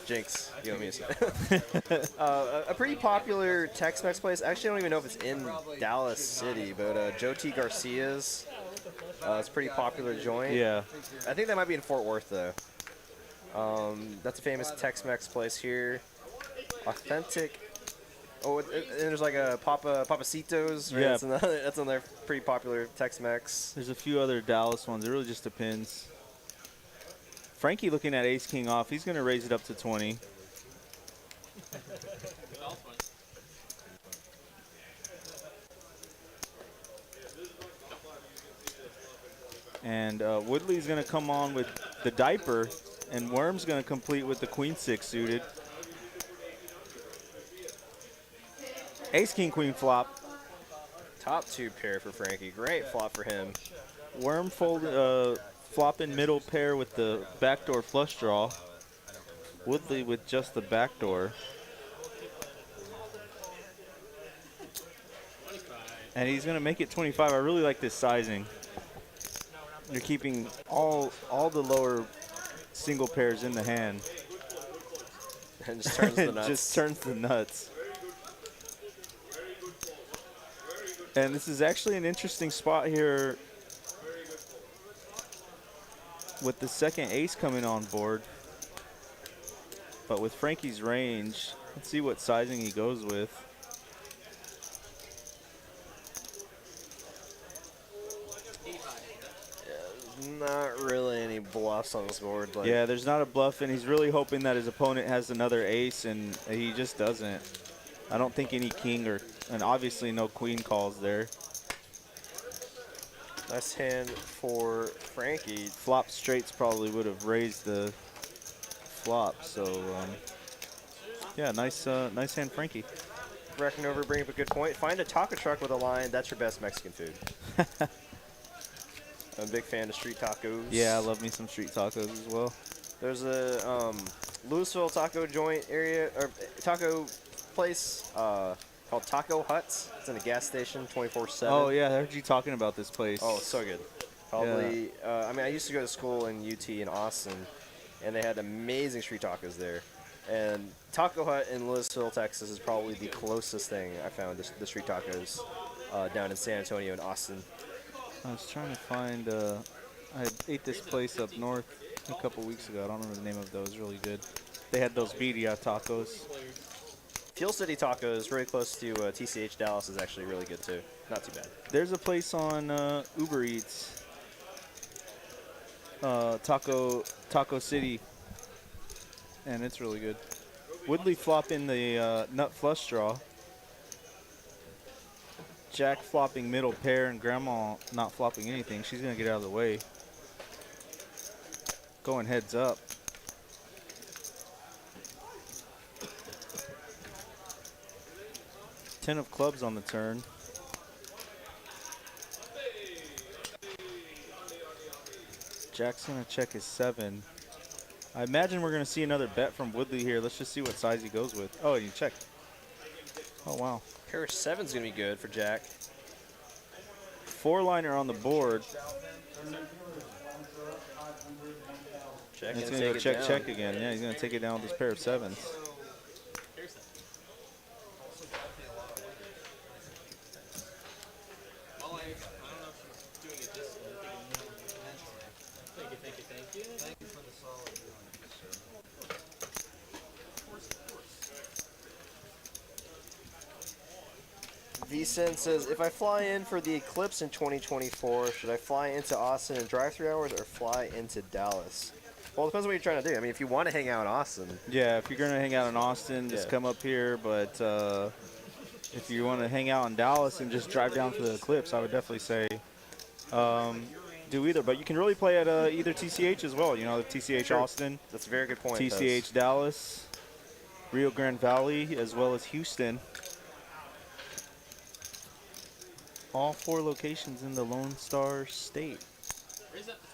Jinx, you owe me a second. A pretty popular Tex-Mex place. Actually, I don't even know if it's in Dallas City, but Joe T. Garcia's. It's a pretty popular joint. Yeah. I think that might be in Fort Worth, though. That's a famous Tex-Mex place here. Authentic. Oh, and there's like a Papacitos. Right? Yeah. That's another pretty popular Tex-Mex. There's a few other Dallas ones. It really just depends. Frankie looking at ace king off. He's going to raise it up to 20. And Woodley's going to come on with the diaper, and Worm's going to complete with the queen 6 suited. Ace king queen flop. Top 2 pair for Frankie. Great flop for him. Worm flopping middle pair with the backdoor flush draw. Woodley with just the backdoor. And he's going to make it 25. I really like this sizing. You're keeping all the lower single pairs in the hand. And just turns the It nuts. just turns the nuts. And this is actually an interesting spot here with the second ace coming on board. But with Frankie's range, let's see what sizing he goes with. Not really any bluffs on this board. Like, Yeah, there's not a bluff, and he's really hoping that his opponent has another ace, and he just doesn't. I don't think any king and obviously no queen calls there. nice hand for Frankie. Flop straights probably would have raised the flop, so yeah, nice hand, Frankie. Reckon over, bring up a good point. Find a taco truck with a line. That's your best Mexican food. I'm a big fan of street tacos. Yeah, I love me some street tacos as well. There's a Louisville taco joint area or taco place called Taco Huts. It's in a gas station, 24/7. Oh yeah, I heard you talking about this place. Oh, it's so good. Probably. I mean, I used to go to school in UT in Austin, and they had amazing street tacos there. And Taco Hut in Louisville, Texas, is probably the closest thing I found to the street tacos down in San Antonio and Austin. I was trying to find. I ate this place up north a couple weeks ago. I don't remember the name of those. Really good. They had those birria tacos. Fuel City Tacos, really close to TCH Dallas, is actually really good too. Not too bad. There's a place on Uber Eats, Taco City, and it's really good. Woodley flopping the nut flush draw. Jack flopping middle pair, and Grandma not flopping anything. She's gonna get out of the way. Going heads up. Ten of clubs on the turn. Jack's gonna check his 7. I imagine we're gonna see another bet from Woodley here. Let's just see what size he goes with. Oh, you checked. Oh wow. Pair of 7's gonna be good for Jack. 4-liner on the board. Jack He's gonna gonna go take it check down. check again. Yeah, he's gonna take it down with his pair of 7s. VSen says, if I fly in for the eclipse in 2024, should I fly into Austin and drive 3 hours or fly into Dallas? Well, it depends on what you're trying to do. I mean, if you want to hang out in Austin. Yeah, if you're gonna hang out in Austin, just come up here. But if you want to hang out in Dallas and just drive down for the eclipse, I would definitely say do either. But you can really play at either TCH as well. You know, the TCH Sure. Austin, That's a very good point. TCH Dallas, Rio Grande Valley, as well as Houston. All 4 locations in the Lone Star State.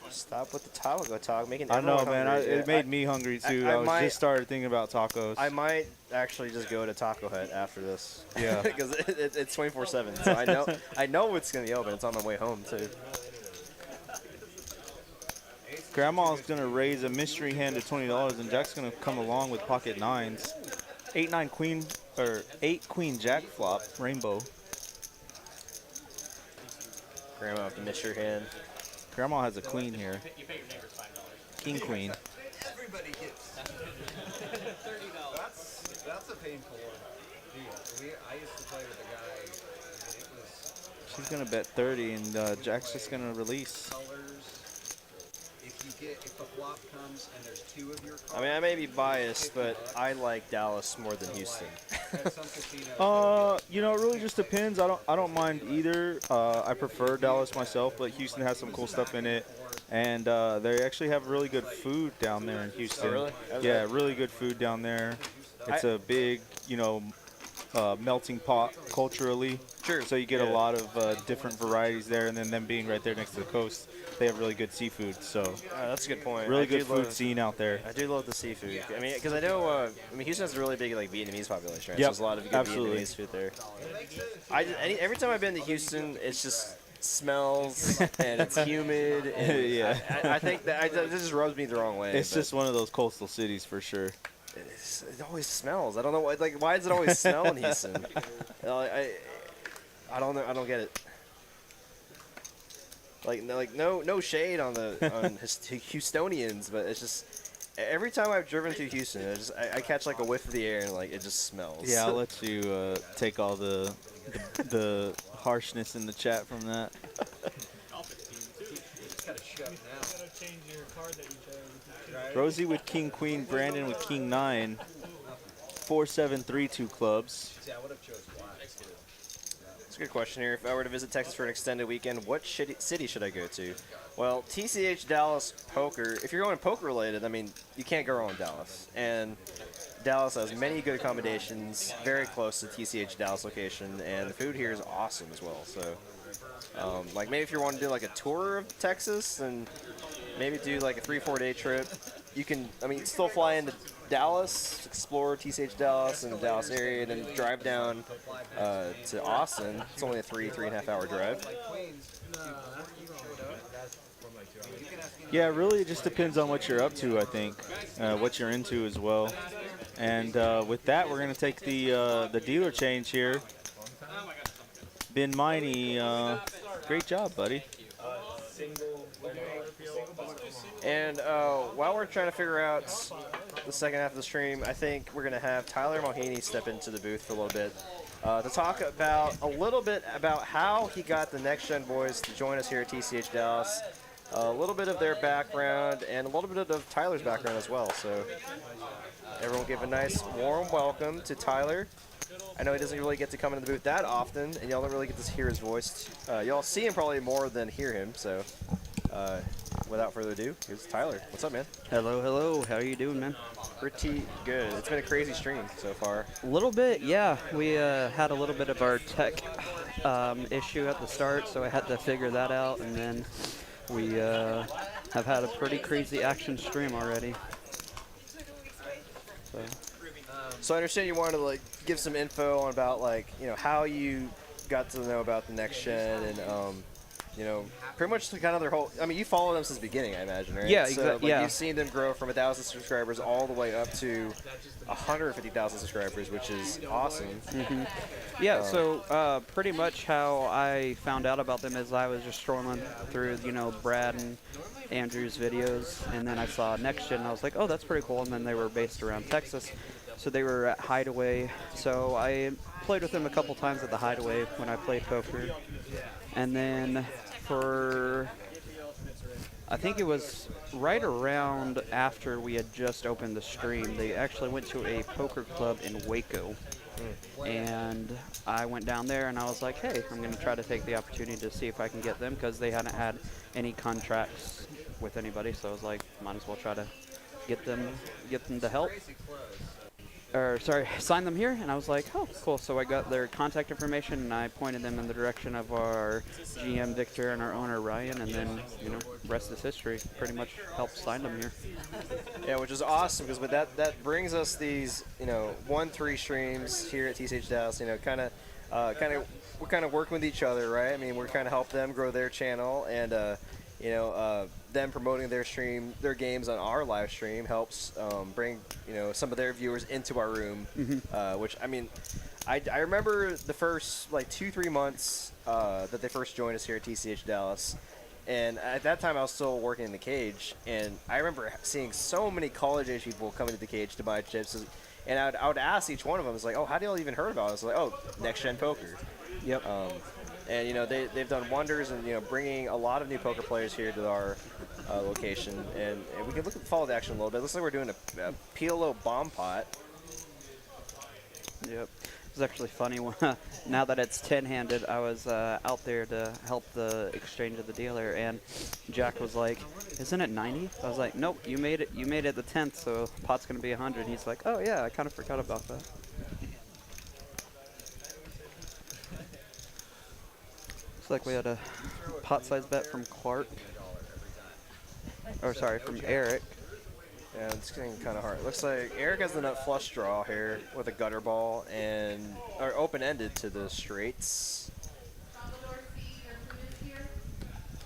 Stop with the taco talk, making I know, everyone man. hungry. It made me hungry too. I I might- just started thinking about tacos. I might actually just go to Taco Hut after this. Yeah. Because it's 24/7, so I know it's gonna be open. It's on my way home too. Grandma's gonna raise a mystery hand to $20, and Jack's gonna come along with pocket 9s. 8-9 queen or 8 queen Jack flop rainbow. Grandma have to miss your hand. Grandma has a queen here. King queen. Everybody gets that's a painful deal. I used to play with a guy, and it was She's gonna bet 30, and Jack's just gonna release. colors. If the flop comes and there's 2 of your cards. I mean, I may be biased, but I like Dallas more than Houston. At some casinos, You know, it really just depends. I don't mind either. I prefer Dallas myself, but Houston has some cool stuff in it, and they actually have really good food down there in Houston. Oh, really? Yeah, really good food down there. It's a big, you know, melting pot culturally. Sure. So you get a lot of different varieties there, and then them being right there next to the coast, they have really good seafood. So That's a good point. really I do good food love- scene out there. I do love the seafood. I mean, because I know, I mean, Houston has a really big like Vietnamese population, right? Yep, So there's a lot of good absolutely. Vietnamese food there. Every time I've been to Houston, it's just smells and it's humid. And Yeah. I think that this just rubs me the wrong way. It's but just one of those coastal cities for sure. it always smells. I don't know why. Like, why does it always smell in Houston? I don't know. I don't get it. Like no shade on Houstonians, but it's just every time I've driven through Houston, I catch like a whiff of the air and like it just smells. Yeah, I'll let you take all the harshness in the chat from that. matchup now. You gotta change your card that you chose. Right? Rosie with king queen, Brandon with king 9, 4 7 3 2 clubs. See, I would have chose black. That's a good question here. If I were to visit Texas for an extended weekend, what city should I go to? Well, TCH Dallas Poker. If you're going poker related, I mean, you can't go wrong in Dallas. And Dallas has many good accommodations, very close to TCH Dallas location, and the food here is awesome as well. So, like maybe if you want to do like a tour of Texas, and maybe do like a 3-4 day trip, you can. I mean, still fly into Dallas, explore TCH Dallas and the Dallas area, and then drive down to Austin. It's only a 3.5 hour drive. Yeah, really, it just depends on what you're up to, I think, what you're into as well. And with that, we're going to take the dealer change here. Ben Miney, great job, buddy. And while we're trying to figure out the second half of the stream, I think we're going to have Tyler Mohini step into the booth for a little bit to talk about a little bit about how he got the Next Gen boys to join us here at TCH Dallas, a little bit of their background, and a little bit of Tyler's background as well. So everyone give a nice warm welcome to Tyler. I know he doesn't really get to come into the booth that often, and y'all don't really get to hear his voice. Y'all see him probably more than hear him, so without further ado, here's Tyler. What's up, man? Hello, hello. How are you doing, man? Pretty good. It's been a crazy stream so far. A little bit, yeah. We had a little bit of our tech issue at the start, so I had to figure that out, and then we have had a pretty crazy action stream already. So I understand you wanted to like give some info on about like how you got to know about the Next Gen and pretty much kind of their whole. I mean, you followed them since the beginning, I imagine, right? Yeah, so, exactly. Like, you've seen them grow from 1,000 subscribers all the way up to 150,000 subscribers, which is awesome. Mm-hmm. Yeah. So pretty much how I found out about them is I was just scrolling through Brad and Andrew's videos, and then I saw Next Gen, and I was like, oh, that's pretty cool. And then they were based around Texas. So they were at Hideaway, so I played with them a couple times at the Hideaway when I played poker. And then I think it was right around after we had just opened the stream, they actually went to a poker club in Waco. And I went down there and I was like, hey, I'm going to try to take the opportunity to see if I can get them, because they hadn't had any contracts with anybody, so I was like, might as well try to get them to help. Or sorry, sign them here, and I was like, oh, cool. So I got their contact information, and I pointed them in the direction of our GM Victor and our owner Ryan, and then rest is history. Pretty much helped sign them here. Yeah, which is awesome, because that brings us these 1-3 streams here at TCH Dallas. We're kind of working with each other, right? I mean, we're kind of help them grow their channel, and them promoting their games on our live stream helps bring some of their viewers into our room, which I mean, I remember the first like 2-3 months that they first joined us here at TCH Dallas, and at that time I was still working in the cage, and I remember seeing so many college age people coming to the cage to buy chips, and I would ask each one of them, it's like, oh, how do y'all even heard about it? It's like, oh, Next Gen Poker. Yep. And they've done wonders in bringing a lot of new poker players here to our location, and we can follow the action a little bit. Looks like we're doing a PLO bomb pot. Yep. It's actually funny. Now that it's 10-handed, I was out there to help the exchange of the dealer, and Jack was like, "Isn't it 90?" I was like, "Nope, you made it. You made it the 10th, so pot's gonna be 100." And he's like, "Oh yeah, I kind of forgot about that." Looks like we had a pot size bet from Clark. Or sorry, from Eric. Yeah, it's getting kind of hard. Looks like Eric has the nut flush draw here with a gutter ball or open-ended to the straights.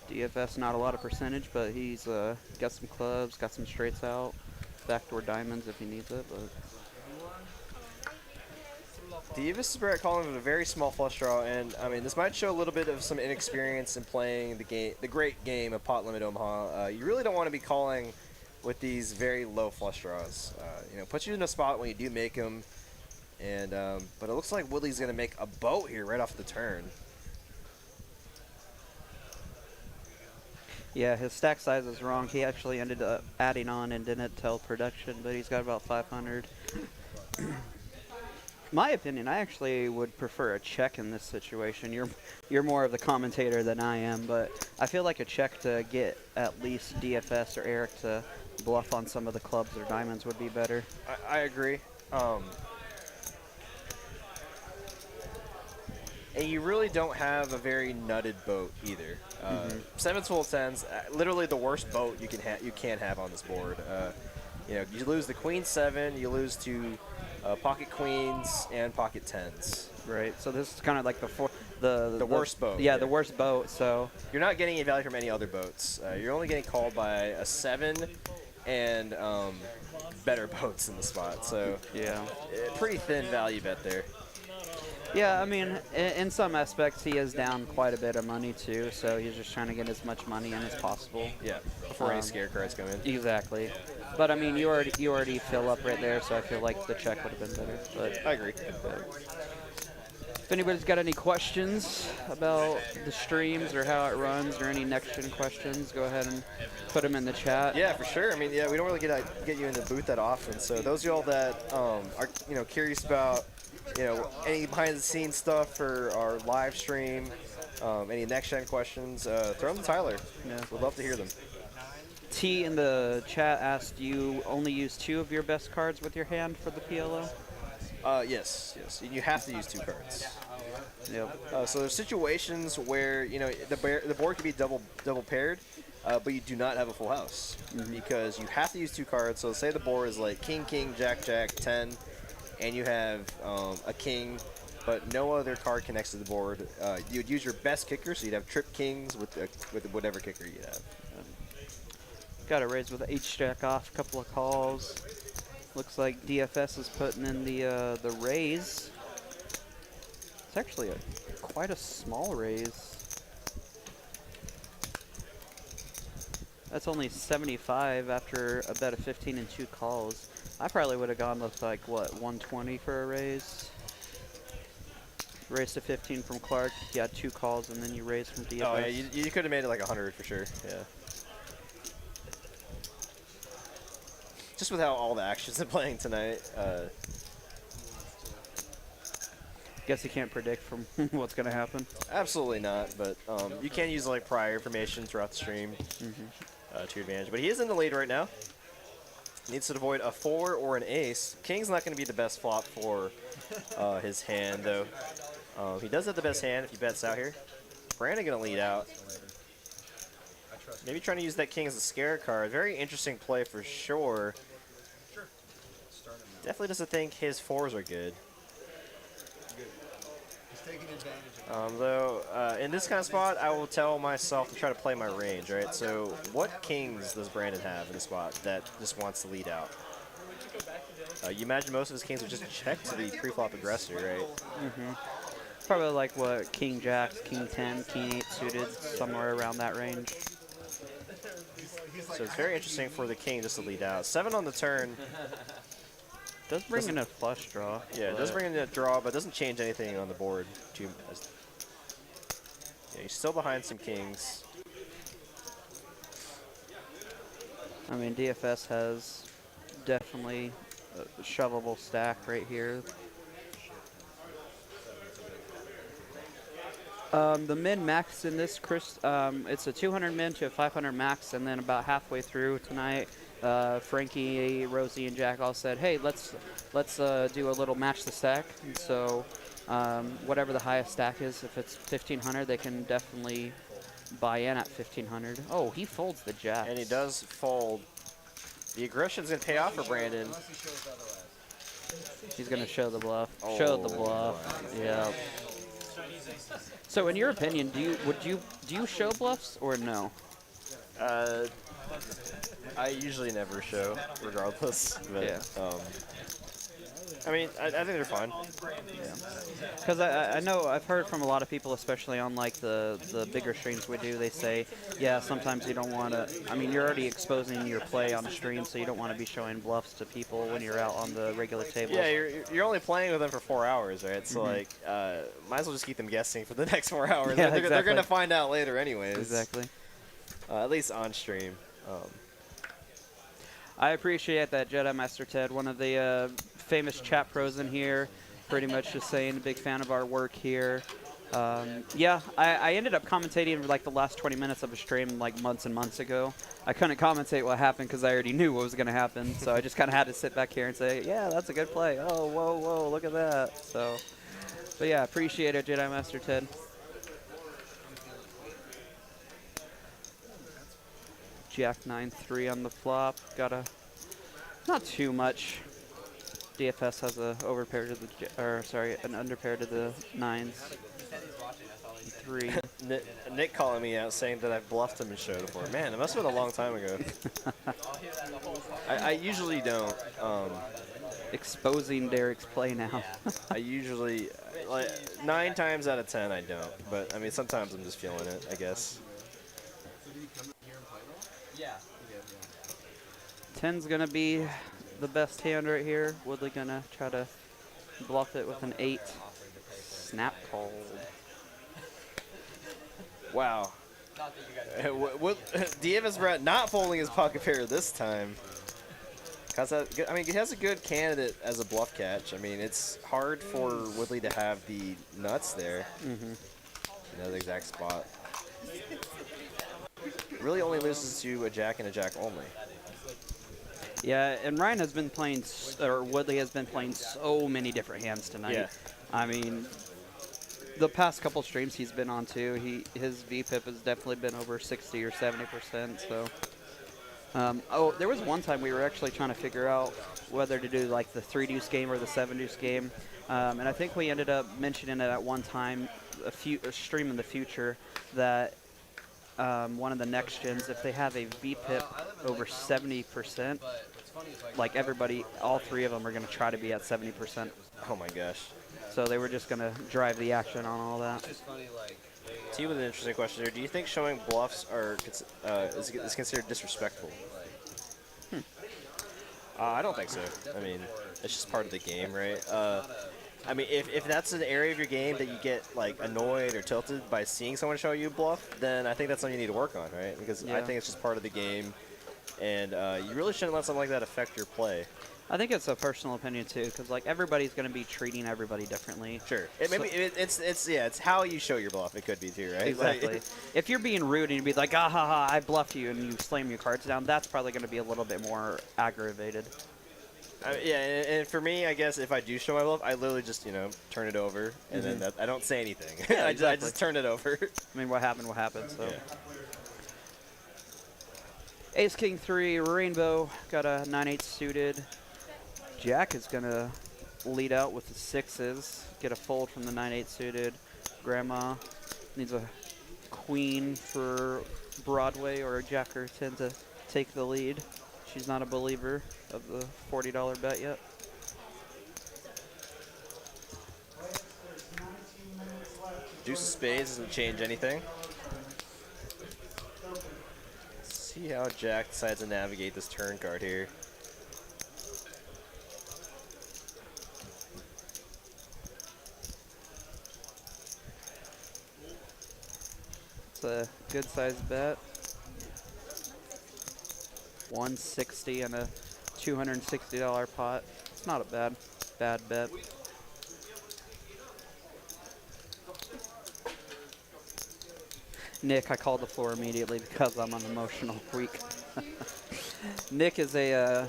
DFS not a lot of percentage, but he's got some clubs, got some straights out, backdoor diamonds if he needs it. But Davis is calling it a very small flush draw, and I mean this might show a little bit of some inexperience in playing the great game of Pot Limit Omaha. You really don't want to be calling with these very low flush draws. Puts you in a spot when you do make them, and but it looks like Woodley's gonna make a boat here right off the turn. Yeah, his stack size is wrong. He actually ended up adding on and didn't tell production, but he's got about 500. My opinion, I actually would prefer a check in this situation. You're more of the commentator than I am, but I feel like a check to get at least DFS or Eric to bluff on some of the clubs or diamonds would be better. I agree. And you really don't have a very nutted boat either. Sevens full of tens, literally the worst boat you can have on this board. You know, you lose the queen seven, you lose to pocket queens and pocket tens. Right. So this is kind of like The worst boat. Yeah, the worst boat. So you're not getting any value from any other boats. You're only getting called by a 7 and better boats in the spot. So yeah, pretty thin value bet there. yeah. I mean, in some aspects, he is down quite a bit of money too. So he's just trying to get as much money in as possible. Yeah, before any scare cards come in. Exactly. But I mean, you already fill up right there, so I feel like the check would have been better. But I agree. if anybody's got any questions about the streams or how it runs or any next-gen questions, go ahead and put them in the chat. Yeah, for sure. I mean, yeah, we don't really get you in the booth that often. So those of y'all that are curious about any behind-the-scenes stuff for our live stream, any next-gen questions, throw them to Tyler. Yeah. We'd love to hear them. T in the chat asked, do you only use 2 of your best cards with your hand for the PLO? Yes. You have to use 2 cards. Yep. So there's situations where the board can be double paired, but you do not have a full house because you have to use 2 cards. So say the board is like king, jack, 10, and you have a king, but no other card connects to the board. You'd use your best kicker, so you'd have trip kings with whatever kicker you'd have. Got a raise with the H-Jack off, a couple of calls. Looks like DFS is putting in the raise. It's actually quite a small raise. That's only 75 after a bet of 15 and 2 calls. I probably would have gone with like, what, 120 for a raise? Raise to 15 from Clark. You had 2 calls and then you raised from DFS. Oh yeah, you could have made it like 100 for sure. Yeah. Just with how all the actions are playing tonight. Guess you can't predict from what's going to happen. Absolutely not, but you can use like prior information throughout the stream to your advantage. But he is in the lead right now. Needs to avoid a 4 or an ace. King's not going to be the best flop for his hand, though. He does have the best hand if he bets out here. Brandon going to lead out. Maybe trying to use that king as a scare card. Very interesting play for sure. Definitely doesn't think his 4s are good. Though, in this kind of spot, I will tell myself to try to play my range, right? So, what kings does Brandon have in the spot that just wants to lead out? You imagine most of his kings would just check to the pre-flop aggressor, right? Probably like what, King Jacks, King 10, King 8 suited, somewhere around that range. So it's very interesting for the king just to lead out. 7 on the turn. Does bring in a flush draw. Yeah, it does bring in a draw, but doesn't change anything on the board. Yeah, he's still behind some kings. I mean, DFS has definitely a shovable stack right here. The min max in this, Chris, it's a 200 min to a 500 max, and then about halfway through tonight, Frankie, Rosie, and Jack all said, "Hey, let's do a little match the stack." And so, whatever the highest stack is, if it's 1500, they can definitely buy in at 1500. Oh, he folds the jack. And he does fold. The aggression's gonna pay off for Brandon. He's gonna show the bluff. Oh, Show the bluff. Yeah. So, in your opinion, do you show bluffs or no? I usually never show, regardless. But, Yeah. I mean, I think they're fine. Because I know I've heard from a lot of people, especially on like the bigger streams we do, they say, yeah, sometimes you don't want to, I mean, you're already exposing your play on the stream, so you don't want to be showing bluffs to people when you're out on the regular table. Yeah, you're only playing with them for 4 hours, right? So, like, might as well just keep them guessing for the next 4 hours. Yeah, They're exactly. going to find out later anyways. Exactly. at least on stream. I appreciate that, Jedi Master Ted, one of the famous chat pros in here, pretty much just saying a big fan of our work here. Yeah, I ended up commentating like the last 20 minutes of a stream like months and months ago. I couldn't commentate what happened because I already knew what was going to happen, so I just kind of had to sit back here and say, yeah, that's a good play. Oh, whoa, whoa, look at that. So, but yeah, appreciate it, Jedi Master Ted. Jack 9-3 on the flop. Got a not too much. DFS has a overpair to the an underpair to the 9s. 3. Nick calling me out saying that I bluffed him in Showdown before. Man, it must have been a long time ago. I usually don't. Exposing Derek's play now. I usually, like, 9 times out of 10 I don't. But I mean, sometimes I'm just feeling it, I guess. Yeah. 10's gonna be the best hand right here. Woodley gonna try to bluff it with an 8. Snap called. Wow. Davis Brett not folding his pocket pair this time. I mean, he has a good candidate as a bluff catch. I mean, it's hard for Woodley to have the nuts there. You know, the exact spot. Really only loses to a jack and a jack only. Yeah, and Ryan has been playing, or Woodley has been playing so many different hands tonight. Yeah. I mean, the past couple streams he's been on too, his VPIP has definitely been over 60 or 70%. So, oh, there was one time we were actually trying to figure out whether to do like the 3-deuce game or the 7-deuce game, and I think we ended up mentioning it at one time, a stream in the future, that one of the next gens, if they have a VPIP over 70%, like everybody, all 3 of them are going to try to be at 70%. Oh my gosh. So they were just going to drive the action on all that. T with an interesting question here. Do you think showing bluffs is considered disrespectful? I don't think so. I mean, it's just part of the game, right? I mean, if that's an area of your game that you get like annoyed or tilted by seeing someone show you bluff, then I think that's something you need to work on, right? Because I think it's just part of the game, and you really shouldn't let something like that affect your play. I think it's a personal opinion too, because like everybody's going to be treating everybody differently. Sure. It's how you show your bluff. It could be too, right? Exactly. Like, if you're being rude and you be like, ah ha ha, I bluffed you, and you slam your cards down, that's probably going to be a little bit more aggravated. yeah, and for me, I guess if I do show my bluff, I literally just, turn it over, and then I don't say anything. Yeah, I exactly. just turn it over. I mean, what happened, so. Yeah. Ace, King 3, Rainbow, got a 9-8 suited. Jack is going to lead out with the 6s, get a fold from the 9-8 suited. Grandma needs a queen for Broadway or a Jack or 10 to take the lead. She's not a believer of the $40 bet yet. Deuce of spades doesn't change anything. Let's see how Jack decides to navigate this turn card here. It's a good sized bet. 160 and a $260 pot. It's not a bad bet. Nick, I called the floor immediately because I'm an emotional freak. Nick is a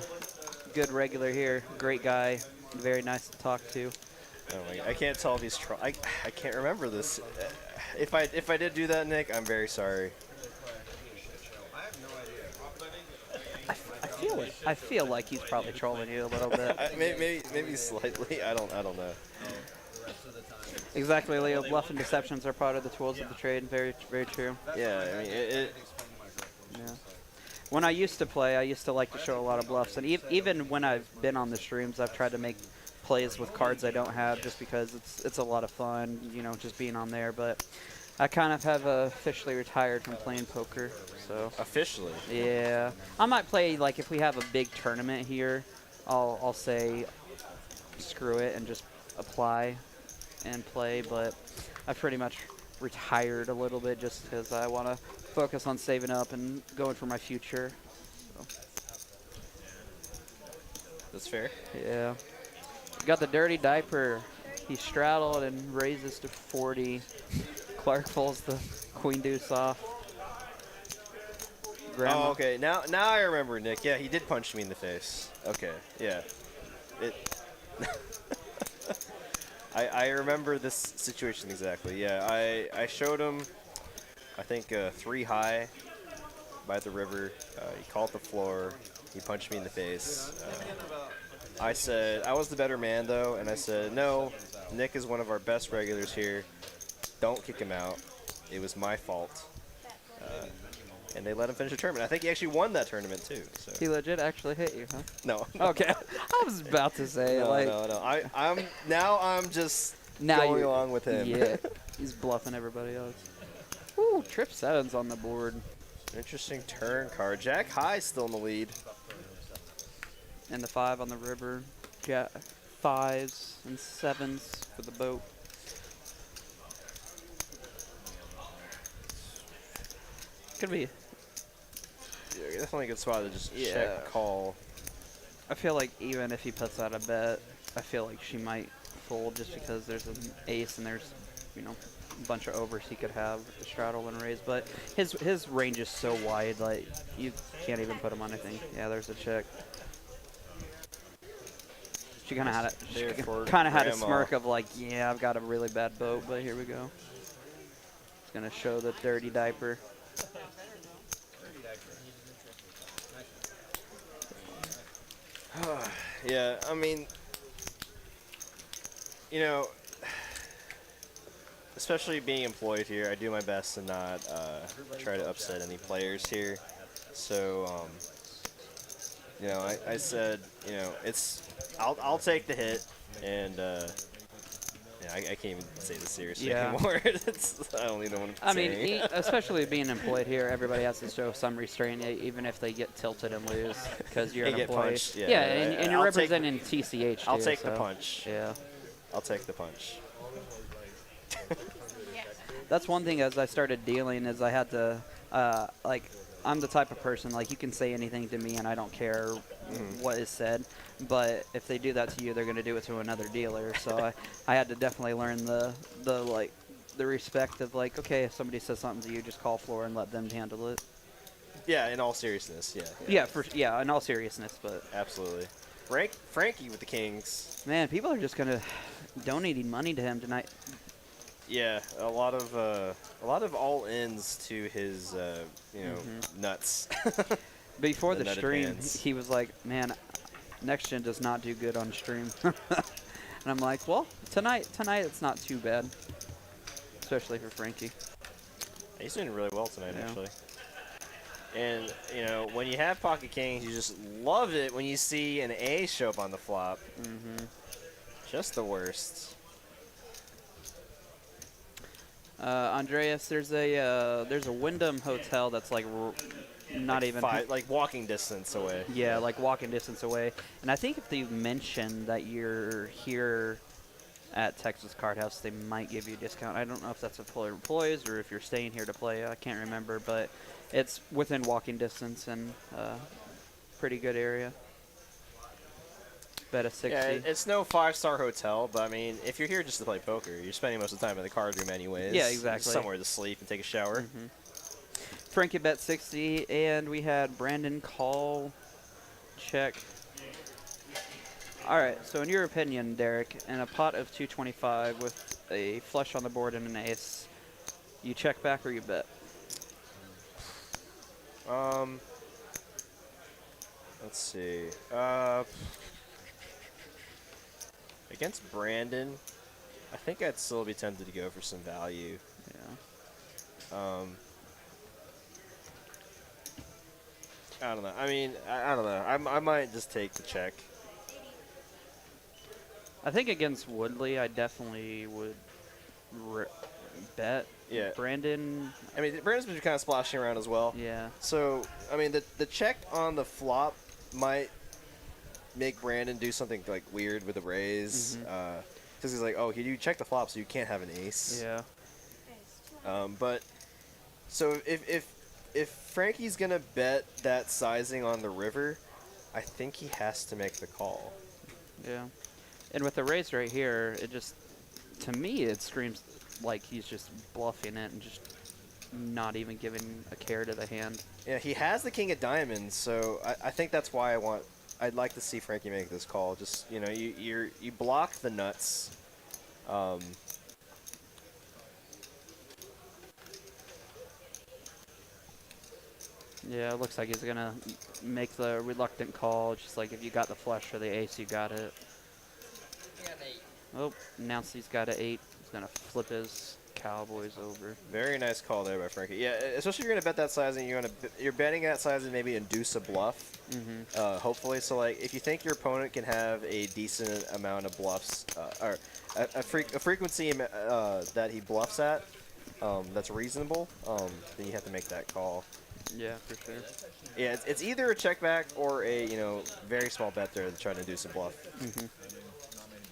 good regular here. Great guy. Very nice to talk to. Oh my God. I can't tell if he's I can't remember this. If I did do that, Nick, I'm very sorry. I feel like he's probably trolling you a little bit. maybe slightly. I don't know. Exactly, Leo. Bluff and deceptions are part of the tools of the trade. Very, very true. Yeah, I mean, Yeah. When I used to play, I used to like to show a lot of bluffs, and even when I've been on the streams, I've tried to make plays with cards I don't have, just because it's a lot of fun, just being on there. But I kind of have officially retired from playing poker. So officially. Yeah, I might play like if we have a big tournament here, I'll say screw it and just apply and play. But I pretty much retired a little bit just because I want to focus on saving up and going for my future. So, That's fair. yeah. Got the dirty diaper. He straddled and raises to 40. Clark pulls the queen deuce off. Grandma. Oh, okay. Now I remember, Nick. Yeah, he did punch me in the face. Okay, yeah. I remember this situation exactly. Yeah, I showed him, I think, 3 high by the river. He called the floor. He punched me in the face. I said, I was the better man, though, and I said, no, Nick is one of our best regulars here. Don't kick him out. It was my fault. And they let him finish the tournament. I think he actually won that tournament, too. So. He legit actually hit you, huh? No. Okay. I was about to say, No, like... no. I'm just now going along with him. Yeah. He's bluffing everybody else. Ooh, trip 7's on the board. Interesting turn card. Jack high still in the lead. And the 5 on the river. Jack 5s and 7s for the boat. Could be. Yeah, definitely a good spot to just Yeah. check call. I feel like even if he puts out a bet, I feel like she might fold just because there's an ace and there's, you know, a bunch of overs he could have with the straddle and raise. But his range is so wide, like you can't even put him on anything. Yeah, there's a check. She kind of had a smirk of like, yeah, I've got a really bad boat, but here we go. It's gonna show the dirty diaper. Yeah, I mean, you know, especially being employed here, I do my best to not try to upset any players here. So, you know, I said, you know, I'll take the hit, and yeah, I can't even say this seriously anymore. I don't even know what I'm saying. I mean, especially being employed here, everybody has to show some restraint, even if they get tilted and lose, because you're an employee. Punched, yeah, and you're representing TCH. I'll too, take so. the punch. Yeah. I'll take the punch. That's one thing as I started dealing is I had to, like, I'm the type of person, like, you can say anything to me and I don't care what is said. But if they do that to you, they're going to do it to another dealer. So I had to definitely learn the respect of, like, okay, if somebody says something to you, just call floor and let them handle it. Yeah, in all seriousness, yeah. Yeah, in all seriousness, but. Absolutely. Frankie with the Kings. Man, people are just going to donating money to him tonight. Yeah, a lot of all-ins to his, you know, nuts. Before the stream, he was like, man, Next Gen does not do good on stream. And I'm like, well, tonight it's not too bad, especially for Frankie. He's doing really well tonight, actually. And, you know, when you have Pocket Kings, you just love it when you see an A show up on the flop. Just the worst. Andreas, there's a Wyndham hotel that's like not even like walking distance away. Yeah, like walking distance away. And I think if they mention that you're here at Texas Card House, they might give you a discount. I don't know if that's for employees or if you're staying here to play. I can't remember, but it's within walking distance and pretty good area. Bet a 60. Yeah, it's no 5-star hotel, but I mean, if you're here just to play poker, you're spending most of the time in the card room anyways. Yeah, exactly. Somewhere to sleep and take a shower. Frankie bet 60, and we had Brandon call, check. All right, so in your opinion, Derek, in a pot of 225 with a flush on the board and an ace, you check back or you bet? Let's see. Against Brandon, I think I'd still be tempted to go for some value. Yeah. I don't know. I mean, I don't know. I might just take the check. I think against Woodley, I definitely would bet. Yeah. Brandon. I mean, Brandon's been kind of splashing around as well. Yeah. So, I mean, the check on the flop might make Brandon do something like weird with a raise. Because he's like, oh, you check the flop, so you can't have an ace. Yeah. But so if Frankie's gonna bet that sizing on the river, I think he has to make the call. Yeah. And with the raise right here, it just, to me, it screams like he's just bluffing it and just not even giving a care to the hand. Yeah, he has the king of diamonds, so I think that's why I'd like to see Frankie make this call. Just, you know, you block the nuts. Yeah, it looks like he's gonna make the reluctant call, just like if you got the flush or the ace, you got it. Oh, announced he's got an 8. He's gonna flip his cowboys over. Very nice call there by Frankie. Yeah, especially if you're gonna bet that sizing, you're betting that size and maybe induce a bluff. Hopefully, so like if you think your opponent can have a decent amount of bluffs, or a frequency that he bluffs at, that's reasonable, then you have to make that call. Yeah, for sure. Yeah, it's either a check back or a very small bet there to try to induce a bluff.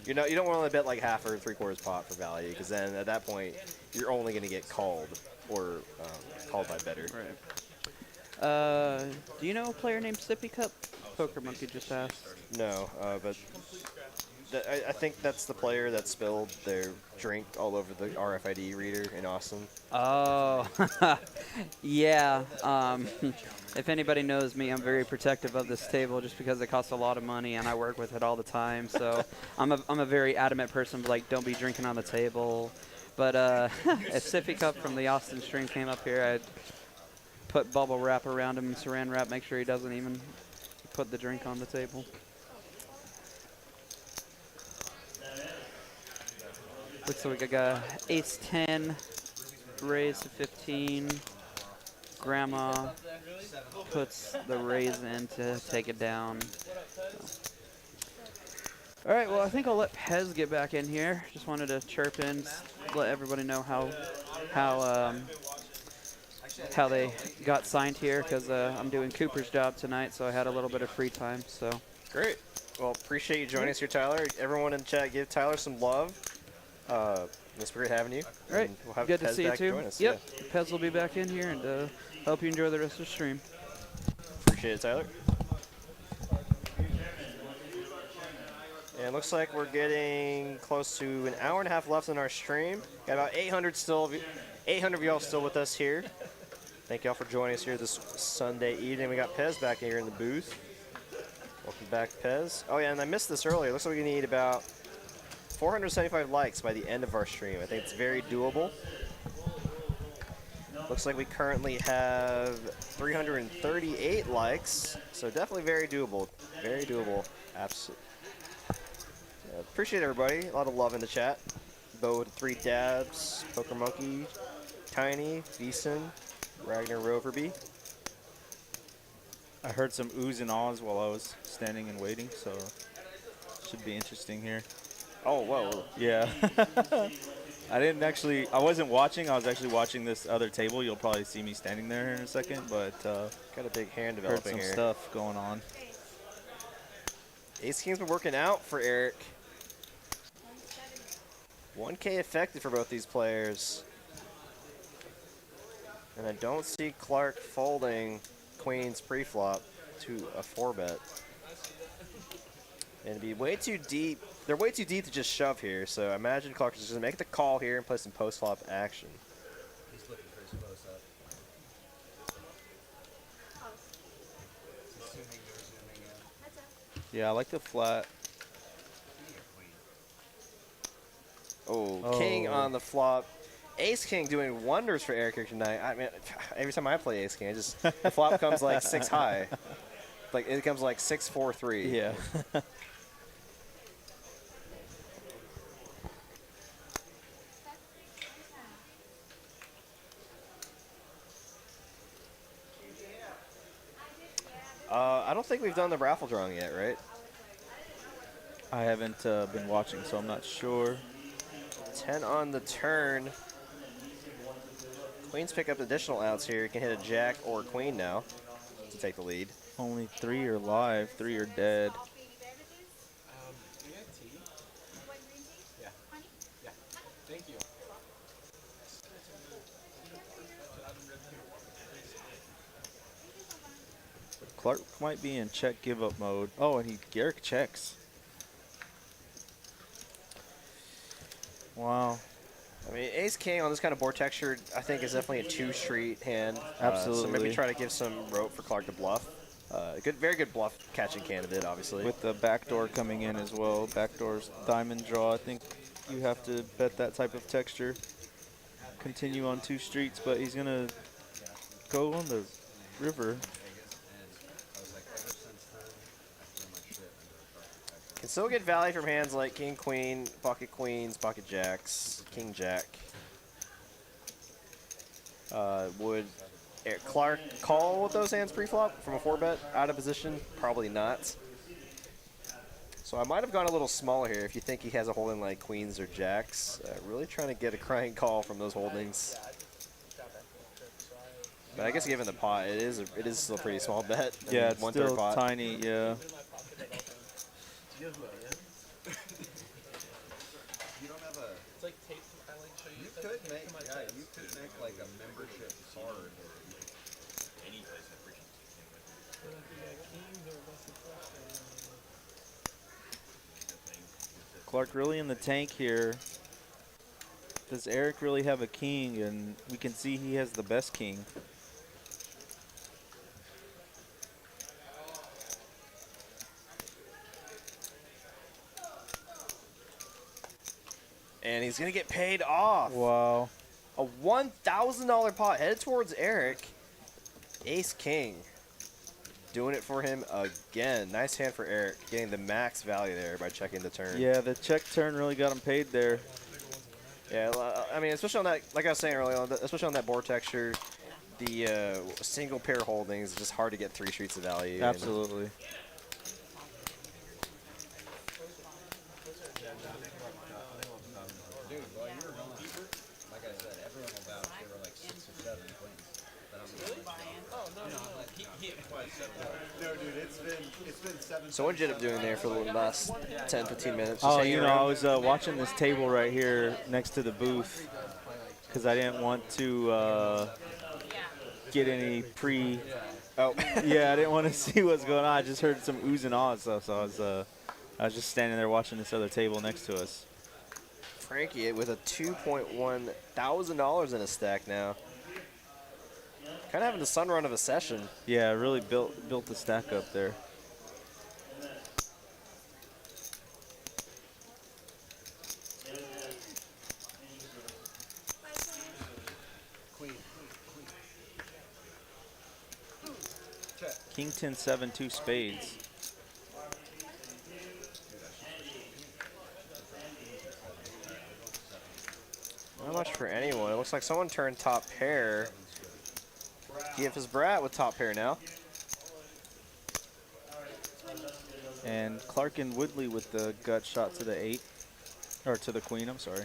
You don't want to bet like half or 3/4 pot for value, because then at that point you're only going to get called or called by better. Right. Do you know a player named Sippy Cup? Poker Monkey just asked. No, but I think that's the player that spilled their drink all over the RFID reader in Austin. Oh, yeah. If anybody knows me, I'm very protective of this table just because it costs a lot of money and I work with it all the time. So I'm a very adamant person, like, don't be drinking on the table. But if Sippy Cup from the Austin stream came up here, I'd put bubble wrap around him and saran wrap, make sure he doesn't even put the drink on the table. Looks like I got ace-10, raise to 15. Grandma puts the raise in to take it down. All right, well, I think I'll let Pez get back in here. Just wanted to chirp in, let everybody know how they got signed here, because I'm doing Cooper's job tonight, so I had a little bit of free time. So great. Well, appreciate you joining us here, Tyler. Everyone in chat, give Tyler some love. It's great having you. All right, we'll have good Pez to see you back too. Join us. Yep, Yeah. Pez will be back in here, and hope you enjoy the rest of the stream. Appreciate it, Tyler. And it looks like we're getting close to an hour and a half left in our stream. Got about 800 of y'all still with us here. Thank y'all for joining us here this Sunday evening. We got Pez back here in the booth. Welcome back, Pez. Oh yeah, and I missed this earlier. Looks like we need about 475 likes by the end of our stream. I think it's very doable. Looks like we currently have 338 likes, so definitely very doable. Very doable. Absolutely. Appreciate everybody. A lot of love in the chat. Bo with 3 dabs, Poker Monkey, Tiny, Beeson, Ragnar Roverby. I heard some oohs and ahs while I was standing and waiting, so should be interesting here. Oh, whoa. Yeah. I wasn't watching. I was actually watching this other table. You'll probably see me standing there in a second, but got a big hand heard developing some here. stuff going on. Ace King's been working out for Eric. 1K effective for both these players. And I don't see Clark folding Queen's pre-flop to a 4-bet. And it'd be way too deep. They're way too deep to just shove here, so I imagine Clark is just going to make the call here and play some post-flop action. He's looking for his close up. Assuming you're zooming in. Yeah, I like the flat. Oh, King on the flop. Ace King doing wonders for Eric here tonight. I mean, every time I play Ace King, the flop comes like 6 high. Like it comes like 6-4-3. Yeah. I don't think we've done the raffle drawing yet, right? I haven't been watching, so I'm not sure. 10 on the turn. Queens pick up additional outs here. You can hit a jack or a queen now to take the lead. Only 3 are live, 3 are dead. You got tea? Yeah. Yeah. Thank you. Clark might be in check give up mode. Oh, and Garrick checks. Wow. I mean, Ace King on this kind of board texture, I think, is definitely a 2-street hand. So Absolutely. maybe try to give some rope for Clark to bluff. Very good bluff catching candidate, obviously. With the backdoor coming in as well. Backdoor's diamond draw. I think you have to bet that type of texture. Continue on 2 streets, but he's going to go on the river. Can still get value from hands like King Queen, Pocket Queens, Pocket Jacks, King Jack. Would Clark call with those hands pre-flop from a 4-bet out of position? Probably not. So I might have gone a little smaller here if you think he has a holding like Queens or Jacks. Really trying to get a crying call from those holdings. But I guess given the pot, it is still a pretty small bet. I Yeah, mean, it's 1/3 still pot. tiny, yeah. You don't have a. It's like tape. I like show you. You it's like could tape make, to my yeah, chest. you could make like a membership card. Any place I freaking take him with. Or like you got kings or busted flush. Clark really in the tank here. Does Eric really have a king? And we can see he has the best king. And he's going to get paid off. Wow. A $1,000 pot headed towards Eric. Ace King. Doing it for him again. Nice hand for Eric. Getting the max value there by checking the turn. Yeah, the check turn really got him paid there. Yeah, I mean, especially on that, like I was saying earlier, especially on that board texture, the single pair holdings is just hard to get 3 streets of value. Absolutely. Dude, while you were going deeper, like I said, everyone will vouch there were like 6 or 7 queens. That I'm really? Oh no, no, no. No, dude, it's been 7. So what did you end up doing there for the last 10, 15 minutes? Just Oh, hanging you know, around? I was watching this table right here next to the booth because I didn't want to get any pre. Oh, Yeah, I didn't want to see what's going on. I just heard some oohs and ahs stuff, so I was just standing there watching this other table next to us. Frankie with a $2.1 thousand in a stack now. Kind of having the sun run of a session. Yeah, really built the stack up there. King 10-7, 2 spades. Not much for anyone. It looks like someone turned top pair. Give his brat with top pair now. And Clark and Woodley with the gut shot to the 8. Or to the queen, I'm sorry.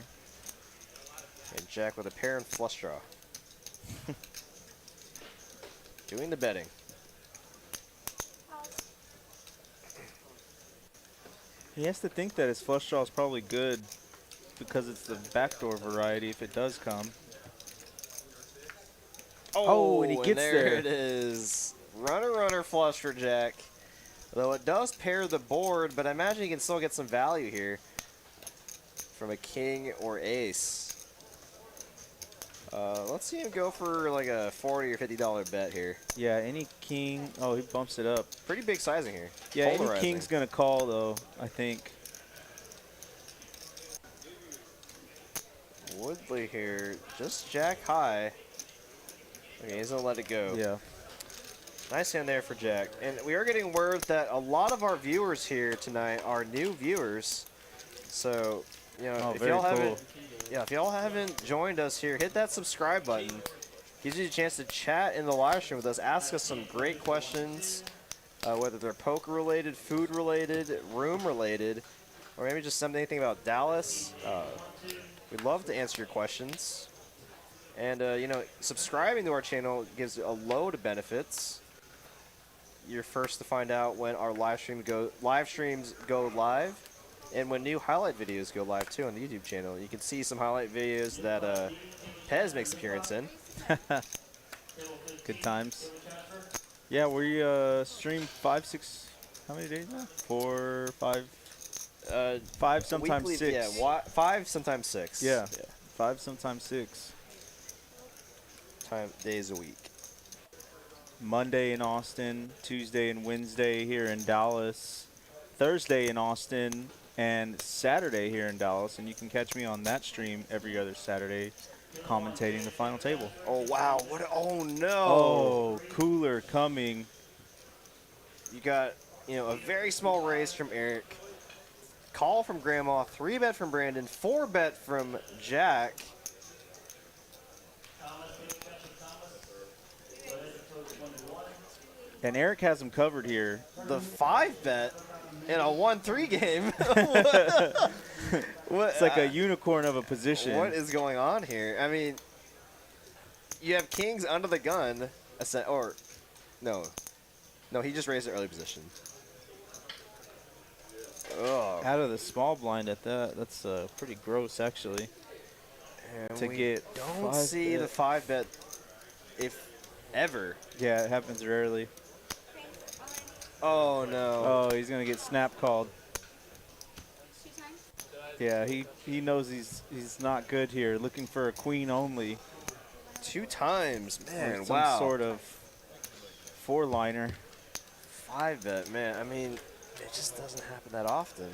And Jack with a pair and flush draw. Doing the betting. He has to think that his flush draw is probably good because it's the backdoor variety if it does come. Oh, and he gets there. there. It is. Runner flush for Jack. Though it does pair the board, but I imagine he can still get some value here from a king or ace. Let's see him go for like a $40 or $50 bet here. Yeah, any king. Oh, he bumps it up. Pretty big sizing here. Yeah, any Polarizing. king's going to call, though, I think. Woodley here, just jack high. Okay, he's going to let it go. Yeah. Nice hand there for Jack. And we are getting word that a lot of our viewers here tonight are new viewers. So, you know, if y'all haven't joined us here, hit that subscribe button. Gives you a chance to chat in the live stream with us. Ask us some great questions, whether they're poker related, food related, room related, or maybe just anything about Dallas. We'd love to answer your questions. And, you know, subscribing to our channel gives a load of benefits. You're first to find out when our live streams go live, and when new highlight videos go live too on the YouTube channel. You can see some highlight videos that Pez makes appearance in. Good times. Yeah, we stream 5, 6. How many days now? 4, 5. 5, sometimes Weekly, 6. Yeah, 5, sometimes 6. Yeah. 5, sometimes 6. Days a week. Monday in Austin, Tuesday and Wednesday here in Dallas, Thursday in Austin, and Saturday here in Dallas. And you can catch me on that stream every other Saturday commentating the final table. Oh, wow. Oh, no. Oh, cooler coming. You got, a very small raise from Eric. Call from Grandma. 3-bet from Brandon. 4-bet from Jack. And Eric has him covered here. The 5-bet in a 1-3 game. What, It's like a unicorn of a position. What is going on here? I mean, you have kings under the gun. No, he just raised the early position. Oh. Out of the small blind at that. That's pretty gross, actually. And To we get don't 5 see bet. the 5-bet, if ever. Yeah, it happens rarely. Oh, no. Oh, he's going to get snap called. Yeah, he knows he's not good here. Looking for a queen only. 2 times. Or Man, some wow. sort of 4-liner. 5-bet, man. I mean, it just doesn't happen that often.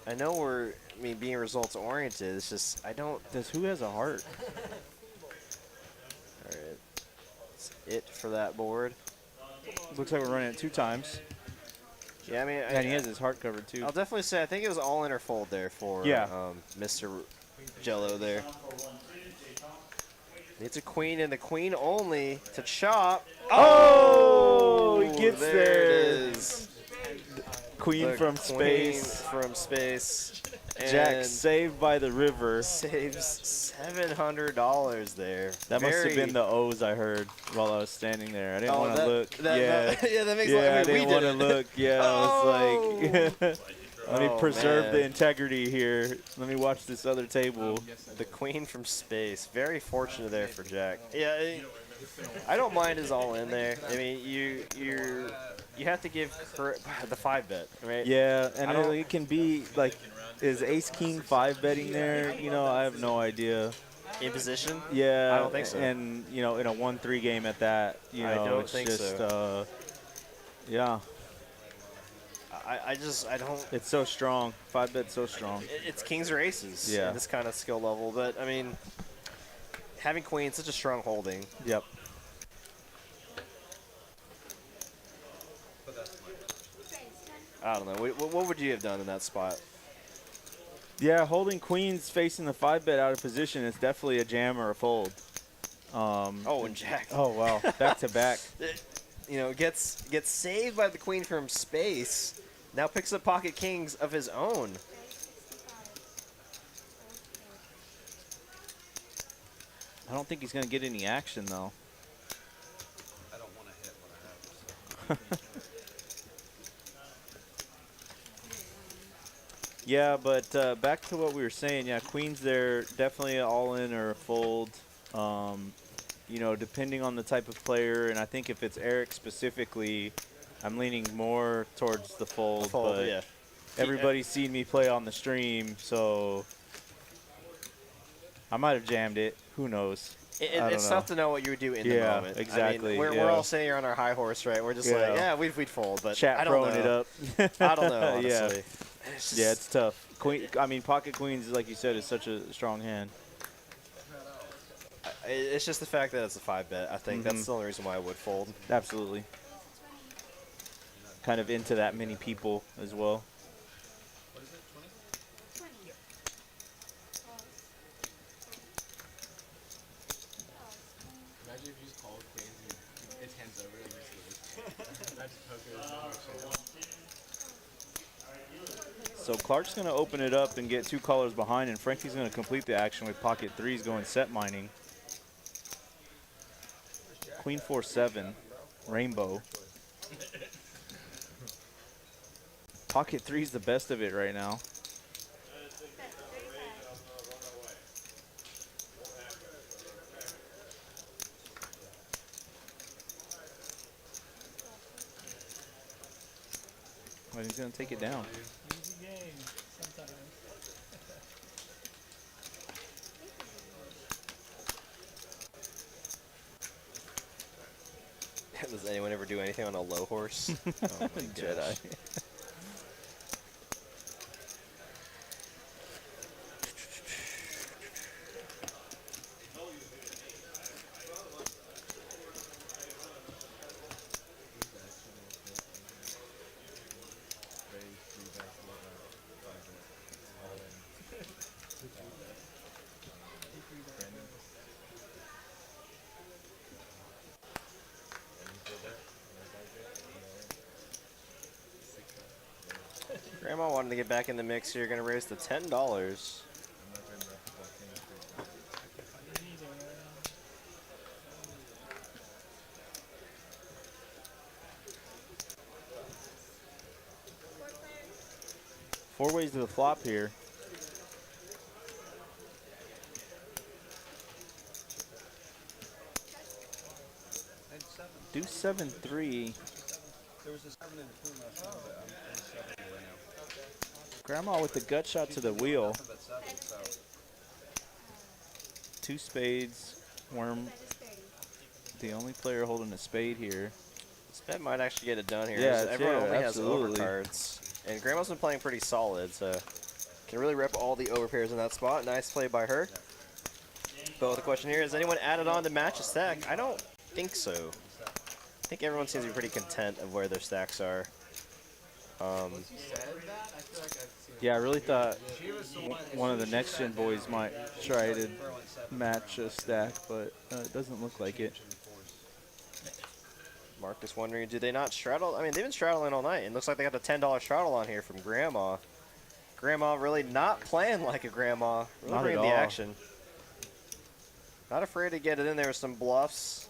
I know being results oriented. It's just, I don't. Does who has a heart? All right. That's it for that board. Looks like we're running it 2 times. Yeah, I mean, And he has his heart covered, too. I'll definitely say I think it was all in or fold there for Mr. Jello there. Needs a queen and the queen only to chop. Oh, he gets there. there. It is. Queen The from queen space. from space. Jack And saved by the river. saves $700 there. That must have been the O's I heard while I was standing there. I didn't want to look. yeah, that makes yeah, I mean, I didn't want to look. Yeah, I was like, let me Oh, preserve man. the integrity here. Let me watch this other table. The queen from space. Very fortunate there for Jack. Yeah, I don't mind his all in there. I mean, you have to give the 5-bet, right? Yeah, I and don't- it can be like, is Ace King 5 betting there? You know, I have no idea. In position? Yeah, I don't think so. And in a 1-3 game at that, I don't it's think just, so. yeah, I don't. it's so strong. 5 bet's so strong. It's kings or aces. Yeah. At this kind of skill level, but I mean, having queens such a strong holding. Yep. I don't know. What would you have done in that spot? Yeah, holding queens facing the 5-bet out of position is definitely a jam or a fold. And Jack. Oh, wow. Back to back. Gets saved by the queen from space. Now picks up pocket kings of his own. I don't think he's going to get any action, though. I don't want to hit what I have. Yeah, but back to what we were saying. Yeah, queens there, definitely all in or a fold. Depending on the type of player, and I think if it's Eric specifically, I'm leaning more towards the fold. But yeah. everybody's seen me play on the stream, so I might have jammed it. Who knows? It's tough to know what you would do in the Yeah, moment. exactly, I mean, we're all saying you're on our high horse, right? We're just like, yeah, we'd fold, but Chat I don't throwing know. it up. I don't know, honestly. Yeah. It's just, Yeah, it's tough. Pocket queens, like you said, is such a strong hand. it's just the fact that it's a 5-bet. I think that's the only reason why I would fold. Absolutely. Kind of into that many people as well. Imagine if you just call with queens and it's hands over and just lose. Imagine poker is so much chance. So Clark's going to open it up and get 2 callers behind, and Frankie's going to complete the action with pocket 3s going set mining. Queen 4-7, rainbow. Pocket 3's the best of it right now. Well, he's going to take it down. Easy game sometimes. Does anyone ever do anything on a low horse? Oh my Jedi. gosh. Grandma wanted to get back in the mix here. Going to raise to $10. Four ways to the flop here. Do 7-3. There was a 7 in between last time, but I'm 7 right now. Grandma with the gut shot to the wheel. Nothing but 7, so. 2 spades. Worm. The only player holding a spade here. This bet might actually get it done here. Yeah, Everyone only absolutely. has overcards. And Grandma's been playing pretty solid, so can really rep all the overpairs in that spot. Nice play by her. But the question here, has anyone added on to match a stack? I don't think so. I think everyone seems to be pretty content of where their stacks are. Yeah, I really thought one of the next gen boys might try to match a stack, but it doesn't look like it. Marcus wondering, do they not straddle? I mean, they've been straddling all night. It looks like they got the $10 straddle on here from Grandma. Grandma really not playing like a grandma. Really Not bringing at the all. action. Not afraid to get it in there with some bluffs.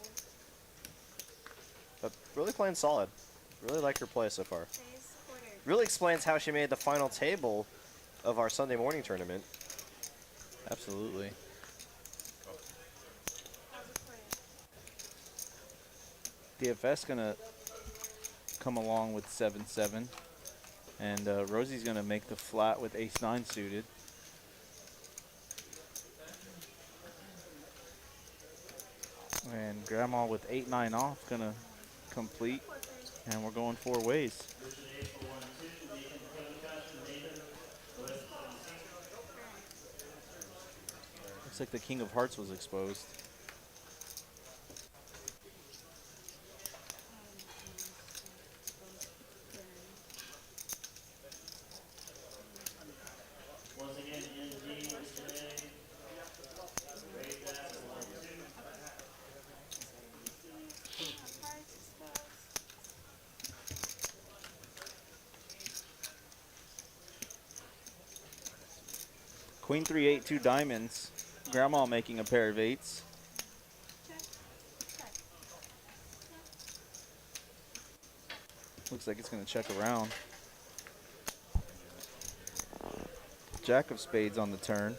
But really playing solid. Really like her play so far. Really explains how she made the final table of our Sunday morning tournament. Absolutely. DFS gonna come along with 7-7, and Rosie's gonna make the flat with ace-9 suited. And Grandma with 8-9 off gonna complete, and we're going 4 ways. Looks like the King of Hearts was exposed. Queen 3-8, 2 diamonds. Grandma making a pair of 8s. Looks like it's going to check around. Jack of spades on the turn.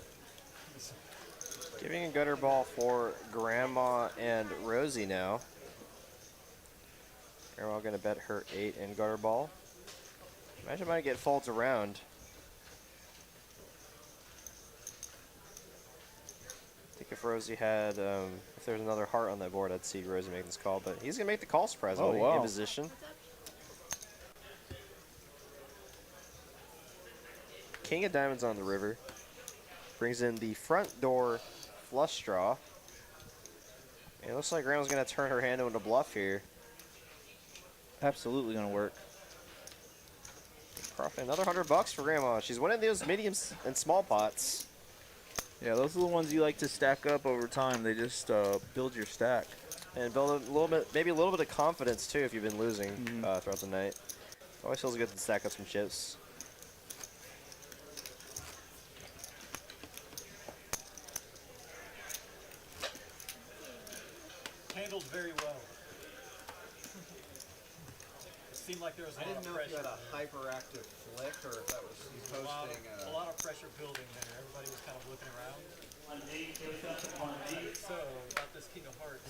Giving a gutter ball for Grandma and Rosie now. Grandma going to bet her 8 and gutter ball. Imagine might get folds around. I think if Rosie had, if there's another heart on that board, I'd see Rosie make this call. But he's going to make the call surprisingly in position. King of diamonds on the river. Brings in the front door flush draw. And it looks like Grandma's going to turn her hand into a bluff here. Absolutely going to work. Profit another $100 for Grandma. She's winning those mediums and small pots. Yeah, those are the ones you like to stack up over time. They just build your stack. And build a little bit, maybe a little bit of confidence too if you've been losing throughout the night. Always feels good to stack up some chips. Handled very well. It seemed like there was a lot of pressure. I didn't know if you had a hyperactive flick or if that was posting a lot of pressure building there. Everybody was kind of looking around. So, about this King of Hearts.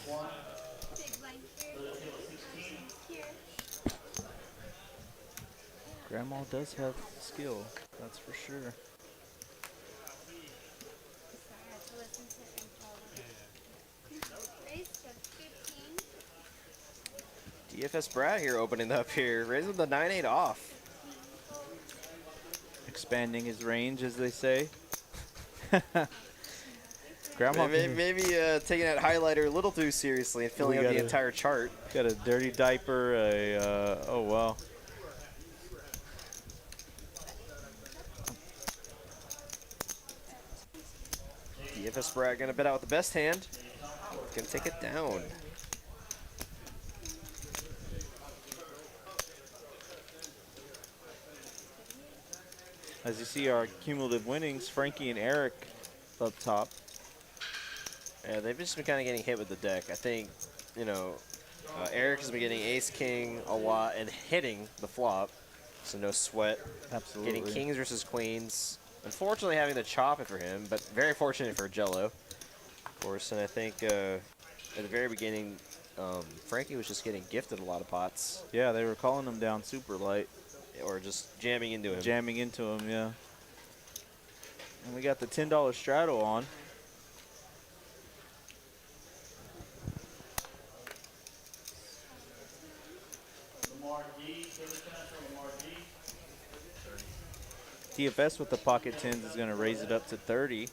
Grandma does have skill, that's for sure. DFS Brad here opening up here, raising the 9-8 off. Expanding his range, as they say. Grandma Maybe taking that highlighter a little too seriously and filling out the entire chart. Got a dirty diaper, oh wow. DFS Brad gonna bet out with the best hand. Gonna take it down. As you see our cumulative winnings, Frankie and Eric up top. Yeah, they've just been kind of getting hit with the deck. I think, you know, Eric has been getting ace-king a lot and hitting the flop, so no sweat. Absolutely. Getting kings versus queens. Unfortunately, having to chop it for him, but very fortunate for Jello, of course. And I think at the very beginning, Frankie was just getting gifted a lot of pots. Yeah, they were calling him down super light. Or just jamming into him. Jamming into him, yeah. And we got the $10 straddle on. DFS with the pocket tens is going to raise it up to 30.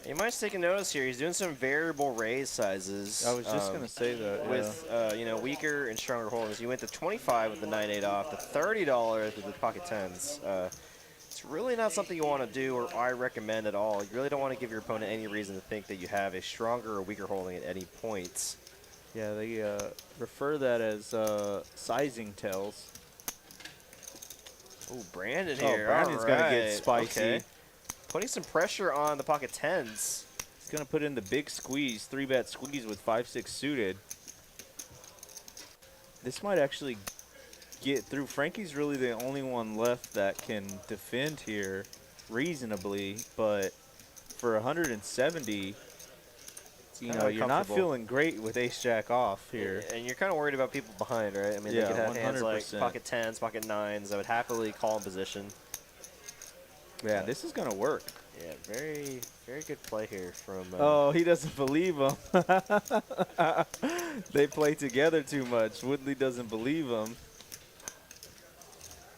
You might take a notice here. He's doing some variable raise sizes. I was just going to say that. With you know, weaker and stronger holders. You went to 25 with the 9-8 off, to $30 with the pocket tens. It's really not something you want to do, or I recommend at all. You really don't want to give your opponent any reason to think that you have a stronger or weaker holding at any points. Yeah, they refer that as sizing tells. Oh, Brandon Oh, here. Brandon's All got to right. get spicy. Okay. Putting some pressure on the pocket tens. He's going to put in the big squeeze, 3-bet squeeze with 5-6 suited. This might actually get through. Frankie's really the only one left that can defend here reasonably, but for 170, you know, you're not feeling great with ace-jack off here. And you're kind of worried about people behind, right? I mean, Yeah, they could have hands like 100%. pocket tens, pocket nines that would happily call in position. Yeah, this is going to work. Yeah, very, very good play here from... oh, he doesn't believe him. They play together too much. Woodley doesn't believe him.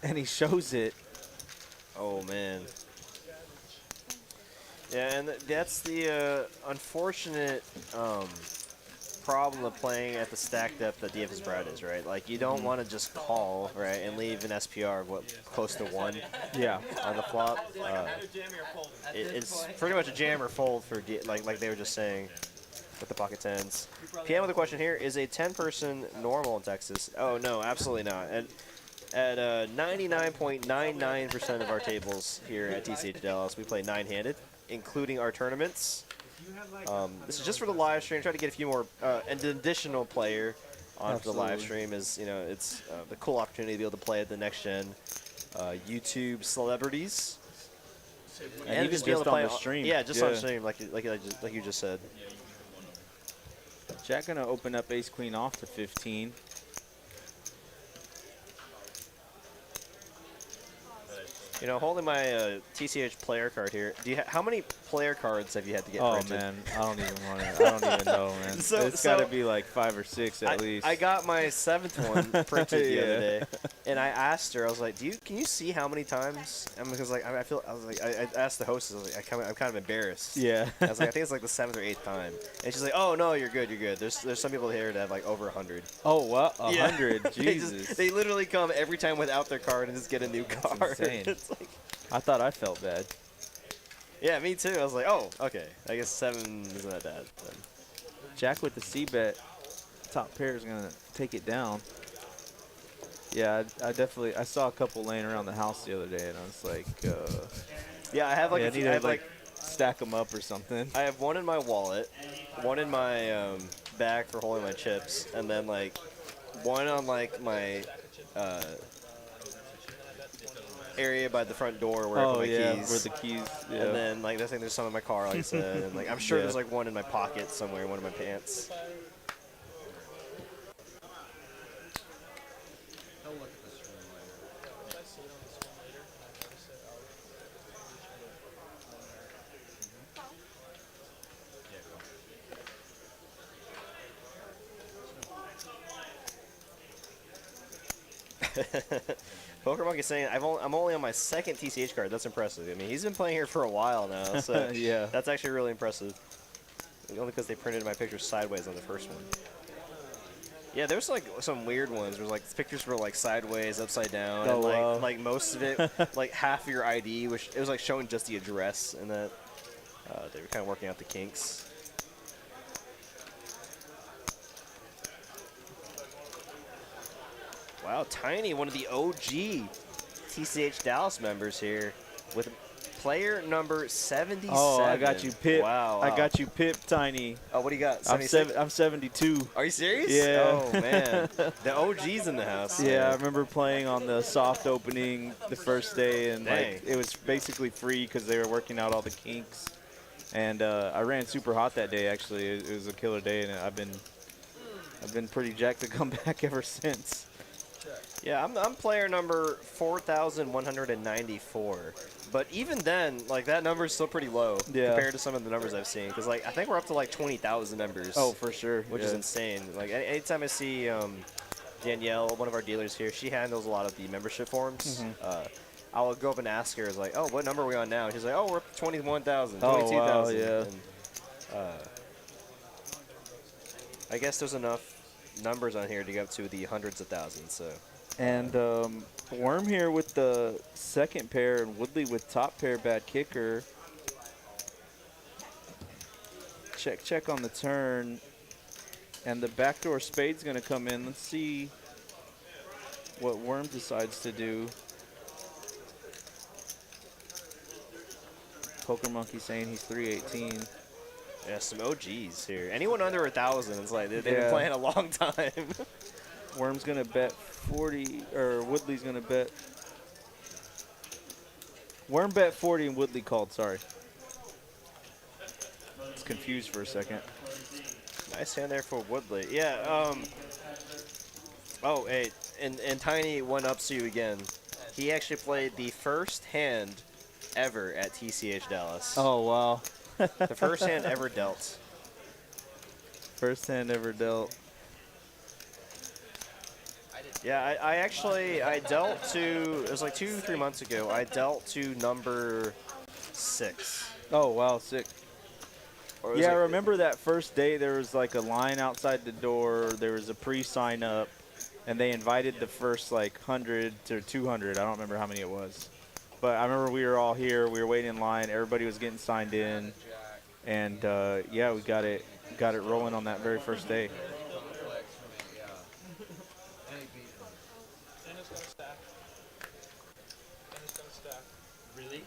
And he shows it. Oh, man. Yeah, and that's the unfortunate problem of playing at the stack depth that DFS Brad is, right? Like, you don't want to just call, right, and leave an SPR of, what, close to 1 on the flop. It's pretty much a jam or fold for, like they were just saying with the pocket tens. PM with a question here. Is a 10-person normal in Texas? Oh, no, absolutely not. And at 99.99% of our tables here at TCH Dallas, we play 9-handed, including our tournaments. This is just for the live stream. Try to get a few more, an additional player onto the live stream. Is, you know, it's the cool opportunity to be able to play at the next gen YouTube celebrities, And even just be able to play on the stream. Yeah, just on the stream, like you just said. Jack gonna open up ace queen off to 15. You know, holding my TCH player card here. Do you how many player cards have you had to get printed? Man, I don't even want to. I don't even know, man. So- It's got to be like 5 or 6 at least. I got my 7th one printed the other Yeah. day, and I asked her. I was like, can you see how many times? And because like I asked the hostess. I was like, I'm kind of embarrassed. Yeah. I was like, I think it's like the 7th or 8th time, and she's like, oh no, you're good, you're good. There's some people here that have like over 100. Oh, what? Yeah. 100? Jesus. They literally come every time without their card and just get a new card. insane. It's like, I thought I felt bad. yeah, me too. I was like, oh, okay. I guess 7 isn't that bad. Then. Jack with the C-bet. Top pair is going to take it down. Yeah, I definitely, I saw a couple laying around the house the other day, and I was like, yeah, I have like I a few, need to I have like stack them up or something. I have one in my wallet, one in my bag for holding my chips, and then like one on like my area by the front door where I put my keys. where the keys, yeah. And then like I think there's some in my car, like I said, and like I'm sure there's like one in my pocket somewhere, one of my pants. Poker Monkey saying I'm only on my second TCH card. That's impressive. I mean, he's been playing here for a while now, so Yeah. that's actually really impressive. Only because they printed my pictures sideways on the first one. Yeah, there's like some weird ones where like pictures were like sideways, upside down, Oh, and wow. like most of it, like half of your ID, which it was like showing just the address, and that they were kind of working out the kinks. Wow, Tiny, one of the OG TCH Dallas members here with player number 77. Oh, I got you pipped. Wow, I got you pipped, Tiny. Oh, what do you got? I'm 76? I'm 72. Are you serious? Yeah. Oh, man. The OG's in the house. Yeah, I remember playing on the soft opening the first day, and Dang. like it was basically free because they were working out all the kinks. And I ran super hot that day. Actually, it was a killer day, and I've been pretty jacked to come back ever since. Yeah, I'm player number 4,194. But even then, like that number is still pretty low compared to some of the numbers I've seen. Because like I think we're up to like 20,000 members. Oh, for sure. Which is insane. Like anytime I see Danielle, one of our dealers here, she handles a lot of the membership forms. I'll go up and ask her, like, oh, what number are we on now? She's like, oh, we're up to 21,000, 22,000. Oh, wow, yeah. And, I guess there's enough numbers on here to get up to the hundreds of thousands. So. And Worm here with the second pair, and Woodley with top pair, bad kicker. Check on the turn. And the backdoor spade's going to come in. Let's see what Worm decides to do. Poker Monkey saying he's 318. Yeah, some OGs here. Anyone under 1,000, it's like they've been playing a long time. Worm's going to bet 40, or Woodley's going to bet. Worm bet 40 and Woodley called, sorry. It's confused for a second. Nice hand there for Woodley. Yeah, oh, hey, and Tiny one-ups you again. He actually played the first hand ever at TCH Dallas. Oh, wow. The first hand ever dealt. First hand ever dealt. Yeah, I dealt to, it was like 2-3 months ago, I dealt to number 6. Oh, wow, sick. Yeah, I remember that first day there was like a line outside the door, there was a pre-sign up, and they invited the first like 100 to 200, I don't remember how many it was. But I remember we were all here, we were waiting in line, everybody was getting signed in, and yeah, we got it rolling on that very first day. Really?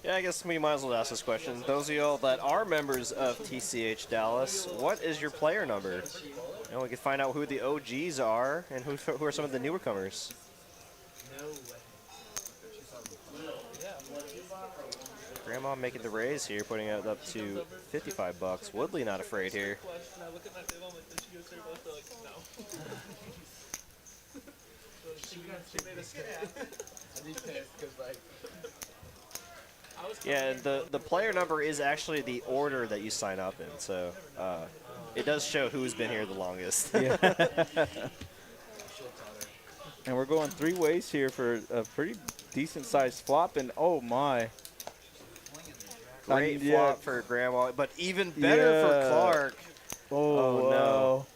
Yeah, I guess we might as well ask this question. Those of y'all that are members of TCH Dallas, what is your player number? You know, we can find out who the OGs are and who are some of the newcomers. No way. Grandma making the raise here, putting it up to 55 bucks. Woodley not afraid here. I look at my table, I'm like, did she go straight both? They're like, no. She made a stand. Yeah, the player number is actually the order that you sign up in, so it does show who's been here the longest. Yeah. And we're going 3 ways here for a pretty decent sized flop, and oh my. Great flop for Grandma, but even better for Clark. Oh no.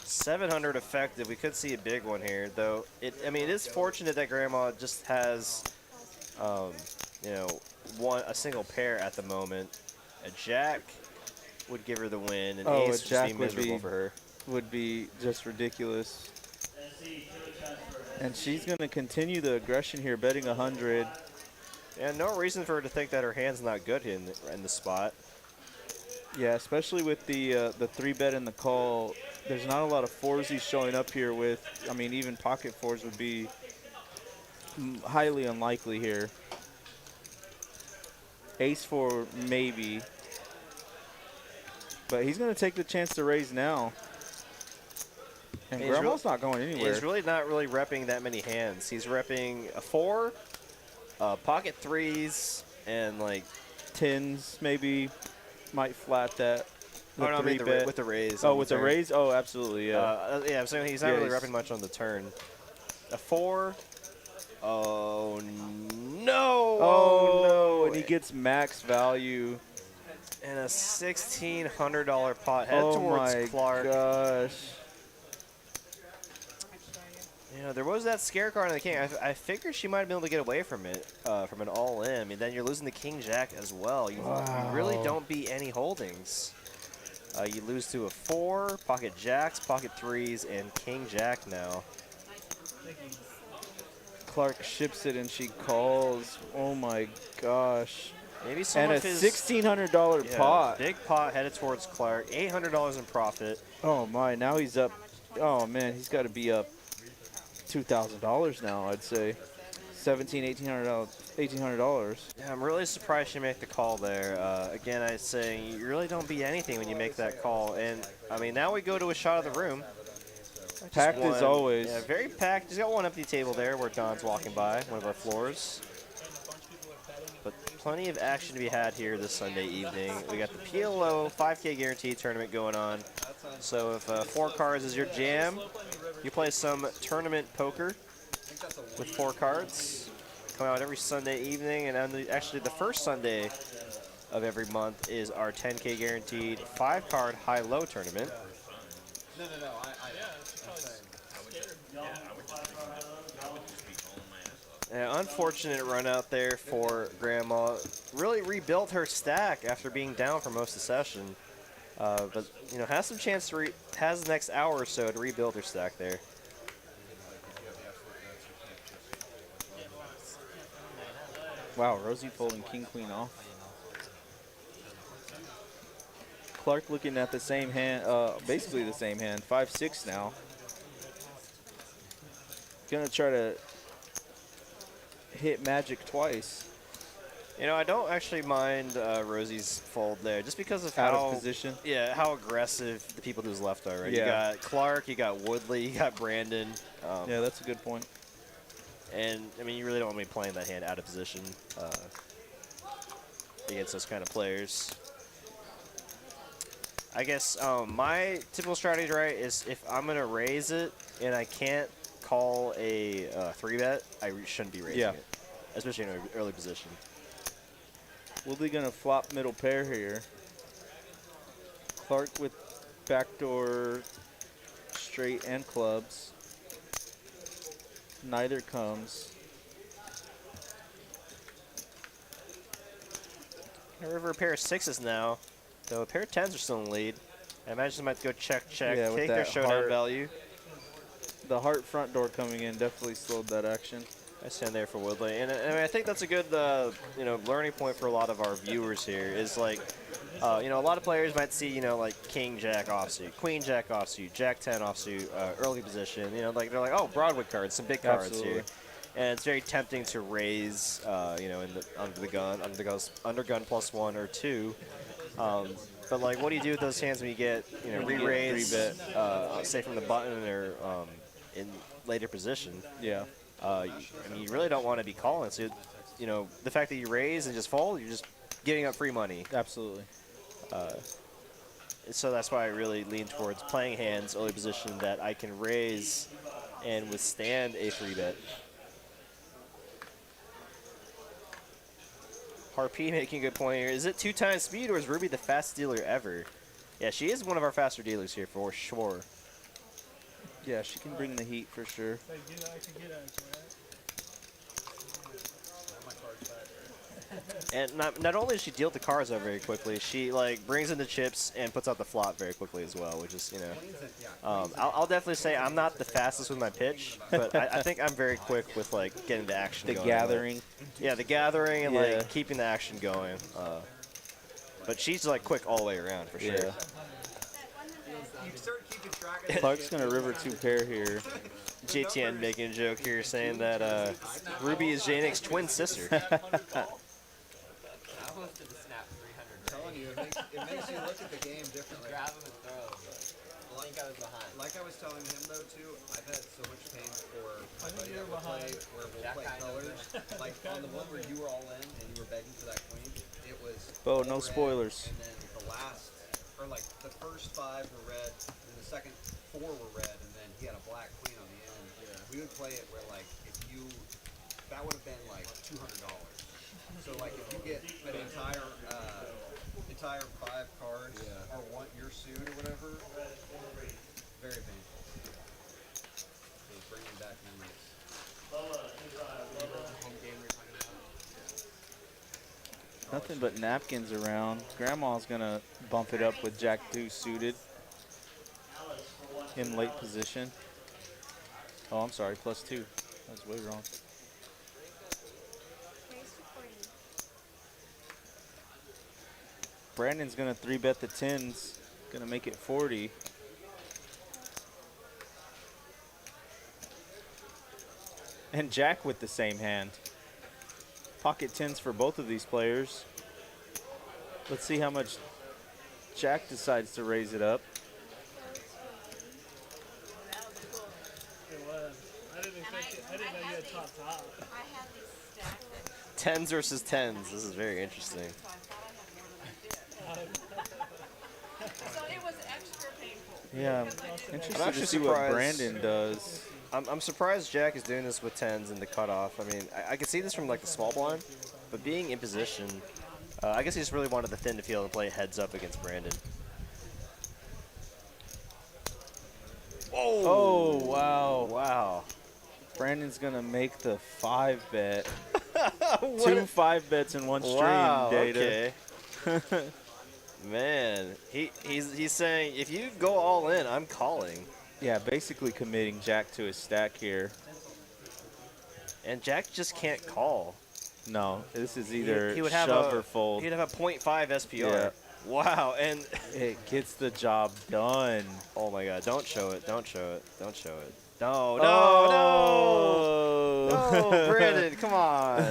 700 effective. We could see a big one here, though. I mean, it is fortunate that Grandma just has, you know, a single pair at the moment. A jack would give her the win, and ace would just be miserable for her. Would be just ridiculous. And she's going to continue the aggression here, betting 100. Yeah, no reason for her to think that her hand's not good in the spot. Yeah, especially with the 3-bet and the call. There's not a lot of 4s he's showing up here with. I mean, even pocket 4s would be highly unlikely here. Ace 4, maybe. But he's going to take the chance to raise now. And Grandma's not going anywhere. He's really not repping that many hands. He's repping a 4, pocket 3s, and like 10s maybe. Might flat that. The Oh, no, I mean three-bet. with the raise. Oh, on with the turn. raise? Oh, absolutely, yeah. Yeah, I'm saying he's not Yeah, really he's- repping much on the turn. A 4. Oh, no. Oh, no. and he gets max value. And a $1,600 pot head Oh towards my Clark. gosh. You know, there was that scare card on the king. I figured she might have been able to get away from it, from an all-in. And then you're losing the king-jack as well. You really don't beat any holdings. You lose to a 4, pocket jacks, pocket 3s, and king-jack now. Clark ships it and she calls. Oh my gosh. Maybe some And a of his $1,600 pot. big pot headed towards Clark. $800 in profit. Oh my, now he's up. Oh man, he's got to be up $2,000 now, I'd say. $1,700, $1,800. Yeah, I'm really surprised she made the call there. Again, I'd say you really don't beat anything when you make that call. And, I mean, now we go to a shot of the room. Just Packed as always. Yeah, very packed. He's got one empty table there where Don's walking by, one of our floors. But plenty of action to be had here this Sunday evening. We got the PLO 5K guarantee tournament going on. So if 4 cards is your jam, you play some tournament poker with 4 cards. Come out every Sunday evening, and on actually the first Sunday of every month is our 10K guaranteed 5-card high-low tournament. No. An unfortunate run out there for Grandma. Really rebuilt her stack after being down for most of the session. But, you know, has some chance to has the next hour or so to rebuild her stack there. Wow, Rosie folding king, queen off. Clark looking at the same hand, basically the same hand, 5-6 now. Gonna try to hit magic twice. You know, I don't actually mind Rosie's fold there, just because of Out how of position. Yeah, how aggressive the people to his left are. Right? Yeah. You got Clark, you got Woodley, you got Brandon. Yeah, that's a good point. And I mean, you really don't want to be playing that hand out of position against those kind of players. I guess my typical strategy, right, is if I'm gonna raise it and I can't call a 3-bet, I shouldn't be raising it, especially in an early position. Woodley gonna flop middle pair here. Clark with backdoor straight and clubs. Neither comes. River a pair of 6s now, though a pair of 10s are still in the lead. I imagine they might go check, Yeah, with take their that showdown heart. value. The heart front door coming in definitely slowed that action. Nice hand there for Woodley, and I mean, I think that's a good, you know, learning point for a lot of our viewers here. Is like, you know, a lot of players might see, you know, like King Jack offsuit, Queen Jack offsuit, Jack 10 offsuit, early position. You know, like they're like, oh, Broadway cards, some big cards Absolutely. here, and it's very tempting to raise, you know, in the under the gun +1 or 2. But like, what do you do with those hands when you get, you know, re-raise, say from the button or in later position? Yeah. I mean, you really don't want to be calling. So, you know, the fact that you raise and just fold, you're just giving up free money. Absolutely. So that's why I really lean towards playing hands early position that I can raise and withstand a 3-bet. Harpy making a good point here. Is it 2x speed, or is Ruby the fastest dealer ever? Yeah, she is one of our faster dealers here for sure. Yeah, she can bring the heat for sure. Like, you know, I can get at you, right? And not only does she deal the cards out very quickly, she like brings in the chips and puts out the flop very quickly as well, which is, you know, I'll definitely say I'm not the fastest with my pitch, but I think I'm very quick with like getting the action The going. gathering. Yeah, the gathering and Yeah. like keeping the action going. But she's like quick all the way around for sure. Yeah. Clark's gonna river 2 pair here. JTN making a joke here saying that Ruby is Janek's twin sister. I hosted the Snap 300. I'm telling you, it makes you look at the game differently. Grab him and throw him. I think I was behind. Like I was telling him though too, I've had so much pain for my buddy that will play where we'll play colors. Like on the one where you were all in and you were begging for that queen, it was Oh, no spoilers. And then the last, or like the first 5 were red, and the second 4 were red, and then he had a black queen on the end. Yeah. We would play it where like that would have been like $200. So like if you get an entire 5 cards or want your suit or whatever, very painful. So bringing back memories. Home game we were talking about. Nothing but napkins around. Grandma's gonna bump it up with Jack 2 suited in late position. Oh, I'm sorry, +2. I was way wrong. Brandon's gonna 3-bet the 10s, gonna make it 40. And Jack with the same hand. Pocket 10s for both of these players. Let's see how much Jack decides to raise it up. It was. I didn't know you had top. I had these stacked that 10s versus 10s. This is very interesting. so I thought I had more than I did. So it was extra painful. Yeah, because I didn't- I'm interested actually to see what surprised. Brandon does. I'm surprised Jack is doing this with 10s in the cutoff. I mean, I could see this from like the small blind, but being in position, I guess he just really wanted the thin to feel and play heads up against Brandon. Oh, wow. Wow. Brandon's gonna make the 5-bet. What 2 a- 5-bets in one stream, Wow, Data. okay. Man, he's saying if you go all in, I'm calling. Yeah, basically committing Jack to his stack here. And Jack just can't call. No, this is either He would have shove a, or fold. He'd have a 0.5 SPR. Yeah. Wow, and It gets the job done. oh my God! Don't show it! Don't show it! Don't show it! No! Oh. No! Brandon, come on!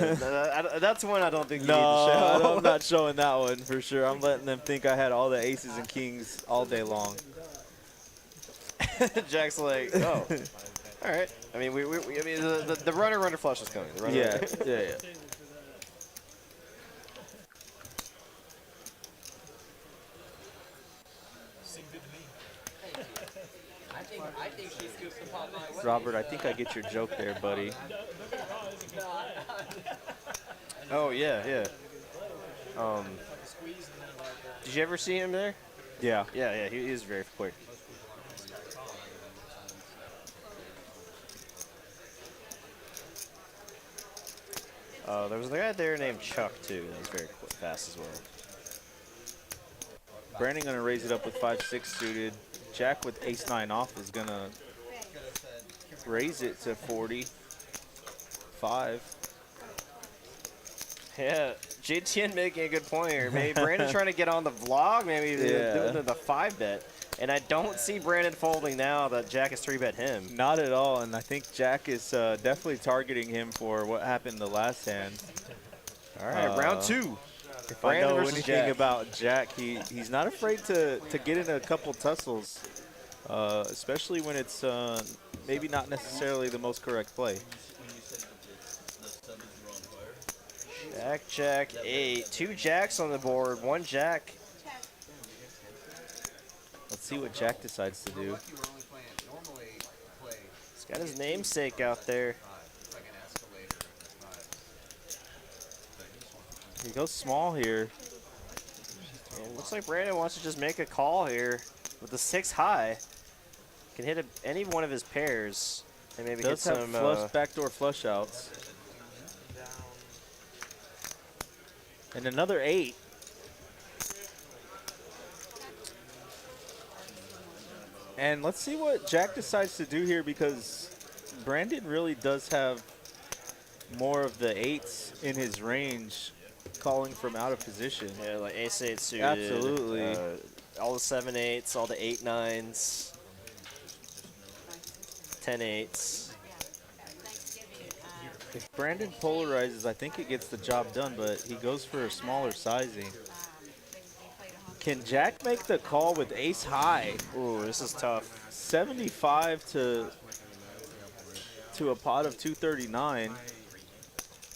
That's one I don't think you need to show. No, I'm not showing that one for sure. I'm letting them think I had all the aces and kings all day long. Jack's like, oh, all right. I mean, I mean, the runner flush is coming. The runner, Yeah, yeah. Seemed good to me. I think she scoops the pot my way. Robert, I think I get your joke there, buddy. Oh yeah, yeah. Did you ever see him there? Yeah. Yeah, he is very quick. There was a guy there named Chuck too. That was very quick, fast as well. Brandon gonna raise it up with 5-6 suited. Jack with ace-9 off is gonna raise it to 45. Yeah, JTN making a good point here. Maybe Brandon trying to get on the vlog, maybe doing the 5-bet. And I don't see Brandon folding now that Jack has 3-bet him. Not at all, and I think Jack is definitely targeting him for what happened the last hand. All right, round 2. If Brandon I know versus anything Jack. about Jack, he's not afraid to get in a couple tussles, especially when it's maybe not necessarily the most correct play. Jack, 8. 2 jacks on the board, 1 jack. Let's see what Jack decides to do. He's got his namesake out there. He goes small here. And it looks like Brandon wants to just make a call here with the 6 high. Can hit any one of his pairs and maybe Does get have some flush backdoor flush outs. And another 8. And let's see what Jack decides to do here, because Brandon really does have more of the 8s in his range, calling from out of position. yeah, like ace-8 suited. Absolutely. All the 7-8s, all the 8-9s, 10-8s. If Brandon polarizes, I think it gets the job done, but he goes for a smaller sizing. Can Jack make the call with ace high? Ooh, this is tough. 75 to a pot of 239.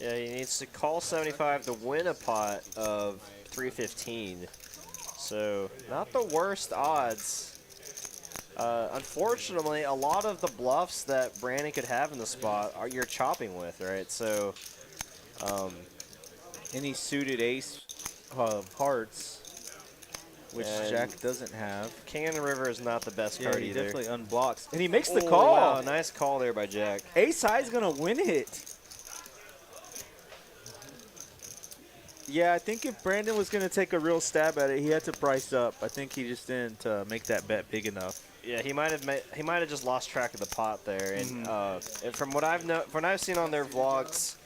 Yeah, he needs to call 75 to win a pot of 315. So not the worst odds. Unfortunately, a lot of the bluffs that Brandon could have in the spot are you're chopping with, right? So any suited ace of hearts, which Jack doesn't have. King on the river is not the best card he either. definitely unblocks. And he makes the Oh, call. wow, nice call there by Jack. Ace high's going to win it. Yeah, I think if Brandon was going to take a real stab at it, he had to price up. I think he just didn't make that bet big enough. Yeah, he might have just lost track of the pot there. And from what I've seen on their vlogs,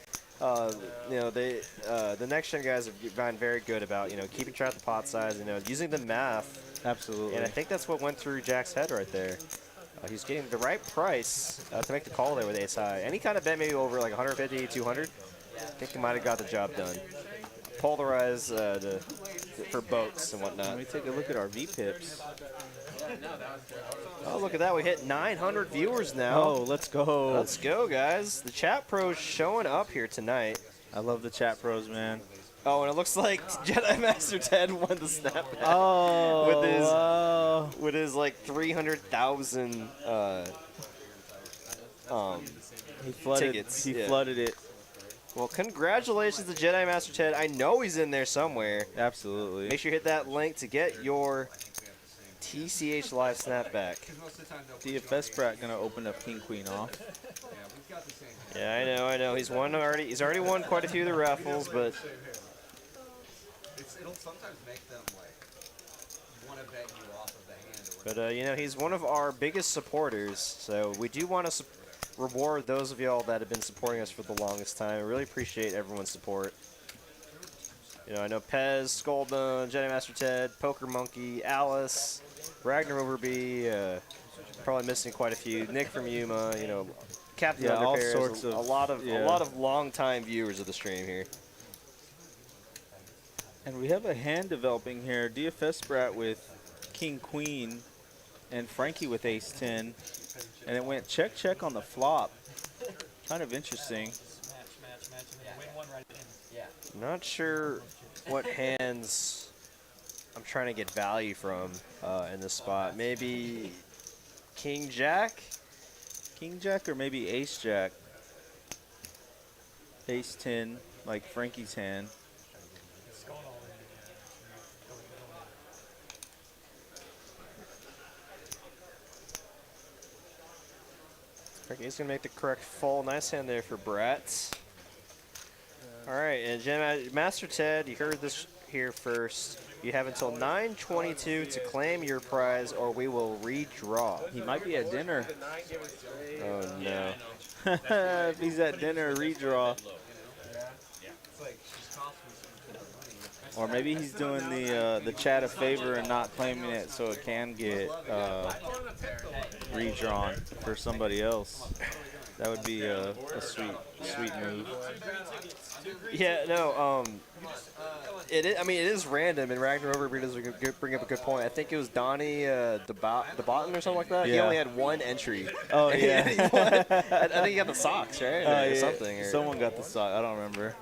you know, the next gen guys have gotten very good about, you know, keeping track of the pot size, you know, using the math. Absolutely. And I think that's what went through Jack's head right there. He's getting the right price to make the call there with ace high. Any kind of bet maybe over like 150, 200, I think he might have got the job done. Polarize for boats and whatnot. Let me take a look at our V-pips. Oh, look at that. We hit 900 viewers now. Oh, let's go. Let's go, guys. The chat pros showing up here tonight. I love the chat pros, man. Oh, and it looks like Jedi Master Ted won the snapback. Oh, with his like 300,000 he flooded, tickets. He flooded it. Well, congratulations to Jedi Master Ted. I know he's in there somewhere. Absolutely. Make sure you hit that link to get your TCH Live snapback. DFS Brat gonna open up King Queen off. Yeah, I know. He's already won quite a few of the raffles, but It'll sometimes make them like want to bet you off of the hand. Or but you know, he's one of our biggest supporters, so we do want to reward those of y'all that have been supporting us for the longest time. I really appreciate everyone's support. You know, I know Pez, Skullbone, Jedi Master Ted, Poker Monkey, Alice, Ragnar Overby, probably missing quite a few. Nick from Yuma, you know, Captain all Underpairs, sorts of a lot of long-time viewers of the stream here. And we have a hand developing here. DFS Brat with King Queen and Frankie with Ace 10. And it went check, check on the flop. Kind of interesting. Match, and then win one right in. Not sure what hands I'm trying to get value from in this spot. Maybe King Jack? King Jack or maybe Ace Jack? Ace 10, like Frankie's hand. Frankie's going to make the correct fall. Nice hand there for Bratz. All right, and Jedi Master Ted, you heard this here first. You have until 9:22 to claim your prize, or we will redraw. He might be at dinner. Oh, no. If he's at dinner, redraw. Or maybe he's doing the chat a favor and not claiming it so it can get redrawn for somebody else. That would be a sweet move. Yeah, no, it is random, and Ragnar Overby does bring up a good point. I think it was Donnie Depaulo or something like that. Yeah. He only had one entry. Oh, yeah. I think he got the socks, right? Or Yeah. something. Or Someone got the sock. I don't remember.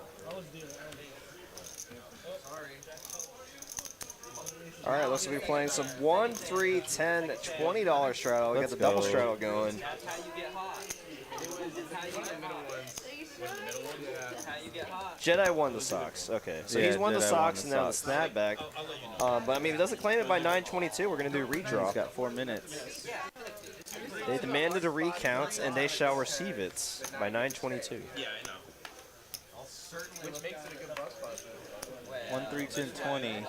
All right, let's be playing some 1, 3, 10, $20 straddle. We got the double straddle going. That's how you get hot. That's how you get middle ones. That's how you get hot. Jedi won the socks. Okay, so Yeah, he's won the Jedi won socks the and now the socks. snapback. But I mean, if it doesn't claim it by 9:22, we're gonna do a redraw. He's got 4 minutes. They demanded a recount, and they shall receive it by 9:22. Yeah, I know. which makes it a good buck spot. 1, 3, 10, 20.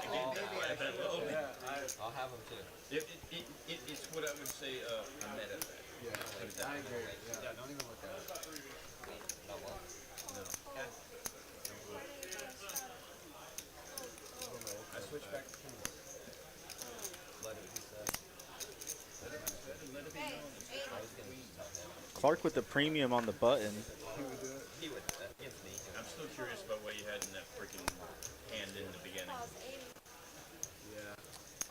I'll have them too. It's what I would say a meta bet. I agree. Yeah, don't even look at it. I switch back to Kindle. Let it be said. Clark with the premium on the button. He would against me. I'm still curious about what you had in that freaking hand in the beginning.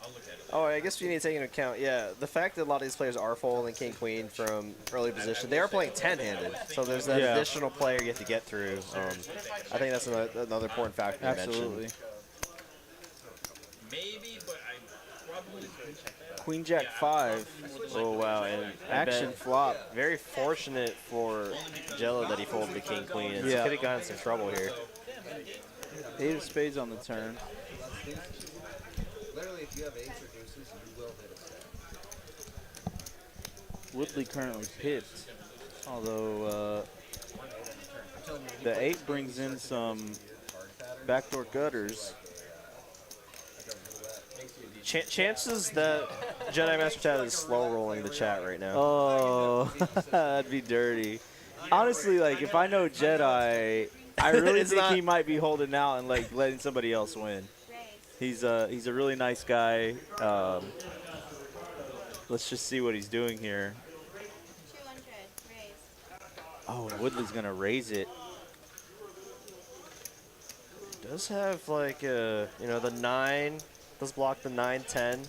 I'll look at it. Oh, I guess you need to take into account, yeah, the fact that a lot of these players are folding King Queen from early position. They are playing 10-handed, so there's that additional player you have to get through. I think that's another important factor to Absolutely. Maybe maybe, but I probably Queen Jack 5. Oh, wow. And Action flop. very fortunate for Jello that he folded the king queen. And Yeah. he could have gotten some trouble here. 8 of spades on the turn. Literally, if you have ace or deuces, you will hit a stack. Woodley currently pipped, although the 8 brings in some backdoor gutters. Chances that Jedi Master Tad is slow rolling the chat right now. Oh, that'd be dirty. Honestly, like, if I know Jedi, I really think he might be holding out and, like, letting somebody else win. He's a really nice guy. Let's just see what he's doing here. 200, raise. Oh, Woodley's going to raise it. Does have, like, you know, the 9. Does block the 9, 10.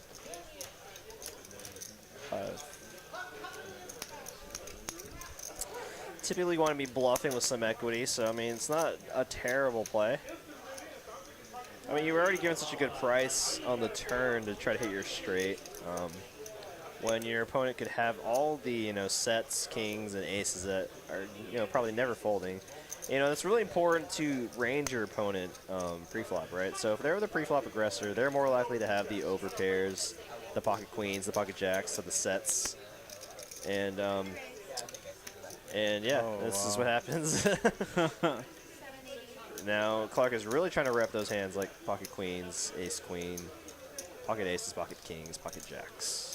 Typically you want to be bluffing with some equity, so I mean it's not a terrible play. I mean you were already given such a good price on the turn to try to hit your straight. When your opponent could have all the sets, kings, and aces that are probably never folding. It's really important to range your opponent pre-flop, right? So if they're the pre-flop aggressor, they're more likely to have the overpairs, the pocket queens, the pocket jacks, so the sets, and yeah, this is what happens. Now Clark is really trying to rep those hands like pocket queens, ace queen, pocket aces, pocket kings, pocket jacks.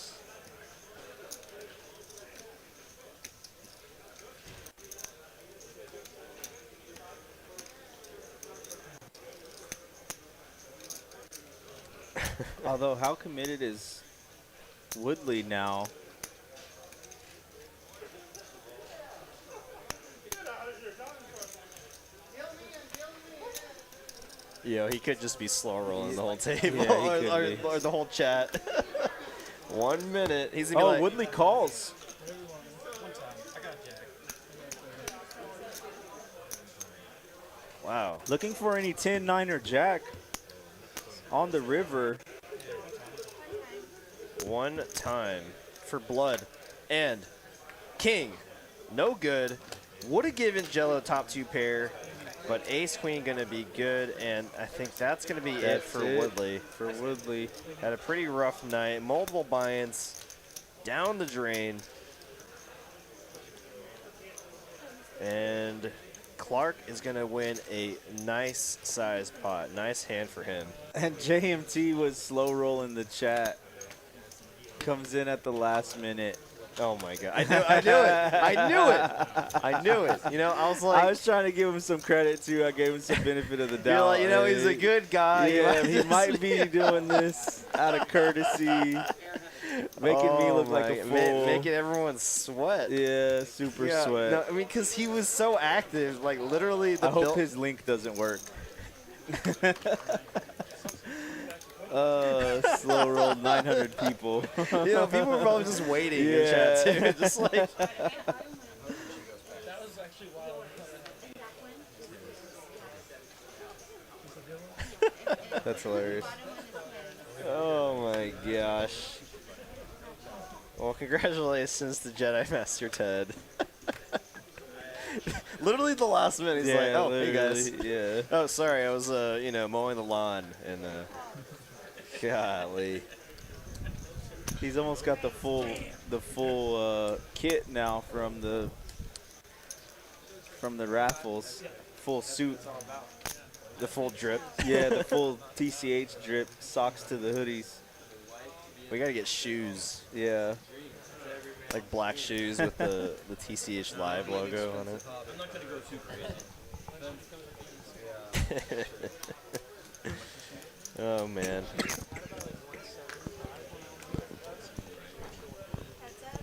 Although, how committed is Woodley now? He could just be slow rolling the whole table, Yeah, or the whole chat. 1 minute. He's gonna be like, Woodley calls. wow. Looking for any 10, 9, or jack on the river. One time for blood and king. No good. Would have given Jello top 2 pair, but ace queen gonna be good, and I think that's gonna be it for Woodley. For Woodley. Had a pretty rough night. Multiple buy-ins down the drain. And Clark is going to win a nice size pot. Nice hand for him. And JMT was slow rolling the chat. Comes in at the last minute. Oh my God! I knew it! I knew it! I knew it! I was like, I was trying to give him some credit too. I gave him some benefit of the doubt. You're like, he's a good guy. Yeah, he might be doing this out of courtesy, making me look like a fool, making everyone sweat. Yeah, super sweat. No, I mean, because he was so active, like literally. I hope his link doesn't work. Slow roll 900 people. People were probably just waiting in chat too, just like. That was actually wild. That's hilarious. Oh my gosh. Well, congratulations to Jedi Master Ted. Literally the last minute, he's like, "Oh, hey guys, yeah. Oh, sorry, I was mowing the lawn and golly." He's almost got the full kit now from the raffles, full suit, the full drip. Yeah, the full TCH drip, socks to the hoodies. We gotta get shoes. Yeah. Like black shoes with the TCH Live logo on it. I'm not gonna go too crazy. Oh man.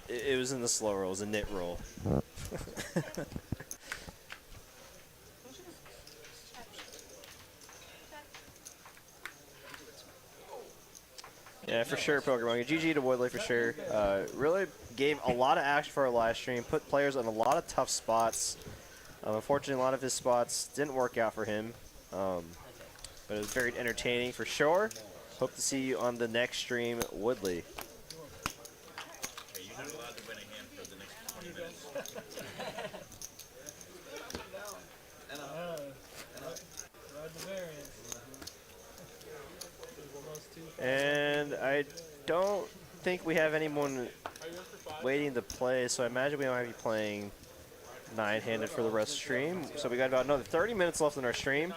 It was in the slow roll. It was a knit roll. Yeah, for sure, Poker Monkey. GG to Woodley for sure. Really gave a lot of action for our live stream. Put players in a lot of tough spots. Unfortunately, a lot of his spots didn't work out for him. But it was very entertaining for sure. Hope to see you on the next stream, Woodley. Hey, you're not allowed to win a hand for the next 20 minutes. Ride the variance. And I don't think we have anyone waiting to play, so I imagine we might be playing 9-handed for the rest of the stream. So we got about another 30 minutes left in our stream.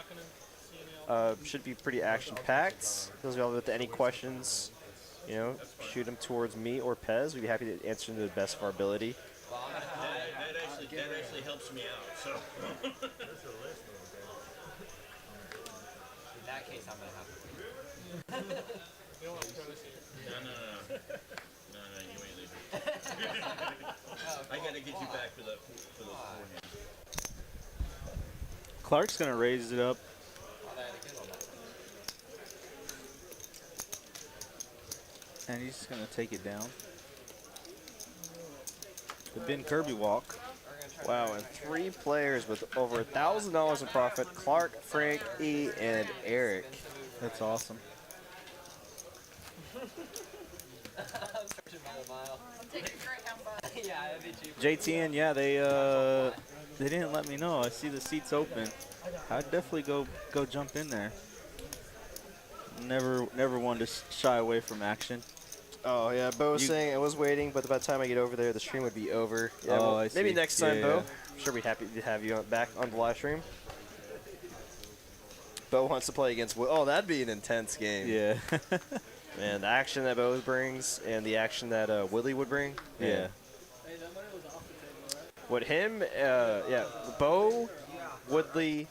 Should be pretty action-packed. Those of y'all with any questions, you know, shoot them towards me or Pez. We'd be happy to answer them to the best of our ability. That actually helps me out. So. In that case, I'm gonna have to wait. You don't want to promise here. No, you ain't leaving. I gotta get you back for those 4 hands. Clark's gonna raise it up. And he's just gonna take it down. The Ben Kirby walk. Wow, and 3 players with over $1,000 in profit: Clark, Frank, E, and Eric. That's awesome. JTN, yeah, they didn't let me know. I see the seats open. I'd definitely go jump in there. Never wanted to shy away from action. Oh yeah, Bo was saying I was waiting, but by the time I get over there, the stream would be over. Yeah, Oh, well, I see. maybe next time, Yeah, Bo. yeah. I'm sure we'd happy to have you back on the live stream. Bo wants to play against. Oh, that'd be an intense game. Yeah. Man, the action that Bo brings and the action that Willie would bring. Yeah. Hey, that money was off the table, right? What him? Yeah, Bo, Woodley,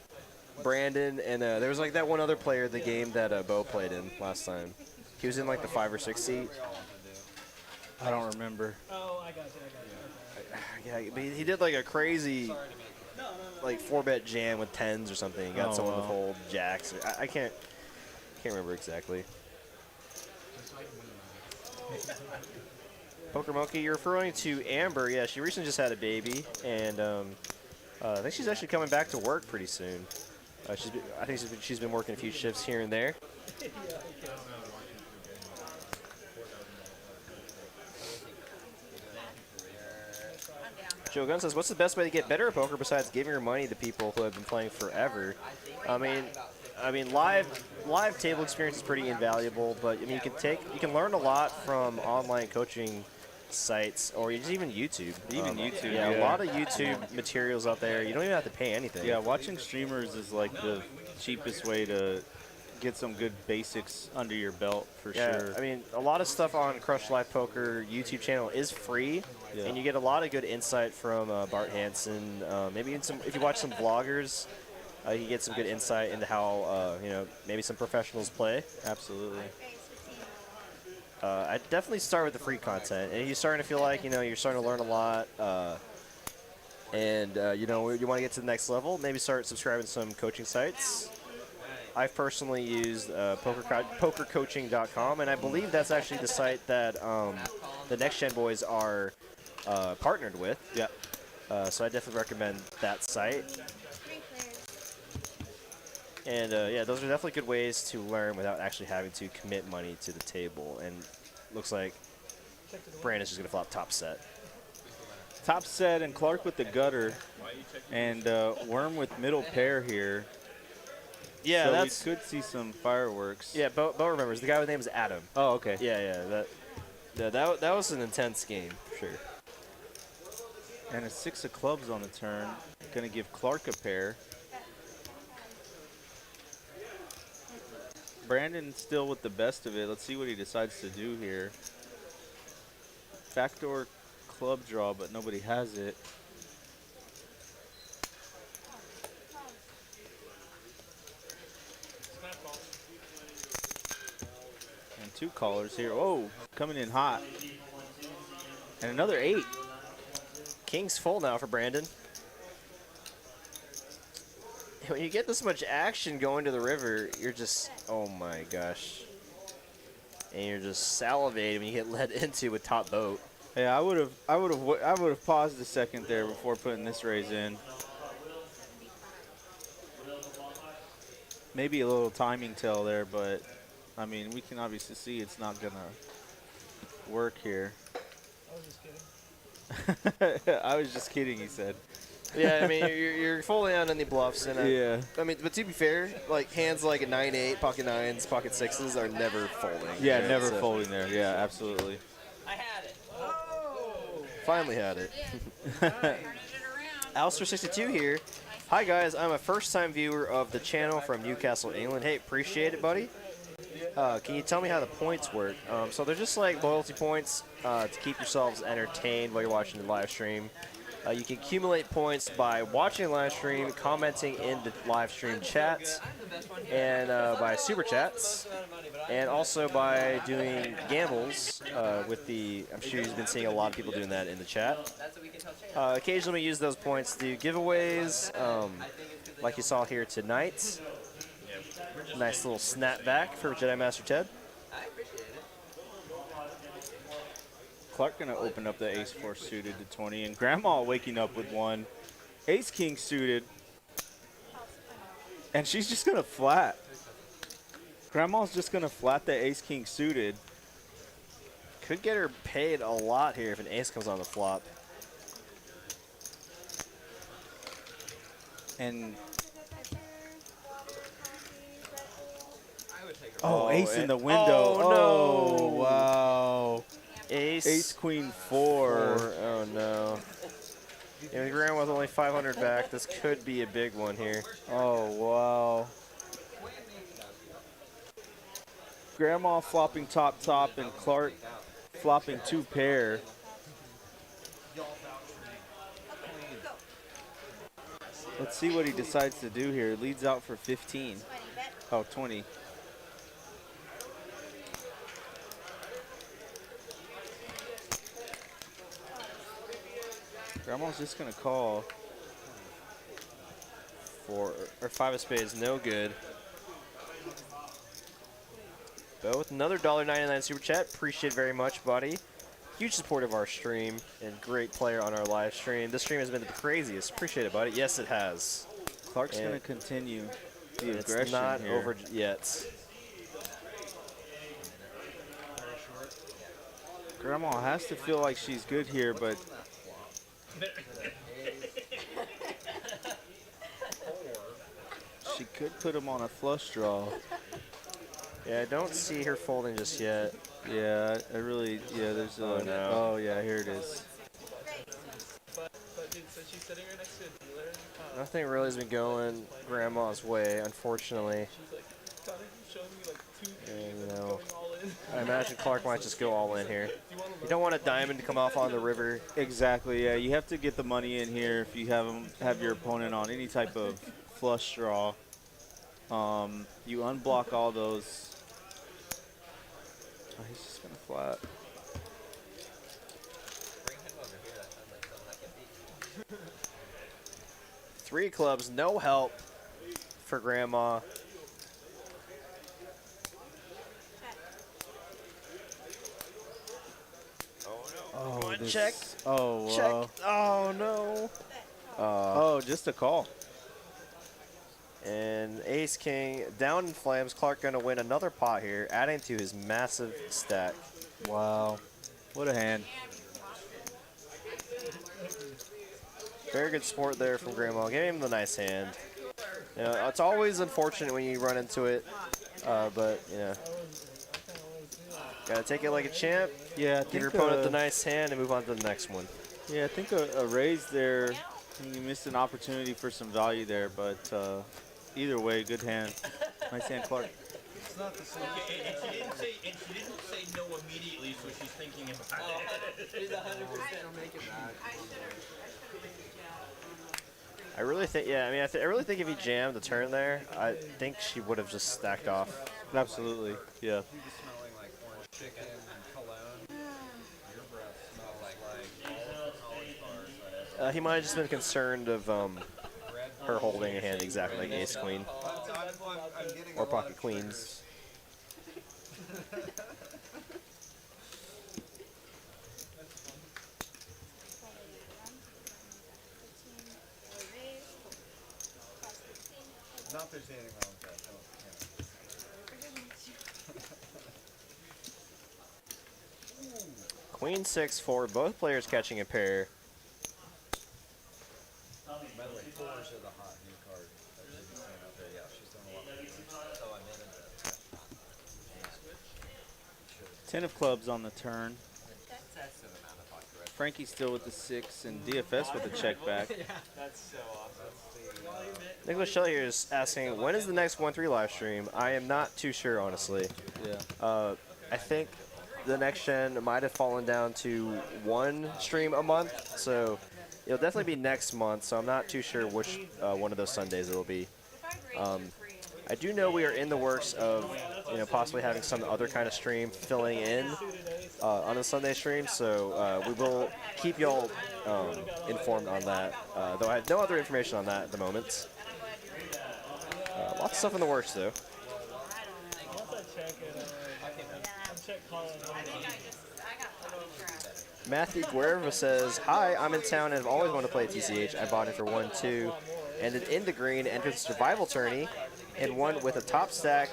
Brandon, and there was like that one other player the game that Bo played in last time. He was in like the 5 or 6 seat. I don't remember. Oh, I got you. Yeah, but he did like a crazy, like 4-bet jam with 10s or something. He got Oh, someone wow. to fold jacks. I can't remember exactly. Poker Monkey, you're referring to Amber. Yeah, she recently just had a baby, and I think she's actually coming back to work pretty soon. I think she's been working a few shifts here and there. Joe Gunn says, what's the best way to get better at poker besides giving your money to people who have been playing forever? I mean, live table experience is pretty invaluable, but I mean, you can learn a lot from online coaching sites or just even YouTube. Even YouTube, yeah, yeah. a lot of YouTube materials out there. You don't even have to pay anything. Yeah, watching streamers is like the cheapest way to get some good basics under your belt for sure. I mean, a lot of stuff on Crush Live Poker YouTube channel is free, and you get a lot of good insight from Bart Hansen. Maybe even if you watch some vloggers, you get some good insight into how maybe some professionals play. Absolutely. I'd definitely start with the free content, and you're starting to feel like you're starting to learn a lot, and you want to get to the next level. Maybe start subscribing to some coaching sites. I've personally used pokercoaching.com, and I believe that's actually the site that the Next Gen Boys are partnered with. Yeah. So I definitely recommend that site. And yeah, those are definitely good ways to learn without actually having to commit money to the table. And looks like Brandon's just going to flop top set. Top set and Clark with the gutter, and Worm with middle pair here. Yeah, so that's we could see some fireworks. Yeah, Bo remembers. The guy with the name is Adam. Oh, okay. Yeah. That was an intense game for sure. And a 6 of clubs on the turn. Going to give Clark a pair. Brandon still with the best of it. Let's see what he decides to do here. Backdoor club draw, but nobody has it. And 2 callers here. Oh, coming in hot. And another 8. King's full now for Brandon. When you get this much action going to the river, you're just, oh my gosh. And you're just salivating when you get led into with top boat. Yeah, I would have paused a second there before putting this raise in. Maybe a little timing tell there, but I mean, we can obviously see it's not going to work here. I was just kidding. I was just kidding, he said. Yeah, I mean, you're folding out any bluffs. And Yeah. I mean, but to be fair, like hands like a 9-8, pocket 9s, pocket 6s are never folding. Yeah, right? never So folding there. Yeah, absolutely. I had it. Finally had it. Turning it around. Alistair62 here. Hi guys, I'm a first-time viewer of the channel from Newcastle, England. Hey, appreciate it, buddy. Can you tell me how the points work? So they're just like loyalty points to keep yourselves entertained while you're watching the live stream. You can accumulate points by watching the live stream, commenting in the live stream chat, and by super chats, and also by doing gambles with the. I'm sure you've been seeing a lot of people doing that in the chat. Occasionally, we use those points to do giveaways, like you saw here tonight. Nice little snapback for Jedi Master Ted. Clark going to open up the ace-4 suited to 20, and Grandma waking up with one. Ace-king suited, and she's just going to flat. Grandma's just going to flat the ace-king suited. Could get her paid a lot here if an ace comes on the flop. And Oh, ace in and- the window. oh, no. Wow. Ace. Ace, queen, 4. Oh no. Yeah, the grand with only 500 back. This could be a big one here. Oh, wow. Grandma flopping top, and Clark flopping 2 pair. Let's see what he decides to do here. Leads out for 15. Oh, 20. Grandma's just going to call. 4 or 5 of spades, no good. Bo with another $1.99 super chat. Appreciate it very much, buddy. Huge support of our stream and great player on our live stream. This stream has been the craziest. Appreciate it, buddy. Yes, it has. Clark's And going to continue the it's aggression not here. over yet. Grandma has to feel like she's good here, but she could put him on a flush draw. Yeah, I don't see her folding just yet. Yeah, I really, yeah, there's a, Oh, no. oh yeah, here it is. But dude, since she's sitting right next to a dealer, Nothing really has been going Grandma's way, unfortunately. she's like, kind of showing me like 2 And, things you and know, going all in. I imagine Clark might just go all in here. You don't want a diamond to come off on the river. Exactly, yeah, you have to get the money in here if you have your opponent on any type of flush draw. You unblock all those. Oh, he's just gonna flat. Three clubs, no help for Grandma. Oh, One this- check. Oh, Check. wow. Oh, no. Oh, just a call. And Ace King down in flames. Clark going to win another pot here, adding to his massive stack. Wow. What a hand. Very good sport there from Grandma. Gave him the nice hand. You know, it's always unfortunate when you run into it, but, you know, got to take it like a champ. Yeah, I Give your think, opponent the nice hand and move on to the next one. yeah, I think a raise there. You missed an opportunity for some value there, but either way, good hand. Nice hand, Clark. It's not the same. And she didn't say no immediately, so she's thinking about it. She's 100% making that. I really think, yeah, I mean, I really think if he jammed the turn there, I think she would have just stacked off. Absolutely, yeah. Smelling like orange chicken and cologne. Your breath smells like all of the college bars. He might have just been concerned of her holding a hand exactly like ace queen I'm getting or a lot pocket of queens. Not there's anything wrong with that. Queen 6-4, both players catching a pair. By the way, Fours are the hot new card. That should be seen out there. Yeah, she's done a lot better. So I made it. 10 of clubs on the turn. Frankie still with the 6 and DFS with a check back. That's so awesome. Nicholas Shelley here is asking, when is the next 1-3 live stream? I am not too sure, honestly. Yeah. I think the next gen might have fallen down to 1 stream a month, so it'll definitely be next month, so I'm not too sure which one of those Sundays it'll be. I do know we are in the works of, possibly having some other kind of stream filling in on a Sunday stream, so we will keep y'all informed on that, though I have no other information on that at the moment. Lots of stuff in the works, though. Matthew Guerra says, hi, I'm in town and have always wanted to play TCH. I bought it for 1-2, ended in the green, entered the survival tourney, and won with a top stack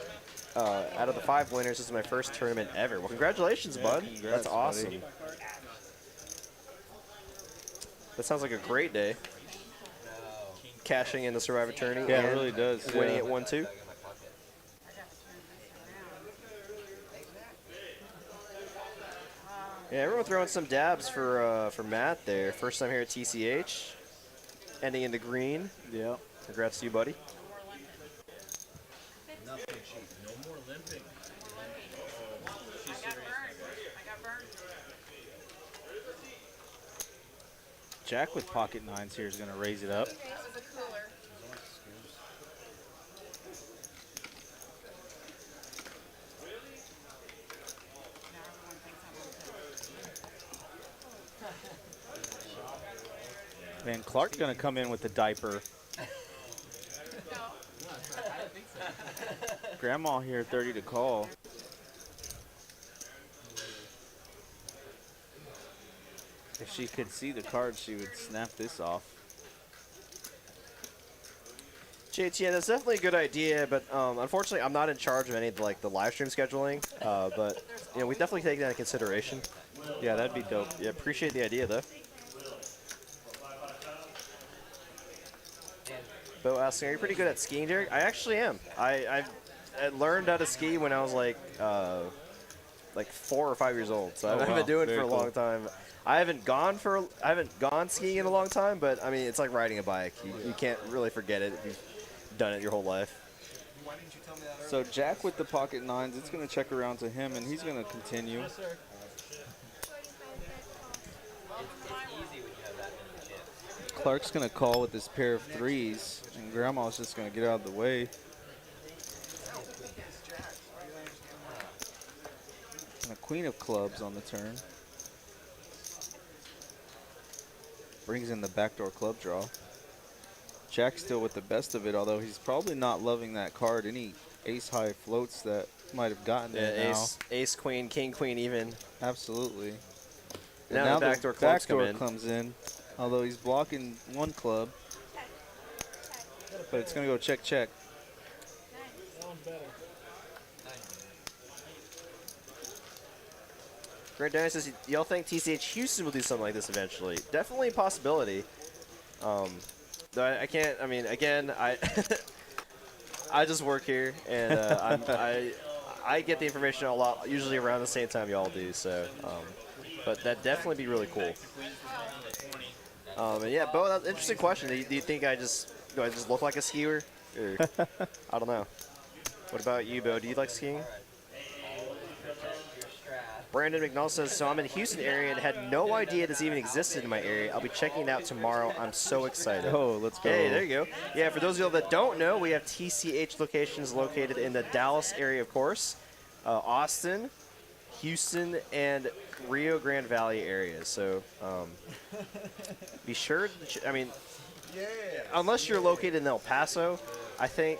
out of the 5 winners. This is my first tournament ever. Well, congratulations, bud. Congrats, That's awesome. buddy. That sounds like a great day. Cashing in the survivor tourney. Yeah, it and really does. Winning Yeah. at 1-2. Yeah, everyone throwing some dabs for Matt there. First time here at TCH. Ending in the green. Yeah. Congrats to you, buddy. Nothing cheap. No more limping. I got burned. Jack with pocket 9s here is going to raise it up. This is a cooler. Man, Clark's going to come in with the diaper. Grandma here, 30 to call. If she could see the card, she would snap this off. JT, yeah, that's definitely a good idea, but unfortunately, I'm not in charge of any of the live stream scheduling. But we definitely take that into consideration. Yeah, that'd be dope. Yeah, appreciate the idea though. Bo asking, are you pretty good at skiing, Derek? I actually am. I learned how to ski when I was like 4 or 5 years old, so I've been doing it for a long time. I haven't gone skiing in a long time, but I mean it's like riding a bike. You can't really forget it if you've done it your whole life. Why didn't you tell me that earlier? So Jack with the pocket 9s, it's going to check around to him, and he's going to continue. It's easy when you have that many chips. Clark's going to call with this pair of 3s, and Grandma's just going to get out of the way. And a queen of clubs on the turn. Brings in the backdoor club draw. Jack's still with the best of it, although he's probably not loving that card. Any ace-high floats that might have gotten there now. Ace, queen, king, queen, even. Absolutely. Now the backdoor clubs come in. comes in, although he's blocking 1 club. But it's going to go check, check. That one's better. Great Dennis says, y'all think TCH Houston will do something like this eventually? Definitely a possibility. Though I can't. I mean, again, I just work here, and I get the information a lot, usually around the same time y'all do. So, but that'd definitely be really cool. And yeah, Bo, that's an interesting question. Do you think do I just look like a skier? Or, I don't know. What about you, Bo? Do you like skiing? Brandon McNall says, so I'm in the Houston area and had no idea this even existed in my area. I'll be checking it out tomorrow. I'm so excited. Oh, let's go. Hey, there you go. Yeah, for those of you that don't know, we have TCH locations located in the Dallas area, of course, Austin, Houston, and Rio Grande Valley areas. So be sure, unless you're located in El Paso, I think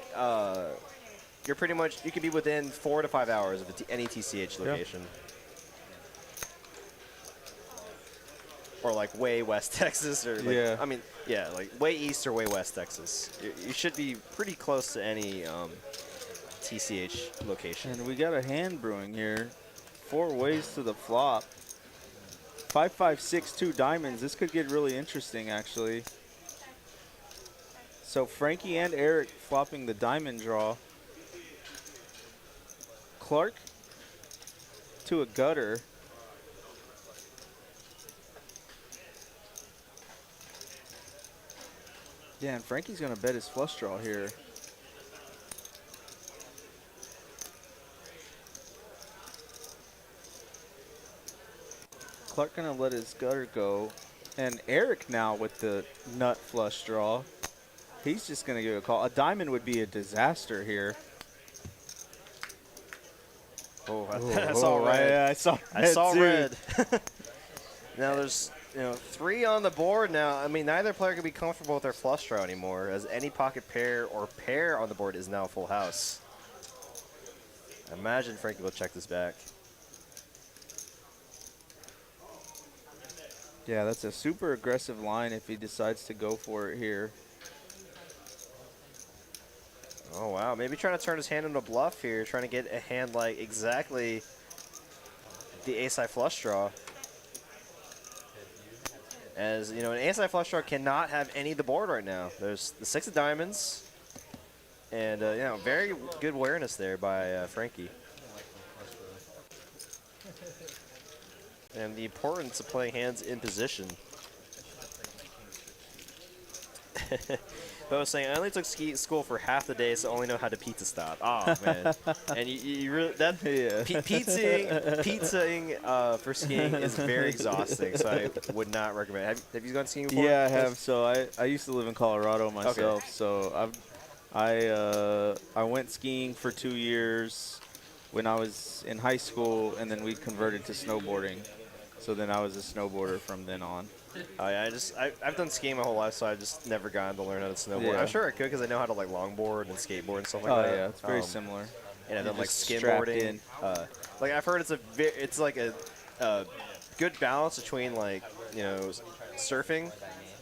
you could be within 4 to 5 hours of any TCH location. Yeah. Or like way West Texas, or like, way East or way West Texas. You should be pretty close to any TCH location. And we got a hand brewing here. 4 ways to the flop. 5, 5, 6, 2 diamonds. This could get really interesting, actually. So Frankie and Eric flopping the diamond draw. Clark to a gutter. Yeah, and Frankie's going to bet his flush draw here. Clark going to let his gutter go. And Eric now with the nut flush draw. He's just going to give a call. A diamond would be a disaster here. Oh, I saw red. Yeah, I saw red. Now there's 3 on the board now. I mean, neither player can be comfortable with their flush draw anymore, as any pocket pair or pair on the board is now a full house. I imagine Frankie will check this back. Yeah, that's a super aggressive line if he decides to go for it here. Oh, wow. Maybe trying to turn his hand into a bluff here, trying to get a hand like exactly the ace-high flush draw. As, an ace-high flush draw cannot have any of the board right now. There's the 6 of diamonds, and, very good awareness there by Frankie. And the importance of playing hands in position. But I was saying, I only took ski school for half the day, so I only know how to pizza stop. Oh, man. And you really, pizzaing for skiing is very exhausting, so I would not recommend. Have you gone skiing before? Yeah, I have. So I used to live in Colorado myself, so I went skiing for 2 years when I was in high school, and then we converted to snowboarding. So then I was a snowboarder from then on. Oh, yeah, I've done skiing my whole life, so I've just never gotten to learn how to snowboard. Yeah. I'm sure I could because I know how to like longboard and skateboard and stuff like Oh that. yeah, it's very similar. And I've done like just strapped skimboarding. in. Like I've heard it's like a good balance between like surfing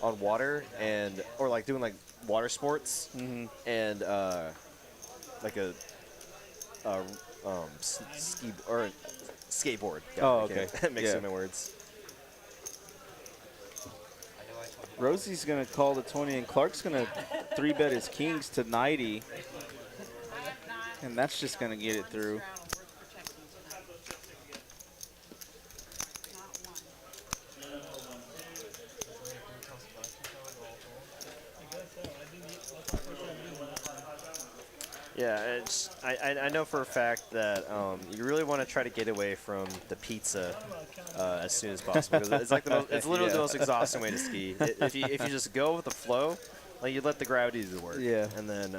on water or like doing like water sports and like a ski or skateboard. Oh, okay. Mixing my words. Rosie's going to call the 20, and Clark's going to 3-bet his kings to 90. And that's just going to get it through. Yeah, I know for a fact that you really want to try to get away from the pizza as soon as possible. 'Cause it's like it's literally the most exhausting way to ski. If you just go with the flow, like you let the gravity do the work. Yeah. And then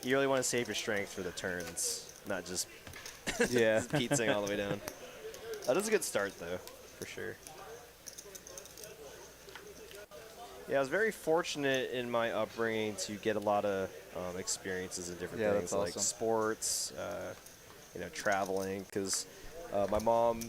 you really want to save your strength for the turns, not just pizzaing all the way down. That is a good start though, for sure. Yeah, I was very fortunate in my upbringing to get a lot of experiences in different things, like sports, traveling. Because my mom,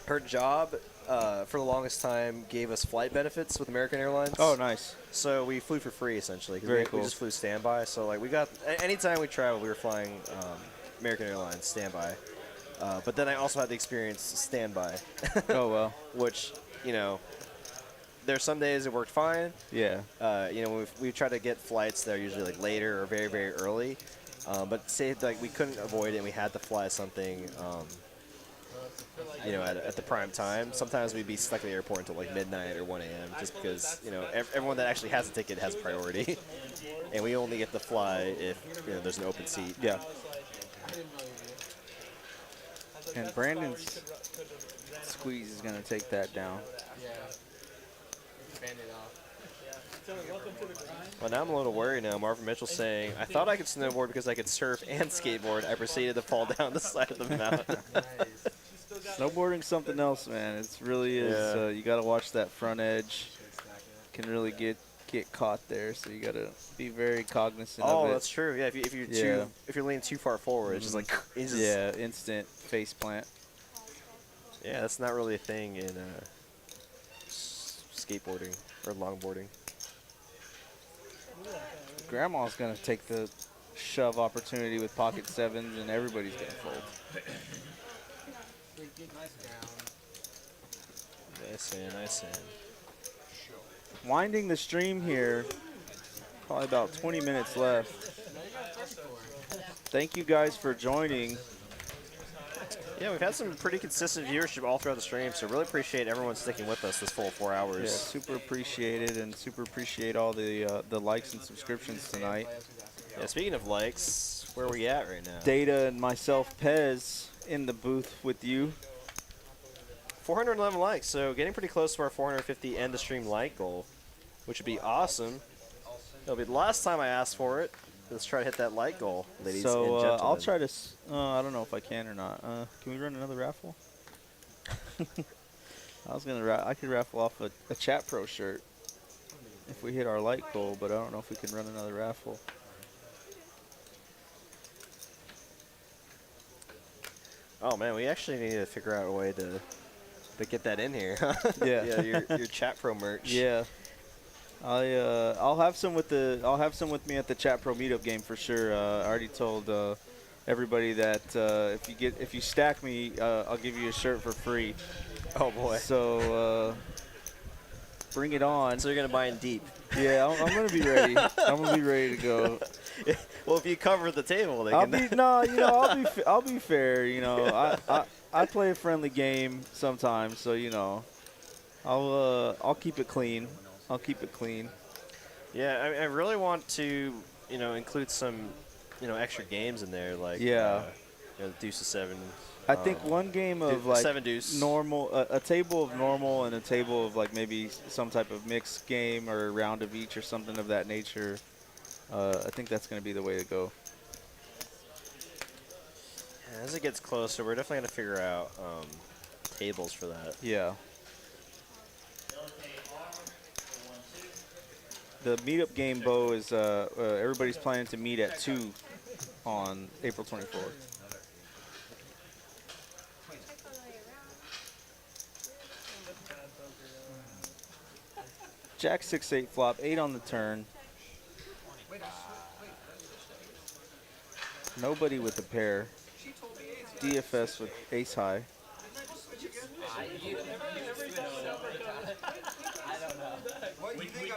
her job for the longest time gave us flight benefits with American Airlines. Oh, nice. So we flew for free essentially. Very we cool. just flew standby. So like we got anytime we traveled, we were flying American Airlines standby. But then I also had the experience standby. Oh well. Which there's some days it worked fine. Yeah. When we try to get flights that are usually like later or very, very early. But say like we couldn't avoid it and we had to fly something, at the prime time. Sometimes we'd be stuck at the airport until like midnight or 1 a.m. just because, everyone that actually has a ticket has priority. And we only get to fly if, there's an open seat. Yeah. And Brandon's squeeze is going to take that down. Yeah. Band it off. Well, now I'm a little worried now. Marvin Mitchell saying, I thought I could snowboard because I could surf and skateboard. I proceeded to fall down the side of the mountain. Snowboarding's something else, man. It really is. Yeah. You got to watch that front edge. Can really get caught there, so you got to be very cognizant of it. Oh, that's true. Yeah, if you're leaning too far forward, it's just like instant face plant. Yeah, that's not really a thing in skateboarding or longboarding. Grandma's going to take the shove opportunity with pocket sevens, and everybody's going to fold. Nice down. Nice hand, nice hand. Winding the stream here. Probably about 20 minutes left. Thank you guys for joining. Yeah, we've had some pretty consistent viewership all throughout the stream, so really appreciate everyone sticking with us this full 4 hours. Yeah, super appreciate it, and super appreciate all the likes and subscriptions tonight. Yeah, speaking of likes, where are we at right now? Data and myself, Pez, in the booth with you. 411 likes, so getting pretty close to our 450 end the stream like goal, which would be awesome. It'll be the last time I asked for it. Let's try to hit that like goal, ladies and gentlemen. I'll try to. I don't know if I can or not. Can we run another raffle? I could raffle off a Chat Pro shirt if we hit our like goal, but I don't know if we can run another raffle. Oh man, we actually need to figure out a way to get that in here. Yeah. Yeah, your Chat Pro merch. Yeah. I'll have some with me at the Chat Pro meetup game for sure. I already told everybody that if you stack me, I'll give you a shirt for free. Oh boy. So bring it on. So you're gonna buy in deep. Yeah, I'm gonna be ready. I'm gonna be ready to go. Well, if you cover the table, they I'll can. I'll be fair. You know, I play a friendly game sometimes, so you know, I'll keep it clean. I'll keep it clean. Yeah, I really want to, include some, extra games in there, like Deuce of 7. I think one game of like 7 deuce normal, a table of normal, and a table of like maybe some type of mixed game or a round of each or something of that nature. I think that's going to be the way to go. Yeah, as it gets closer, we're definitely going to figure out tables for that. Yeah. The meetup game, Bo, is everybody's planning to meet at 2 on April 24th. Jack 6-8 flop, 8 on the turn. Nobody with a pair. DFS with ace high.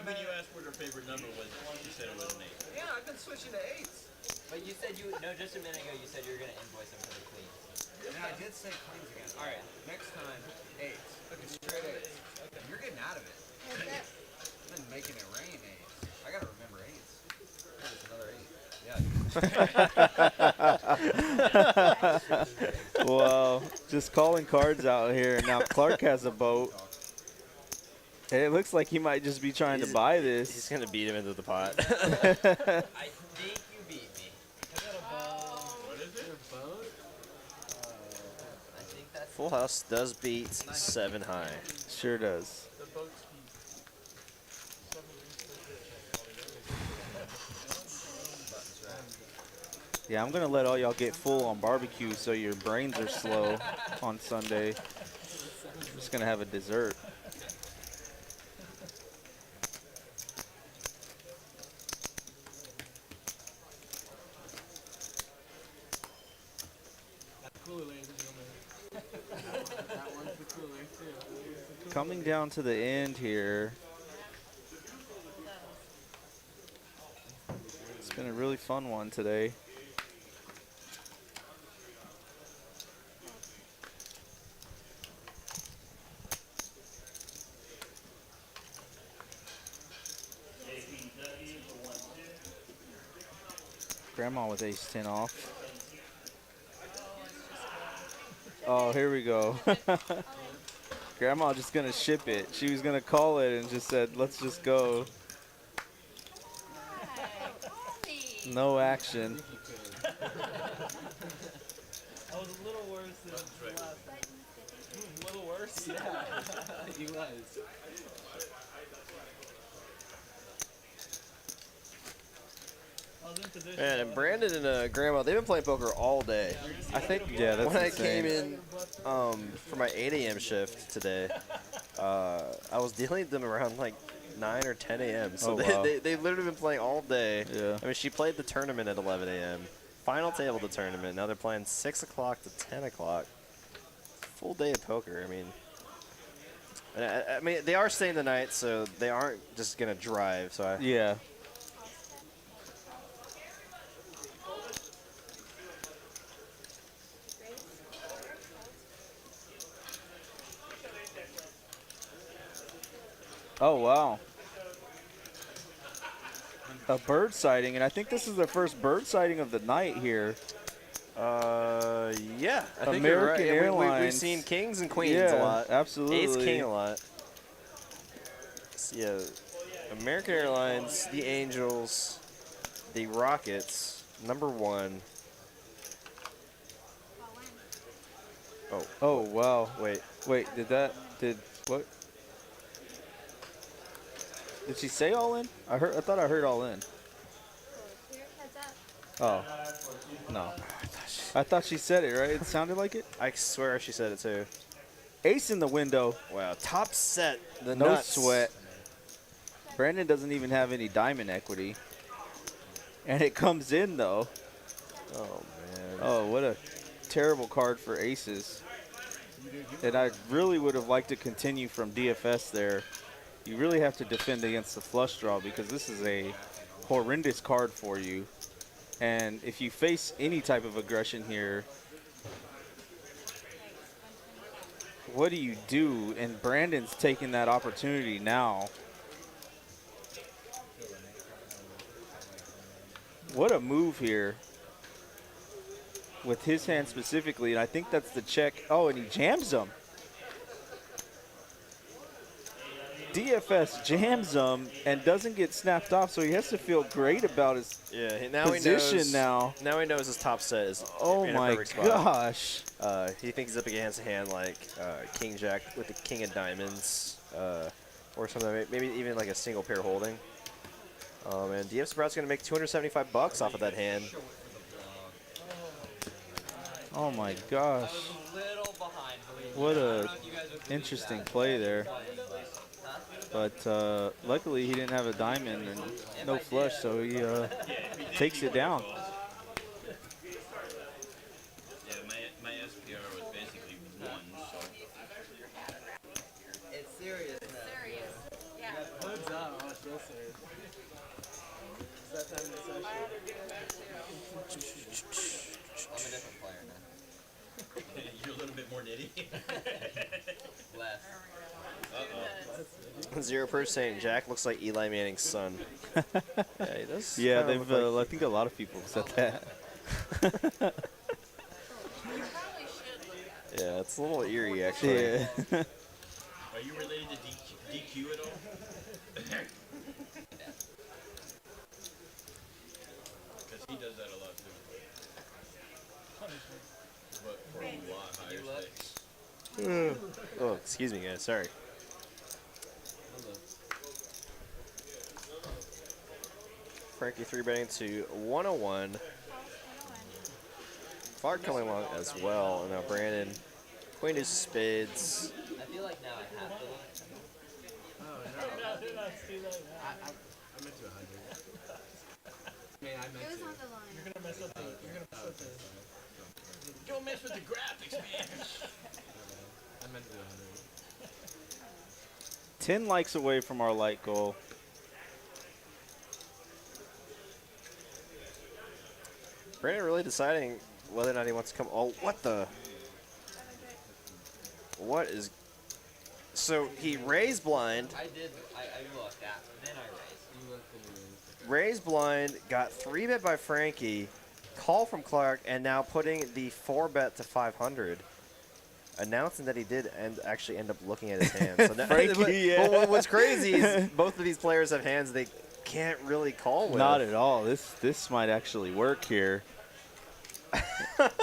When you asked what her favorite number was, she said it was an 8. Yeah, I've been switching to 8s. But you said just a minute ago you said you were going to invoice him for the queens. Yeah, I did say queens again. All right, next time, 8s. Okay, straight 8s. Okay. You're getting out of it. I've been making it rain 8s. I got to remember 8s. There's another 8. Yeah. Well, just calling cards out here. Now Clark has a boat. And it looks like he might just be trying to buy this. He's going to beat him into the pot. I think you beat me. What is it? I think that's Full House does beat 7 high. Sure does. The boat's Yeah, I'm going to let all y'all get full on barbecue so your brains are slow on Sunday. I'm just going to have a dessert. cooler, ladies and gentlemen. That one's the cooler, too. Coming down to the end here. It's been a really fun one today. Grandma with ace-10 off. Oh, here we go. Grandma just gonna ship it. She was gonna call it and just said, let's just go. No action. I was a little worse than the last. A little worse? Yeah, he was. I was in position. Man, and Brandon and Grandma, they've been playing poker all day. I think Yeah, that's when I insane. came in for my 8 a.m. shift today, I was dealing with them around like 9 or 10 a.m. So Oh, wow. they've literally been playing all day. Yeah. I mean, she played the tournament at 11 a.m. Final table of the tournament. Now they're playing 6 o'clock to 10 o'clock. Full day of poker. I mean, And I mean, they are staying the night, so they aren't just gonna drive. So Yeah. Oh, wow. A bird sighting, and I think this is the first bird sighting of the night here. Yeah, I think you're right. American Yeah, we've Airlines. seen kings and queens Yeah, a lot. absolutely. Ace king a lot. Yeah, American Airlines, the Angels, the Rockets, #1. Oh, Oh, wow. wait. Wait, what? Did she say all in? I thought I heard all in. Oh, no. I thought she said it, right? It sounded like it. I swear she said it too. Ace in the window. Wow, top set. The No nuts. sweat. Brandon doesn't even have any diamond equity. And it comes in, though. Oh, man. Oh, what a terrible card for aces. And I really would have liked to continue from DFS there. You really have to defend against the flush draw because this is a horrendous card for you. And if you face any type of aggression here, what do you do? And Brandon's taking that opportunity now. What a move here with his hand specifically, and I think that's the check. Oh, and he jams him. DFS jams him and doesn't get snapped off, so he has to feel great about his position now. Now he knows his top set is Oh in a my perfect spot. gosh. He thinks he's up against a hand like King Jack with the King of Diamonds, or something, maybe even like a single pair holding. And DF Sprout's going to make $275 off of that hand. Oh my gosh. What a interesting play there. But luckily he didn't have a diamond and no flush, so he takes it down. Yeah, my SPR was basically 1, so. It's serious now. Serious. Yeah. Hoods up. It's real serious. It's that time of the session. I'm a different player now. You're a little bit more nitty. Less. Uh-oh. 0% Jack looks like Eli Manning's son. Yeah, he does. Yeah, kinda they've. look like I think a lot of people have said that. yeah, it's a little eerie actually. Yeah. Are you related to DQ at all? Because he does that a lot too. But for a lot higher stakes. Oh, excuse me, guys. Sorry. Frankie 3-betting to 101. Clark coming along as well. And now Brandon, Queen of Spades. I feel like now I have to look. I meant to 100. I mean, I meant to. You're gonna mess up the. Don't mess with the graphics, man. I meant to 100. 10 likes away from our light goal. Brandon really deciding whether or not he wants to come. Oh, what the? What is? So he raised blind. I looked at, then I raised. You looked and you raised. Raised blind, got 3-bet by Frankie, call from Clark, and now putting the 4-bet to 500. Announcing that he did actually end up looking at his hand. So now, Frankie, yeah. But what's crazy is both of these players have hands they can't really call with. Not at all. This might actually work here.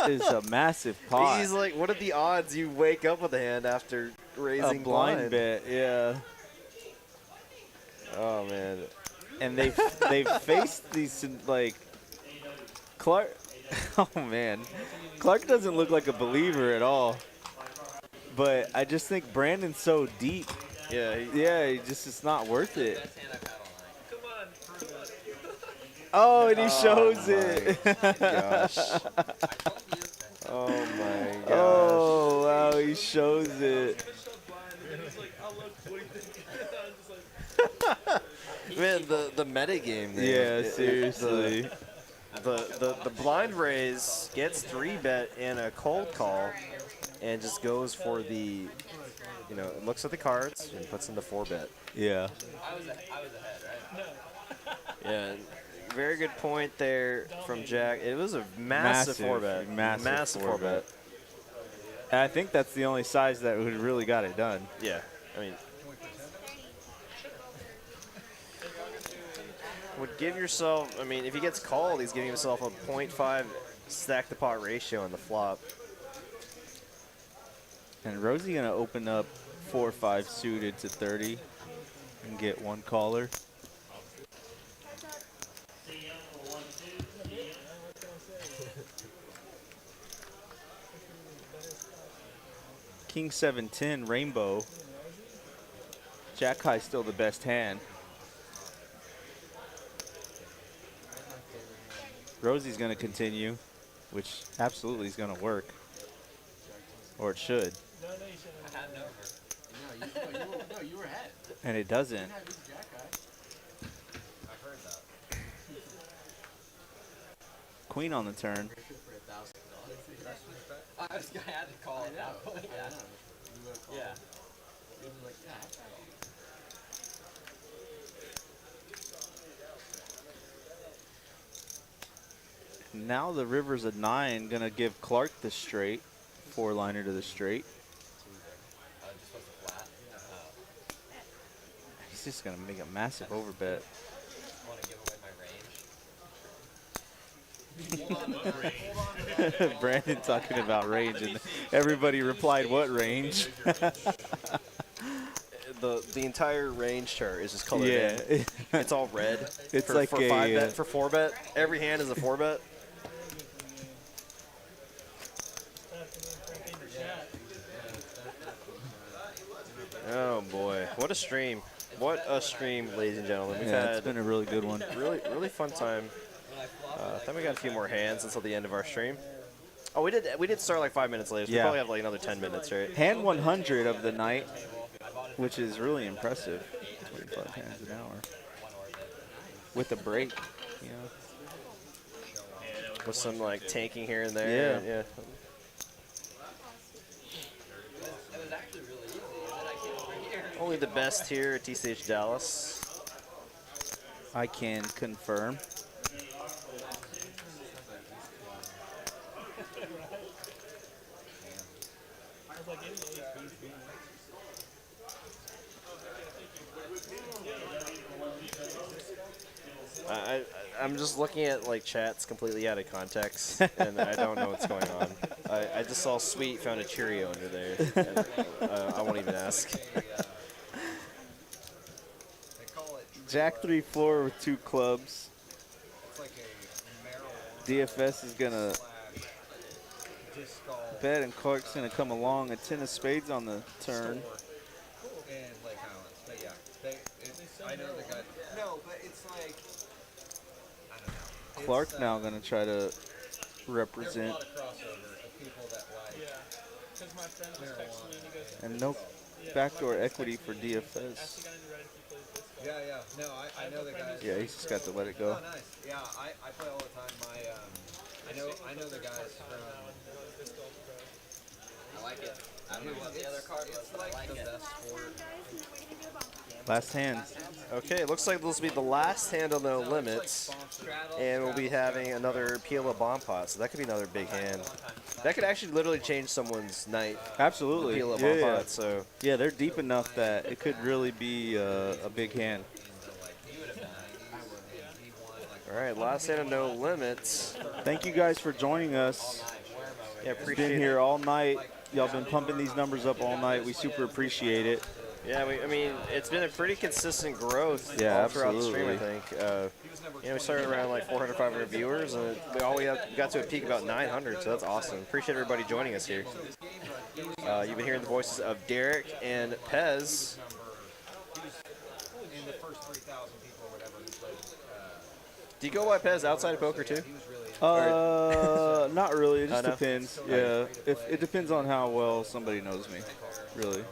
It's a massive pot. He's like, what are the odds you wake up with a hand after raising a blind bet, yeah. Oh man. And they've faced these like Clark. Oh man, Clark doesn't look like a believer at all. But I just think Brandon's so deep. Yeah. He just it's not worth it. Best hand I've had all night. Oh, and he shows it. Gosh. Oh my gosh. Oh wow, he shows it. Man, the meta game there. Yeah, seriously. The blind raise gets 3-bet in a cold call and just goes for the, looks at the cards and puts in the 4-bet. Yeah. I was ahead, right? Yeah, very good point there from Jack. It was a massive 4-bet. Massive 4-bet. And I think that's the only size that would really got it done. Yeah, I mean, would give yourself, if he gets called, he's giving himself a 0.5 stack to pot ratio on the flop. And Rosie gonna open up 4-5 suited to 30 and get one caller. King 7-10 rainbow. Jack high still the best hand. Rosie's gonna continue, which absolutely is gonna work, or it should. I had an over. No, you were ahead. And it doesn't. Jack high. I've heard that. Queen on the turn. I had to call it that point. Yeah. Yeah. Now the river's a 9, gonna give Clark the straight, 4-liner to the straight. Just was a flat. He's just gonna make a massive overbet. Want to give away my range? Brandon talking about range, and everybody replied, "What range?" The entire range chart is just colored Yeah. in. It's all red. It's for, like for a 5-bet, for 4-bet. Every hand is a 4-bet. Oh boy, what a stream! What a stream, ladies and gentlemen. We've Yeah, it's had been a really good one. really fun time. Then we got a few more hands until the end of our stream. Oh, we did start like 5 minutes later. So we Yeah. probably have like another 10 minutes, right? Hand 100 of the night, which is really impressive. 25 hands an hour with a break, you know. With some like tanking here and there. Yeah. It was actually really easy, and then I came over here. Only the best here at TCH Dallas. I can confirm. I'm just looking at like chats completely out of context, and I don't know what's going on. I just saw Sweet found a Cheerio under there. And, I won't even ask. Jack 3 floor with 2 clubs. It's like a marijuana DFS is gonna disc golf bet, and Clark's gonna come along. A 10 of spades on the turn. in Lake Highlands. But yeah, I know the guy. No, but it's like, I don't know. Clark It's, now gonna try to There's a represent, lot of crossover of people that like Because my friend was texting me and he goes, and no backdoor equity for ask the guy DFS. in the Reddit if he plays this. Yeah. No, I know the guys. Yeah, he's just got to let it go. Oh, nice. Yeah, I play all the time. I know the guys from. I like it. I don't know what the other card was, It's but I like like the it. best sport. Last hand. Okay, it looks like this will be the last hand on No Limits, and we'll be having another Pila Bomb Pot, so that could be another big hand. That could actually literally change someone's night. Absolutely. Pila Yeah, Bomb yeah. Pot, so Yeah, they're deep enough that it could really be a big hand. all right, last hand of No Limits. Thank you guys for joining us. Yeah, appreciate Been it. here all night. Y'all been pumping these numbers up all night. We super appreciate it. Yeah, I mean, it's been a pretty consistent growth Yeah, all throughout the stream, I absolutely. think. We started around like 400, 500 viewers, and we got to a peak about 900, so that's awesome. Appreciate everybody joining us here. You've been hearing the voices of Derek and Pez. In the first 3,000 people or whatever who played. Do you go by Pez outside of poker too? Not really. It just no? depends. Yeah, if it depends on how well somebody knows me, really.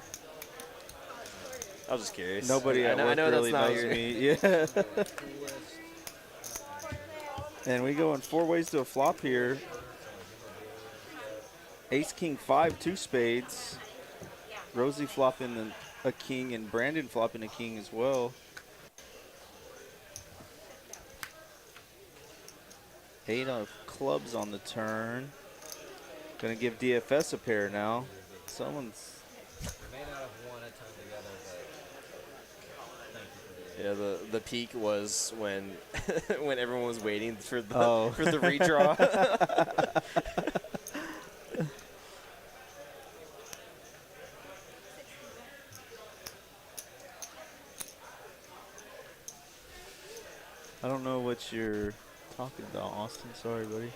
I was just curious. Nobody I at know, work I know really that's not knows your me. Yeah. And we go in 4 ways to a flop here. Ace, king, 5, 2 spades. Rosie flopping a king and Brandon flopping a king as well. 8 of clubs on the turn. Gonna give DFS a pair now. Someone's. May not have won a ton together, but Yeah, the peak was when when everyone was waiting for the Oh. for the redraw. I don't know what you're talking about, Austin. Sorry, buddy.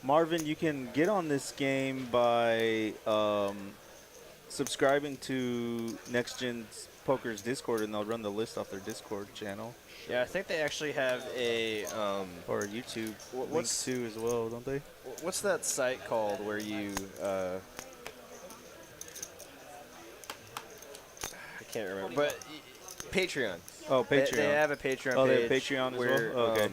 Marvin, you can get on this game by subscribing to Next Gen Poker's Discord, and they'll run the list off their Discord channel. Yeah, I think they actually have a or YouTube what's links too as well, don't they? What's that site called where you I can't remember, but Patreon. Oh, Patreon. They have a Patreon Oh, page. they have Patreon as where, well? Okay.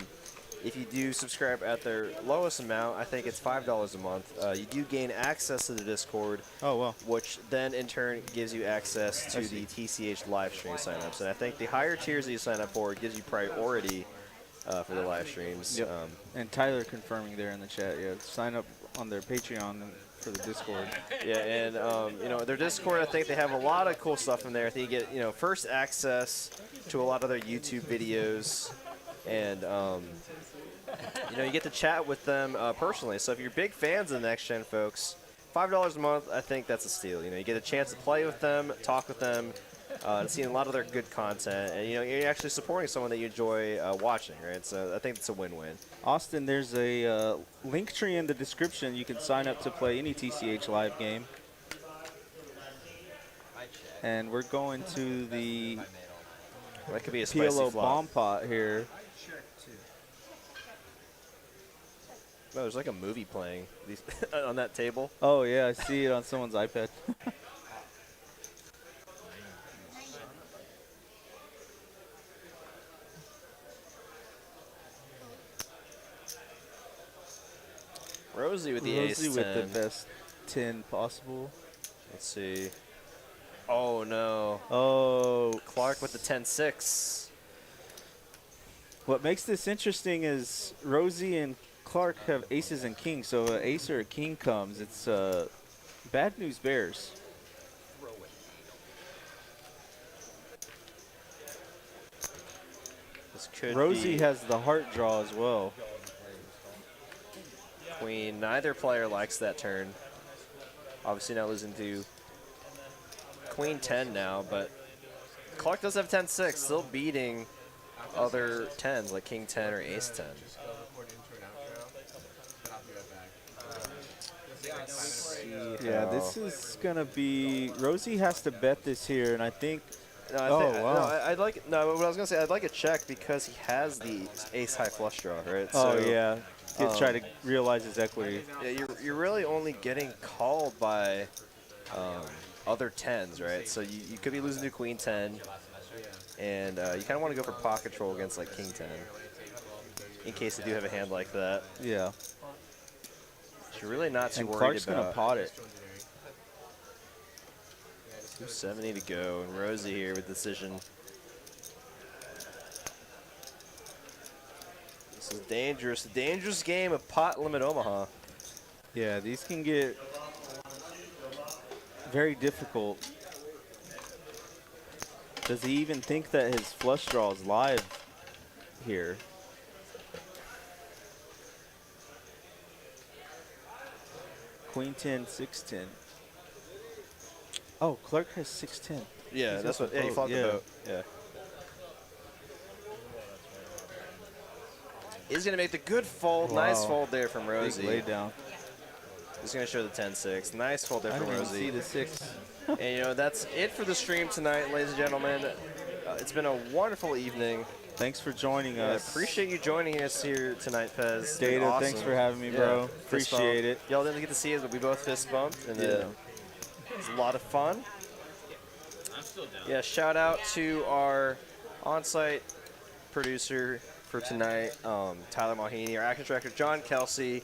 If you do subscribe at their lowest amount, I think it's $5 a month, you do gain access to the Discord. Oh, wow. Which then, in turn, gives you access to the TCH live stream signups. And I think the higher tiers that you sign up for gives you priority for the live streams. Yep. And Tyler confirming there in the chat, yeah, sign up on their Patreon for the Discord. Yeah, and you know, their Discord, I think they have a lot of cool stuff in there. I think you get, you know, first access to a lot of their YouTube videos, and you know, you get to chat with them personally. So if you're big fans of the Next Gen folks, $5 a month, I think that's a steal. You know, you get a chance to play with them, talk with them, and see a lot of their good content, and you know, you're actually supporting someone that you enjoy watching, right? So I think it's a win-win. Austin, there's a link tree in the description. You can sign up to play any TCH live game. And we're going to the that could be a spicy PLO flop. bomb pot here. Oh, there's like a movie playing on that table. Oh, yeah, I see it on someone's iPad. Rosie with the Rosie ace with 10. the best 10 possible. Let's see. Oh, no. Oh. Clark with the 10-6. What makes this interesting is Rosie and Clark have aces and kings, so an ace or a king comes. It's bad news bears. This could Rosie be has the heart draw as well. queen. Neither player likes that turn. Obviously not losing to queen 10 now, but Clark does have 10-6, still beating other 10s like king 10 or ace 10. Yeah, this is gonna be. Rosie has to bet this here, and I think. No, I'd like. No, what I was gonna say, I'd like a check because he has the ace high flush draw, right? Oh, so, yeah. He's trying to realize his equity. Yeah, you're really only getting called by other 10s, right? So you could be losing to queen 10, and you kind of want to go for pot control against like king 10, in case they do have a hand like that. Yeah. So you're really not too And worried Clark's about. gonna pot it. 270 to go, and Rosie here with decision. This is dangerous. A dangerous game of pot limit Omaha. Yeah, these can get very difficult. Does he even think that his flush draw is live here? Queen 10, 6-10. Oh, Clark has 6-10. Yeah, that's what. Yeah, he flopped the boat. Yeah. He's gonna make the good fold. Wow. Nice fold there from Rosie. Big lay down. He's gonna show the 10-6. Nice fold there I from didn't even Rosie. see the 6. And you know, that's it for the stream tonight, ladies and gentlemen. It's been a wonderful evening. Thanks for joining I us. appreciate you joining us here tonight, Pez. It's been Data, awesome. thanks for having me, bro. Fist bump. Appreciate it. Y'all didn't get to see us, but we both fist bumped. And Yeah. It's a lot of fun. I'm still down. Yeah, shout out to our on-site producer for tonight, Tyler Mahini, our action director, John Kelsey,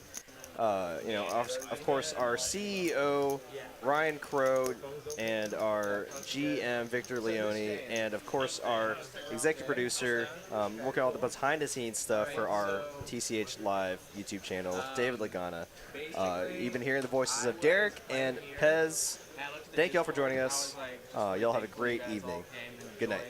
you know, of course, our CEO, Ryan Crow, and our GM, Victor Leone, and of course, our executive producer, working all the behind-the-scenes stuff for our TCH Live YouTube channel, David Lagana. You've been hearing the voices of Derek and Pez. Thank y'all for joining us. Y'all have a great evening. Good night.